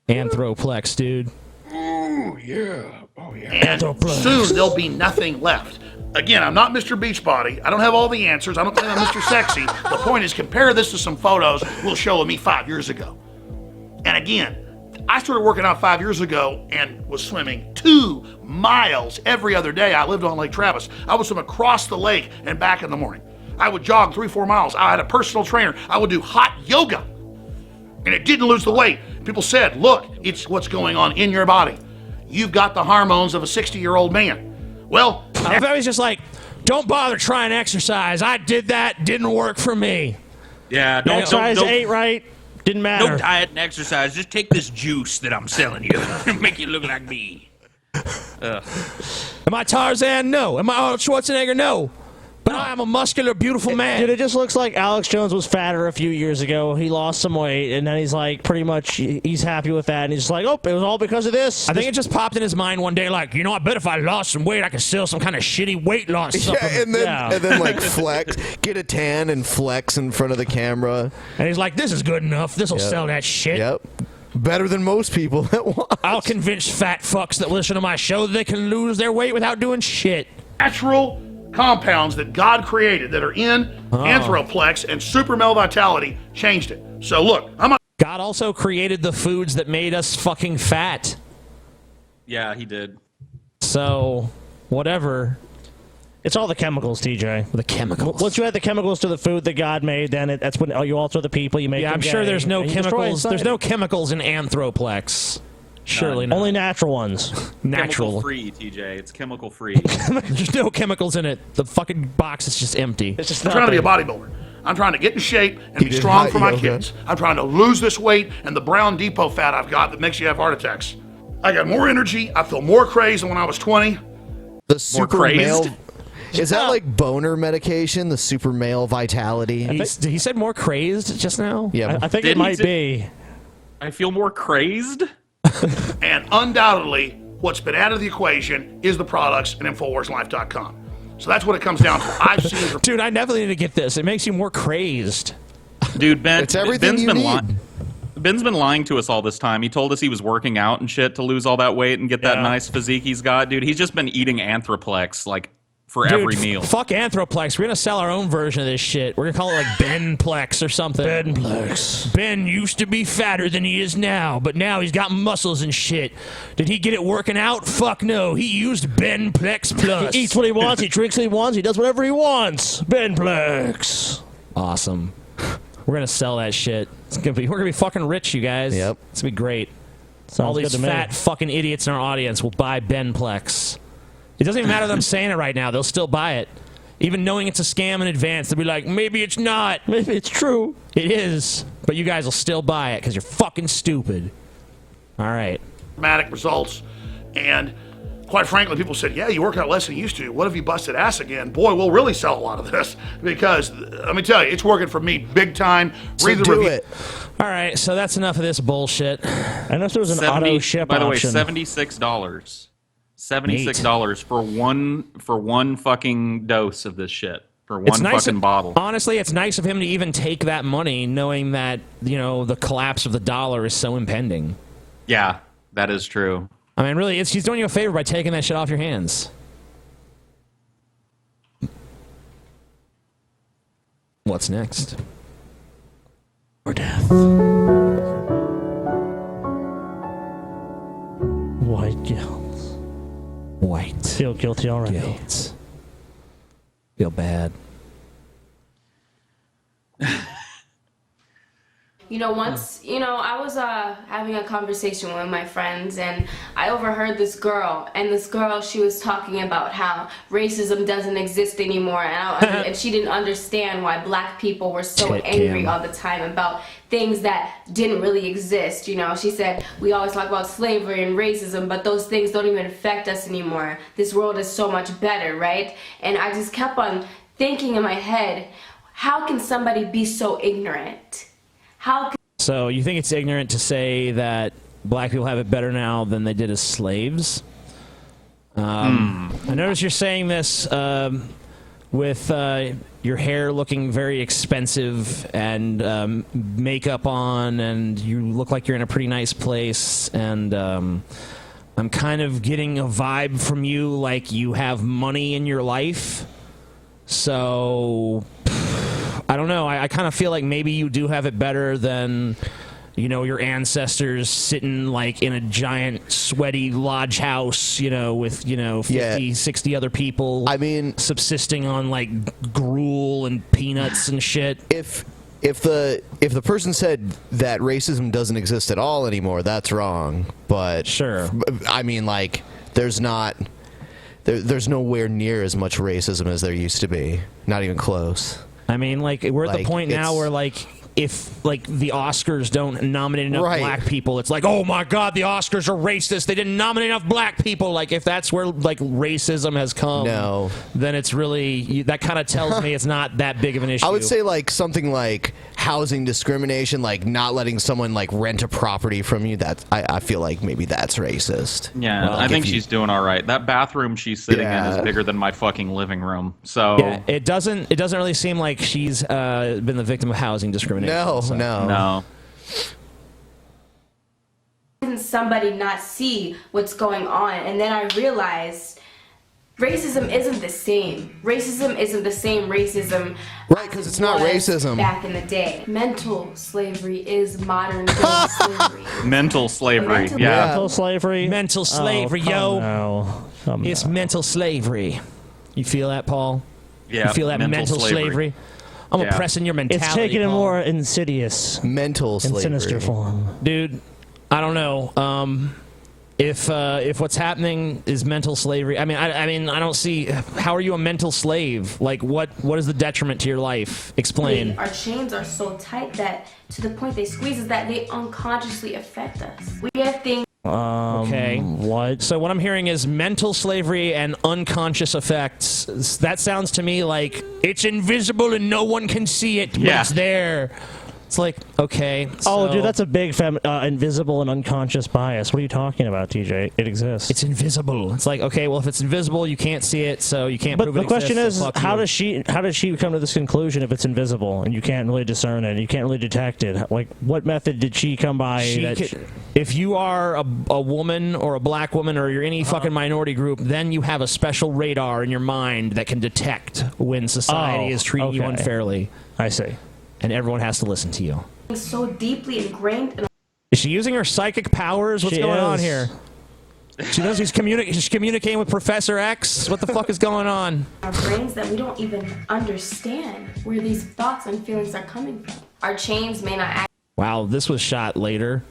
Anthroplex, dude. Oh, yeah. Oh, yeah. And soon there'll be nothing left. Again, I'm not Mr. Beachbody. I don't have all the answers. I don't think I'm Mr. Sexy. The point is, compare this to some photos we'll show of me 5 years ago. And again, I started working out 5 years ago and was swimming 2 miles every other day. I lived on Lake Travis. I would swim across the lake and back in the morning. I would jog 3-4 miles. I had a personal trainer. I would do hot yoga. And it didn't lose the weight. People said, look, it's what's going on in your body. You've got the hormones of a 60-year-old man. Well, if I was just like, don't bother trying to exercise. I did that, didn't work for me. Yeah, don't ate right, didn't matter. No diet and exercise. Just take this juice that I'm selling you and make you look like me. Am I Tarzan? No. Am I Arnold Schwarzenegger? No. But I'm a muscular, beautiful man. Dude, it just looks like Alex Jones was fatter a few years ago. He lost some weight, and then he's like, pretty much, he's happy with that. And he's just like, oh, it was all because of this. I think it just popped in his mind one day, like, you know, I bet if I lost some weight, I could sell some kind of shitty weight loss supplement. And then like flex, get a tan and flex in front of the camera. And he's like, this is good enough. This will sell that shit. Yep. Better than most people that watch. I'll convince fat fucks that listen to my show that they can lose their weight without doing shit. Natural compounds that God created that are in Anthroplex and Super Male Vitality changed it. So look, God also created the foods that made us fucking fat. Yeah, he did. So, whatever. It's all the chemicals, TJ. The chemicals. Once you add the chemicals to the food that God made, then that's when you alter the people. You make. Yeah, them I'm sure gay, there's no and you destroy chemicals. There's society. no chemicals in Anthroplex. Surely not. Only natural ones. Natural. Chemical free, TJ. It's chemical free. There's no chemicals in it. The fucking box is just empty. It's just I'm trying to be a bodybuilder. I'm trying to get in shape and be strong for my kids. I'm trying to lose this weight and the brown depot fat I've got that makes you have heart attacks. I got more energy. I feel more crazed than when I was 20. The super male. Is that like boner medication? The super male vitality? He said more crazed just now? Yeah. I think it might be. I feel more crazed? And undoubtedly, what's been added to the equation is the products and InfoWarsLife.com. So that's what it comes down to. I've seen. Dude, I definitely need to get this. It makes you more crazed. Dude, Ben, It's everything Ben's you been need. lying. Ben's been lying to us all this time. He told us he was working out and shit to lose all that weight and get that nice physique he's got. Dude, he's just been eating Anthroplex like for every meal. Fuck Anthroplex. We're gonna sell our own version of this shit. We're gonna call it like Benplex or something. Benplex. Ben used to be fatter than he is now, but now he's got muscles and shit. Did he get it working out? Fuck no. He used Benplex Plus. He eats what he wants. He drinks what he wants. He does whatever he wants. Benplex. Awesome. We're gonna sell that shit. We're gonna be fucking rich, you guys. Yep. It's gonna be great. Sounds all these good to me. fat fucking idiots in our audience will buy Benplex. It doesn't even matter that I'm saying it right now. They'll still buy it. Even knowing it's a scam in advance, they'll be like, maybe it's not. Maybe it's true. It is. But you guys will still buy it because you're fucking stupid. All right. Dramatic results. And quite frankly, people said, yeah, you work out less than you used to. What if you busted ass again? Boy, we'll really sell a lot of this. Because, let me tell you, it's working for me big time. Read the do review. it. All right, so that's enough of this bullshit. Unless there was an auto ship By the way, option. $76. $76 for one fucking dose of this shit. For one fucking bottle. Honestly, it's nice of him to even take that money knowing that, you know, the collapse of the dollar is so impending. Yeah, that is true. I mean, really, he's doing you a favor by taking that shit off your hands. What's next? Or death. White guilt. White. Feel guilty already. Guilt. Feel bad. You know, once, I was having a conversation with my friends, and I overheard this girl, she was talking about how racism doesn't exist anymore, and she didn't understand why black people were so angry all the time about things that didn't really exist. She said, we always talk about slavery and racism, but those things don't even affect us anymore. This world is so much better, right? And I just kept on thinking in my head, how can somebody be so ignorant? So you think it's ignorant to say that black people have it better now than they did as slaves? I notice you're saying this with your hair looking very expensive and makeup on, and you look like you're in a pretty nice place, and I'm kind of getting a vibe from you like you have money in your life. So I don't know. I kind of feel like maybe you do have it better than, you know, your ancestors sitting like in a giant sweaty lodge house, you know, with, you know, 50, 60 other people. I mean, subsisting on like gruel and peanuts and shit. If the person said that racism doesn't exist at all anymore, that's wrong. But sure, I mean, like, there's nowhere near as much racism as there used to be. Not even close. I mean, like, we're at the point now where, like, if, like, the Oscars don't nominate enough black people, it's like, oh my God, the Oscars are racist. They didn't nominate enough black people. Like, if that's where, like, racism has come, then it's really, that kind of tells me it's not that big of an issue. I would say, like, something like housing discrimination, like not letting someone, like, rent a property from you. That I feel like maybe that's racist. Yeah, I think she's doing all right. That bathroom she's sitting in is bigger than my fucking living room. So yeah, it doesn't really seem like she's been the victim of housing discrimination. No. Didn't somebody not see what's going on? And then I realized racism isn't the same. Racism isn't the same racism. Right, because it's not racism. Back in the day. Mental slavery is modern day slavery. Mental slavery, Mental slavery. Mental slavery, It's mental slavery. You feel that, Paul? Yeah. You feel that mental slavery? I'm oppressing your mentality. It's taken a more insidious, mental slavery, sinister form. Dude, I don't know. If what's happening is mental slavery, I mean, I don't see. How are you a mental slave? Like, what is the detriment to your life? Explain. Our chains are so tight that to the point they squeeze us that they unconsciously affect us. We have things. Okay. What? So what I'm hearing is mental slavery and unconscious effects. That sounds to me like it's invisible and no one can see it, but it's there. It's like, okay. Oh, dude, that's a big invisible and unconscious bias. What are you talking about, TJ? It exists. It's invisible. It's like, okay, well, if it's invisible, you can't see it, so you can't prove it exists. But the question is, so how does she come to this conclusion if it's invisible and you can't really discern it, you can't really detect it? Like, what method did she come by? If you are a woman or a black woman or you're any fucking minority group, then you have a special radar in your mind that can detect when society is treating you unfairly. I see. And everyone has to listen to you. So deeply ingrained in Is she using her psychic powers? What's going on here? She knows she's communicating with Professor X? What the fuck is going on? our brains that we don't even understand where these thoughts and feelings are coming from. Our chains may not act. Wow, this was shot later.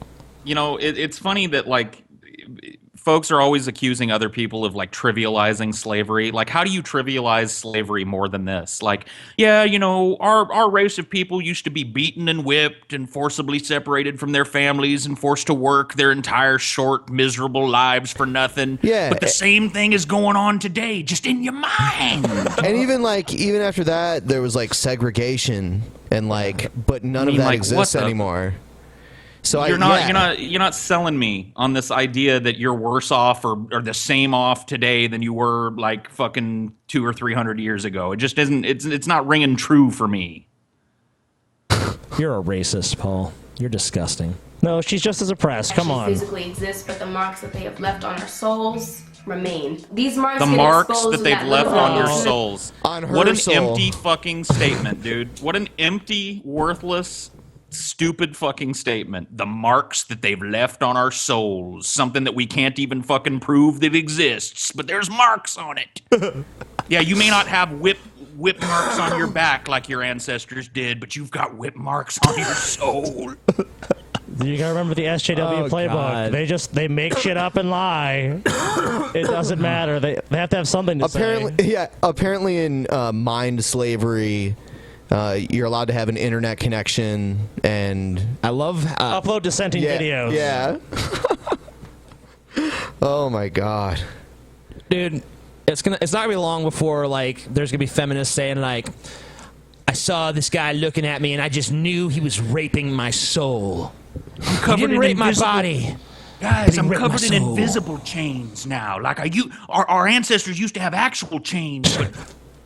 You know, it's funny that, like, folks are always accusing other people of, like, trivializing slavery. Like, how do you trivialize slavery more than this? Like, yeah, you know, our race of people used to be beaten and whipped and forcibly separated from their families and forced to work their entire short, miserable lives for nothing. Yeah. But the same thing is going on today, just in your mind. And even after that, there was, like, segregation and, like, but none of that exists anymore. So you're not selling me on this idea that you're worse off or the same off today than you were like fucking 200 or 300 years ago. It just isn't. It's not ringing true for me. You're a racist, Paul. You're disgusting. No, she's just as oppressed. Come on. Physically exist, but the marks that they have left on our souls remain. These marks. The marks that they've left on your souls. On her What an soul. empty fucking statement, dude. What an empty, worthless, stupid fucking statement. The marks that they've left on our souls. Something that we can't even fucking prove that exists, but there's marks on it. Yeah, you may not have whip marks on your back like your ancestors did, but you've got whip marks on your soul. You gotta remember the SJW playbook. God. They make shit up and lie. It doesn't matter. They have to have something to say. Yeah, apparently in mind slavery, you're allowed to have an internet connection, and I love upload dissenting videos. Yeah. Oh my god, dude, it's not gonna be long before like there's gonna be feminists saying like, I saw this guy looking at me and I just knew he was raping my soul. He didn't rape my body. Guys, I'm covered in invisible chains now. Like our ancestors used to have actual chains, but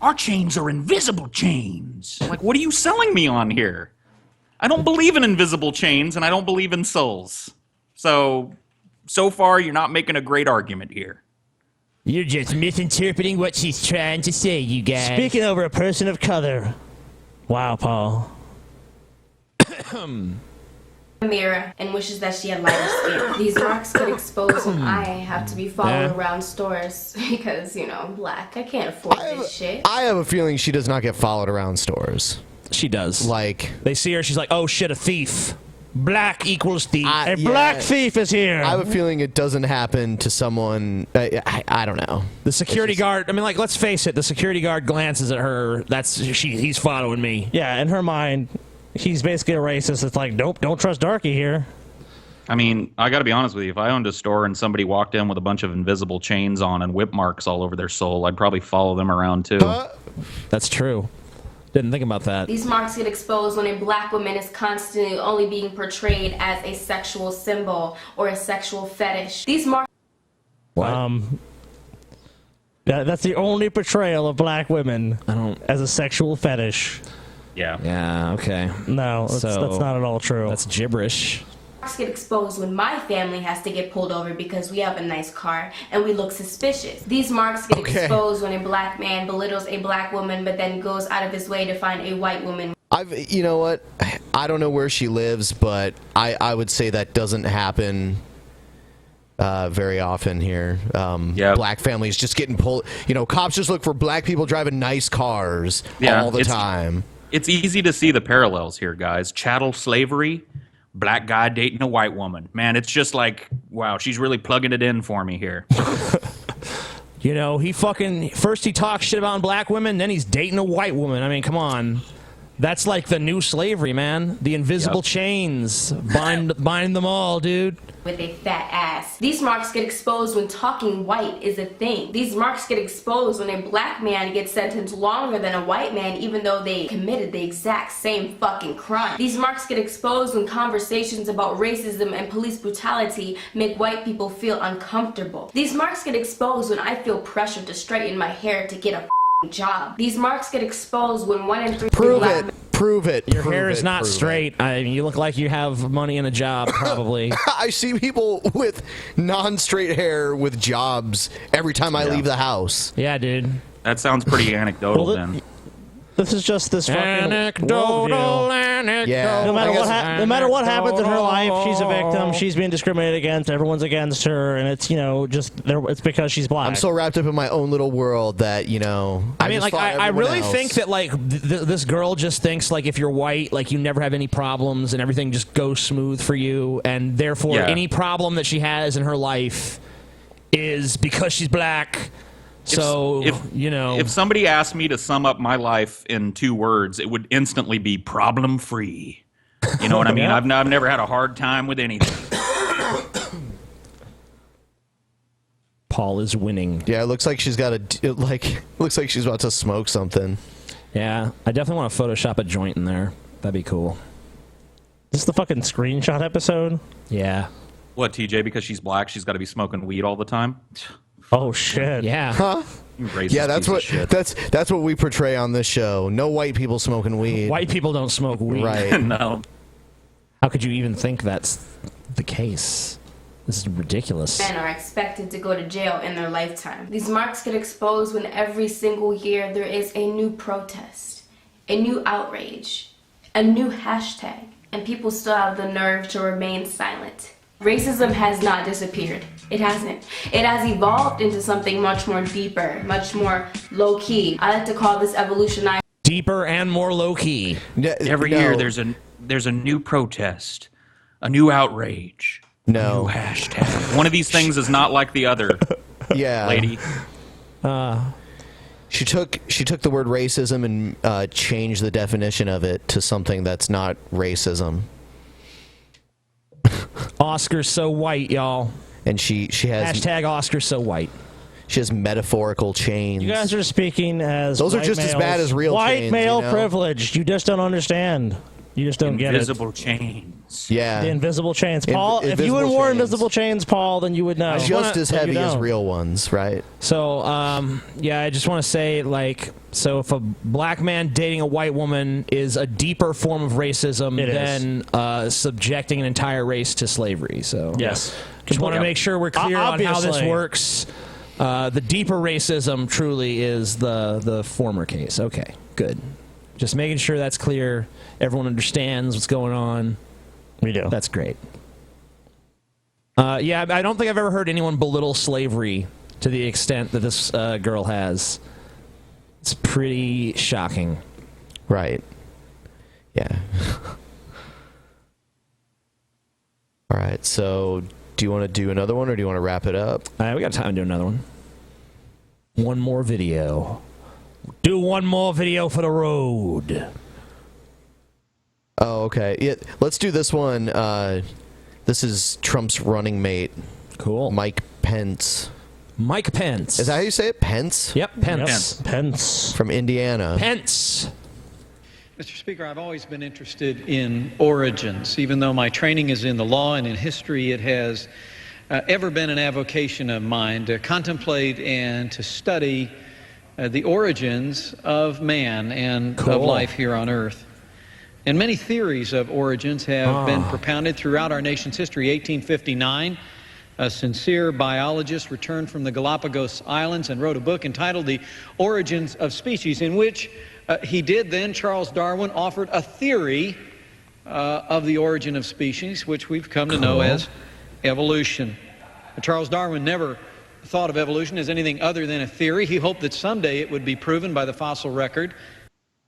our chains are invisible chains. I'm like, what are you selling me on here? I don't believe in invisible chains, and I don't believe in souls. So far, you're not making a great argument here. You're just misinterpreting what she's trying to say, you guys. Speaking over a person of color. Wow, Paul. Mirror and wishes that she had lighter skin. These marks could expose when I have to be followed around stores because, you know, I'm black. I can't afford this shit. I have a feeling she does not get followed around stores. She does. Like, they see her, she's like, oh shit, a thief. Black equals thief. A black thief is here. I have a feeling it doesn't happen to someone. I don't know. The security guard. I mean, like, let's face it. The security guard glances at her. He's following me. Yeah, in her mind, he's basically a racist. It's like, nope, don't trust Darky here. I mean, I got to be honest with you. If I owned a store and somebody walked in with a bunch of invisible chains on and whip marks all over their soul, I'd probably follow them around too. That's true. Didn't think about that. These marks get exposed when a black woman is constantly only being portrayed as a sexual symbol or a sexual fetish. These marks. That's the only portrayal of black women as a sexual fetish. Yeah. Yeah, okay. No, that's not at all true. That's gibberish. Marks get exposed when my family has to get pulled over because we have a nice car and we look suspicious. These marks get exposed when a black man belittles a black woman but then goes out of his way to find a white woman. You know what? I don't know where she lives, but I would say that doesn't happen very often here. Black families just getting pulled. You know, cops just look for black people driving nice cars all the time. It's easy to see the parallels here, guys. Chattel slavery. Black guy dating a white woman. Man, it's just like, wow, she's really plugging it in for me here. You know, first he talks shit about black women, then he's dating a white woman. I mean, come on. That's like the new slavery, man. The invisible chains. Bind them all, dude. With a fat ass. These marks get exposed when talking white is a thing. These marks get exposed when a black man gets sentenced longer than a white man even though they committed the exact same fucking crime. These marks get exposed when conversations about racism and police brutality make white people feel uncomfortable. These marks get exposed when I feel pressured to straighten my hair to get a job. These marks get exposed when 1 in 3 Prove it. Your hair is not straight. I mean, you look like you have money and a job, probably. I see people with non-straight hair with jobs every time I leave the house. Yeah, dude. That sounds pretty anecdotal then. This is just this fucking anecdotal. Yeah. No matter what happens in her life, she's a victim. She's being discriminated against. Everyone's against her, and it's it's because she's black. I'm so wrapped up in my own little world that I really think that this girl just thinks like if you're white, like you never have any problems and everything just goes smooth for you, and therefore any problem that she has in her life is because she's black. So, if somebody asked me to sum up my life in 2 words, it would instantly be problem free. You know what I mean? I've never had a hard time with anything. Paul is winning. Yeah, it looks like she's got looks like she's about to smoke something. Yeah, I definitely want to Photoshop a joint in there. That'd be cool. This is the fucking screenshot episode? Yeah. What, TJ? Because she's black, she's got to be smoking weed all the time? Oh shit! Yeah, huh? Yeah, that's what we portray on this show. No white people smoking weed. White people don't smoke weed, right? No. How could you even think that's the case? This is ridiculous. Men are expected to go to jail in their lifetime. These marks get exposed when every single year there is a new protest, a new outrage, a new hashtag, and people still have the nerve to remain silent. Racism has not disappeared. It hasn't. It has evolved into something much more deeper, much more low-key. I like to call this evolutionized. Deeper and more low-key. Every year there's a new protest, a new outrage, a new hashtag. One of these things is not like the other. Yeah, lady. She took the word racism and changed the definition of it to something that's not racism. Oscar's so white, y'all. And she has hashtag Oscar's so white. She has metaphorical chains. You guys are speaking as those are white just males. as bad as real white chains, male privilege. You just don't understand. You just don't get it. Invisible chains. Yeah. The invisible chains. Paul, if you had wore invisible chains, Paul, then you would know. Just as heavy as real ones, right? So, yeah, I just want to say, like, so if a black man dating a white woman is a deeper form of racism than subjecting an entire race to slavery. So, yes. Just want to make sure we're clear on how this works. The deeper racism truly is the former case. Okay, good. Just making sure that's clear. Everyone understands what's going on. We do. That's great. Yeah, I don't think I've ever heard anyone belittle slavery to the extent that this girl has. It's pretty shocking. Right. Yeah. All right, so do you want to do another one, or do you want to wrap it up? We got time to do another one. One more video. Do one more video for the road. Oh, okay. Yeah, let's do this one. This is Trump's running mate. Cool. Mike Pence. Mike Pence. Is that how you say it? Pence? Yep, Pence. Yep. Pence. From Indiana. Pence. Mr. Speaker, I've always been interested in origins. Even though my training is in the law and in history, it has ever been an avocation of mine to contemplate and to study the origins of man and of life here on Earth. And many theories of origins have been propounded throughout our nation's history. 1859, a sincere biologist returned from the Galapagos Islands and wrote a book entitled The Origins of Species, in which Charles Darwin offered a theory of the origin of species, which we've come to know as evolution. Charles Darwin never thought of evolution as anything other than a theory. He hoped that someday it would be proven by the fossil record.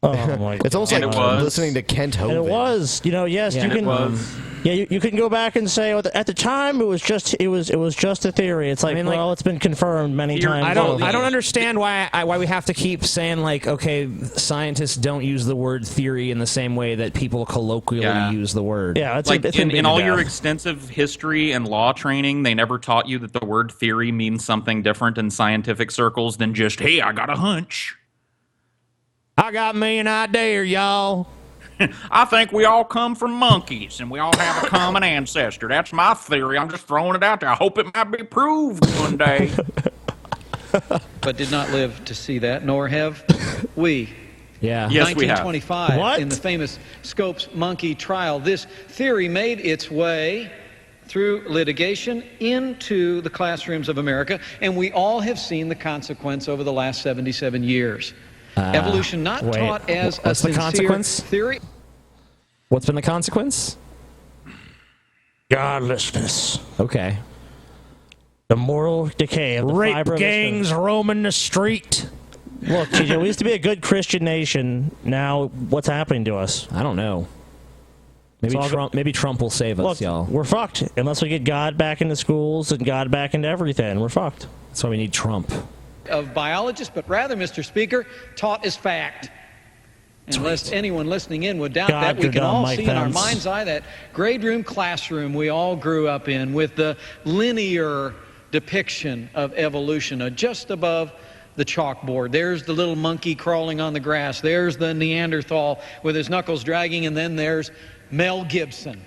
Oh my It's almost like listening to Kent Hovind. And it was, yes, you can. Yeah, you can go back and say at the time it was just a theory. It's like, it's been confirmed many times. I don't understand why we have to keep saying, like, okay, scientists don't use the word theory in the same way that people colloquially use the word. Yeah, it's like in all your extensive history and law training, they never taught you that the word theory means something different in scientific circles than just, hey, I got a hunch. I got me an idea, y'all. I think we all come from monkeys, and we all have a common ancestor. That's my theory. I'm just throwing it out there. I hope it might be proved one day. But did not live to see that, nor have we. Yeah. Yes, we have. 1925, in the famous Scopes monkey trial, this theory made its way through litigation into the classrooms of America, and we all have seen the consequence over the last 77 years. Evolution not taught as a sincere theory. What's been the consequence? Godlessness. Okay. The moral decay of the fiber rape gangs roaming the street. Look, TJ, we used to be a good Christian nation. Now, what's happening to us? I don't know. Maybe Trump will save us, y'all. We're fucked. Unless we get God back into schools and God back into everything, we're fucked. That's why we need Trump. Of biologists, but rather, Mr. Speaker, taught as fact. And lest anyone listening in would doubt that, we can all see in our mind's eye that grade room classroom we all grew up in with the linear depiction of evolution just above the chalkboard. There's the little monkey crawling on the grass. There's the Neanderthal with his knuckles dragging, and then there's Mel Gibson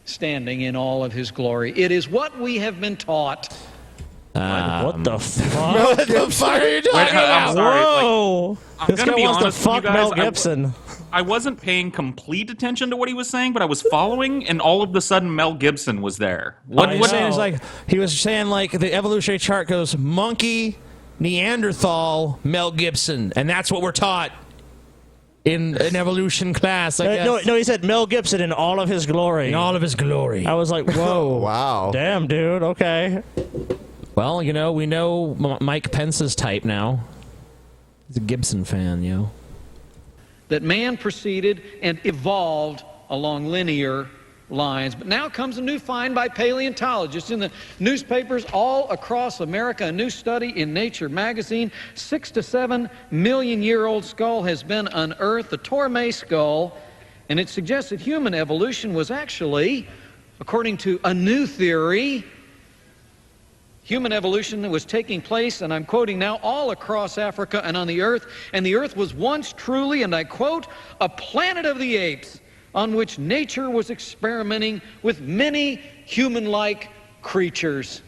standing in all of his glory. It is what we have been taught. What the fuck? What the fuck are you talking about? Whoa! I'm This gonna guy be wants to honest with fuck you guys, Mel Gibson. I wasn't paying complete attention to what he was saying, but I was following, and all of a sudden Mel Gibson was there. What he was saying is like he was saying like the evolutionary chart goes monkey, Neanderthal, Mel Gibson, and that's what we're taught in an evolution class. No, he said Mel Gibson in all of his glory. In all of his glory. I was like, whoa, wow, damn, dude. Okay. Well, we know Mike Pence's type now. He's a Gibson fan, That man proceeded and evolved along linear lines. But now comes a new find by paleontologists in the newspapers all across America. A new study in Nature magazine. 6 to 7 million year old skull has been unearthed, the Torme skull, and it suggests that human evolution was actually, according to a new theory, human evolution that was taking place, and I'm quoting now, all across Africa and on the earth. And the earth was once truly, and I quote, a planet of the apes, on which nature was experimenting with many human-like creatures.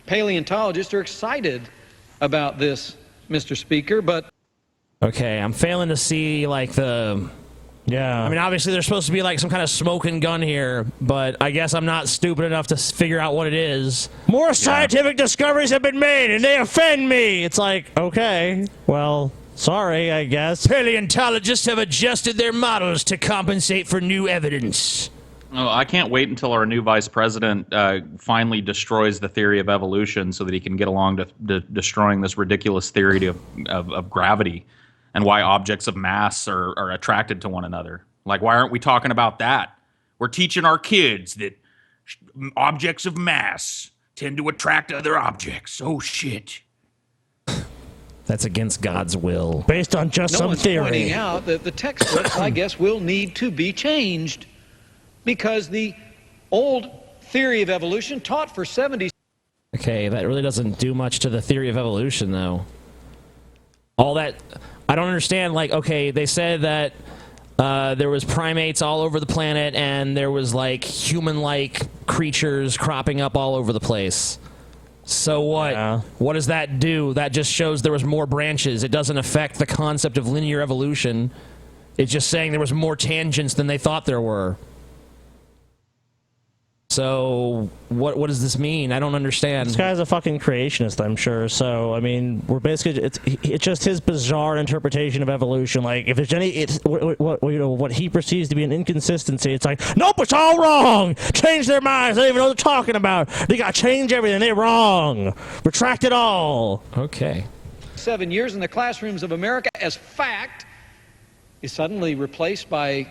Paleontologists are excited about this, Mr. Speaker, but... Okay, I'm failing to see, like, the... Yeah. I mean, obviously there's supposed to be, like, some kind of smoking gun here, but I guess I'm not stupid enough to figure out what it is. More scientific discoveries have been made, and they offend me! It's like, okay, well... Sorry, I guess. Paleontologists have adjusted their models to compensate for new evidence. Oh, I can't wait until our new vice president finally destroys the theory of evolution so that he can get along to destroying this ridiculous theory of gravity and why objects of mass are attracted to one another. Like, why aren't we talking about that? We're teaching our kids that objects of mass tend to attract other objects. Oh, shit. That's against God's will. Based on just no some one's theory. pointing out that the textbooks, I guess, will need to be changed because the old theory of evolution taught for 70... Okay, that really doesn't do much to the theory of evolution, though. All that... I don't understand, like, okay, they said that there was primates all over the planet and there was, like, human-like creatures cropping up all over the place. So what? Yeah. What does that do? That just shows there was more branches. It doesn't affect the concept of linear evolution. It's just saying there was more tangents than they thought there were. So what does this mean? I don't understand. This guy's a fucking creationist, I'm sure. So I mean, we're basically it's just his bizarre interpretation of evolution. Like if there's any what he perceives to be an inconsistency, it's like nope, it's all wrong. Change their minds. They don't even know what they're talking about. They got to change everything. They're wrong. Retract it all. Okay. 7 years in the classrooms of America as fact is suddenly replaced by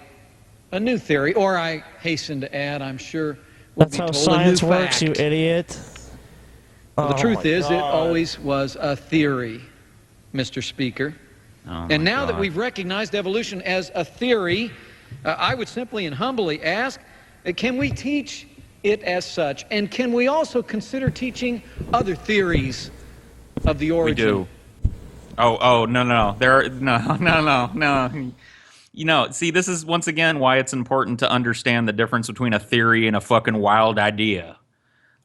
a new theory, or I hasten to add, I'm sure. That's how science works, you idiot. Well, the truth is, it always was a theory, Mr. Speaker. And now that we've recognized evolution as a theory, I would simply and humbly ask, can we teach it as such? And can we also consider teaching other theories of the origin? We do. No. No. You know, see, this is once again why it's important to understand the difference between a theory and a fucking wild idea.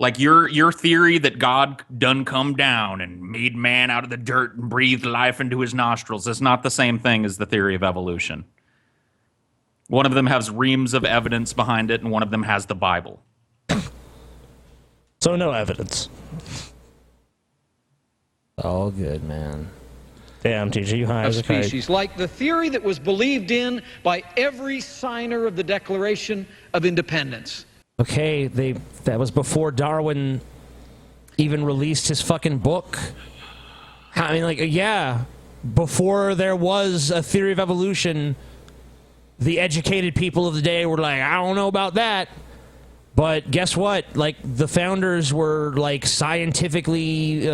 Like your theory that God done come down and made man out of the dirt and breathed life into his nostrils is not the same thing as the theory of evolution. One of them has reams of evidence behind it, and one of them has the Bible. So no evidence. All good, man. Damn, TJ, you high of as a kite. species, like the theory that was believed in by every signer of the Declaration of Independence. Okay, that was before Darwin even released his fucking book. I mean, like, yeah, before there was a theory of evolution, the educated people of the day were like, I don't know about that. But guess what? Like, the founders were, like, scientifically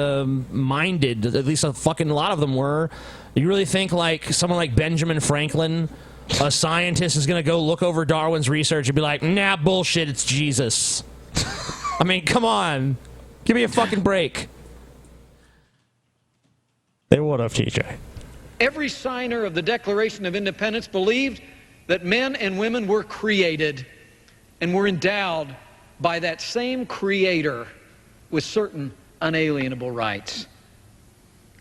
minded. At least a fucking lot of them were. You really think, like, someone like Benjamin Franklin, a scientist, is going to go look over Darwin's research and be like, nah, bullshit, it's Jesus. I mean, come on. Give me a fucking break. They would have, TJ. Every signer of the Declaration of Independence believed that men and women were created and were endowed by that same Creator with certain unalienable rights.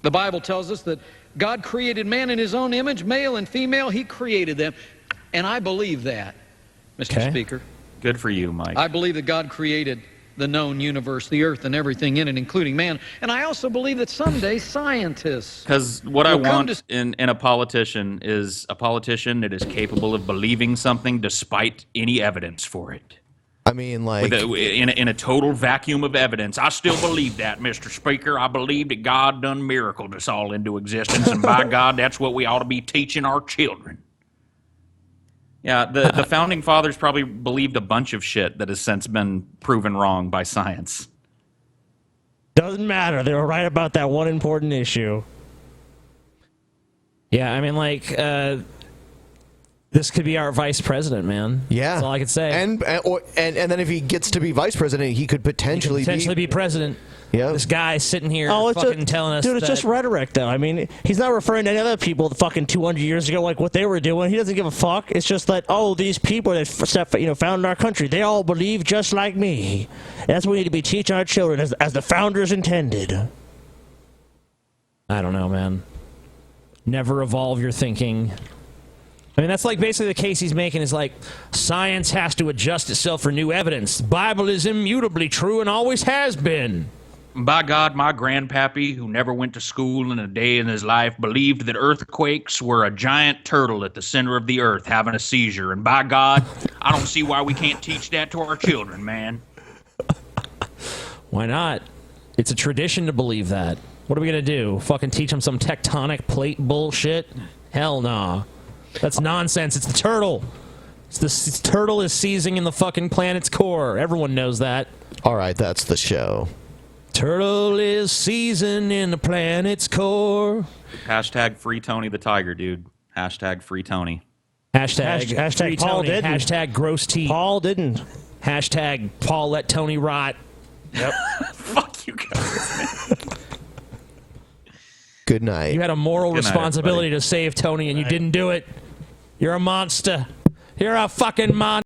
The Bible tells us that God created man in his own image, male and female, he created them. And I believe that, Mr. Speaker. Good for you, Mike. I believe that God created the known universe, the earth, and everything in it, including man. And I also believe that someday scientists... Because what I want in a politician is a politician that is capable of believing something despite any evidence for it. I mean, like... in a total vacuum of evidence. I still believe that, Mr. Speaker. I believe that God done miracled us all into existence, and by God, that's what we ought to be teaching our children. Yeah, the Founding Fathers probably believed a bunch of shit that has since been proven wrong by science. Doesn't matter. They were right about that one important issue. Yeah, I mean, like, This could be our vice president, man. Yeah, that's all I could say. And then if he gets to be vice president, he could potentially be president. Yeah, this guy sitting here it's fucking just, telling us, dude, it's just rhetoric, though. I mean, he's not referring to any other people fucking 200 years ago, like what they were doing. He doesn't give a fuck. It's just that, these people that founded our country, they all believe just like me. And that's what we need to be teaching our children, as the founders intended. I don't know, man. Never evolve your thinking. I mean, that's like basically the case he's making is like, science has to adjust itself for new evidence. The Bible is immutably true and always has been. By God, my grandpappy, who never went to school in a day in his life, believed that earthquakes were a giant turtle at the center of the earth having a seizure. And by God, I don't see why we can't teach that to our children, man. Why not? It's a tradition to believe that. What are we going to do? Fucking teach them some tectonic plate bullshit? Hell nah. That's nonsense. It's the turtle. The turtle is seizing in the fucking planet's core. Everyone knows that. All right, that's the show. Turtle is seizing in the planet's core. Hashtag free Tony the Tiger, dude. Hashtag free Tony. Hashtag free Paul Tony. didn't. Hashtag gross tea. Paul didn't. Hashtag Paul let Tony rot. Yep. Fuck you guys. Good night. You had a moral Good night, responsibility everybody. to save Tony, and you didn't do it. You're a monster. You're a fucking monster.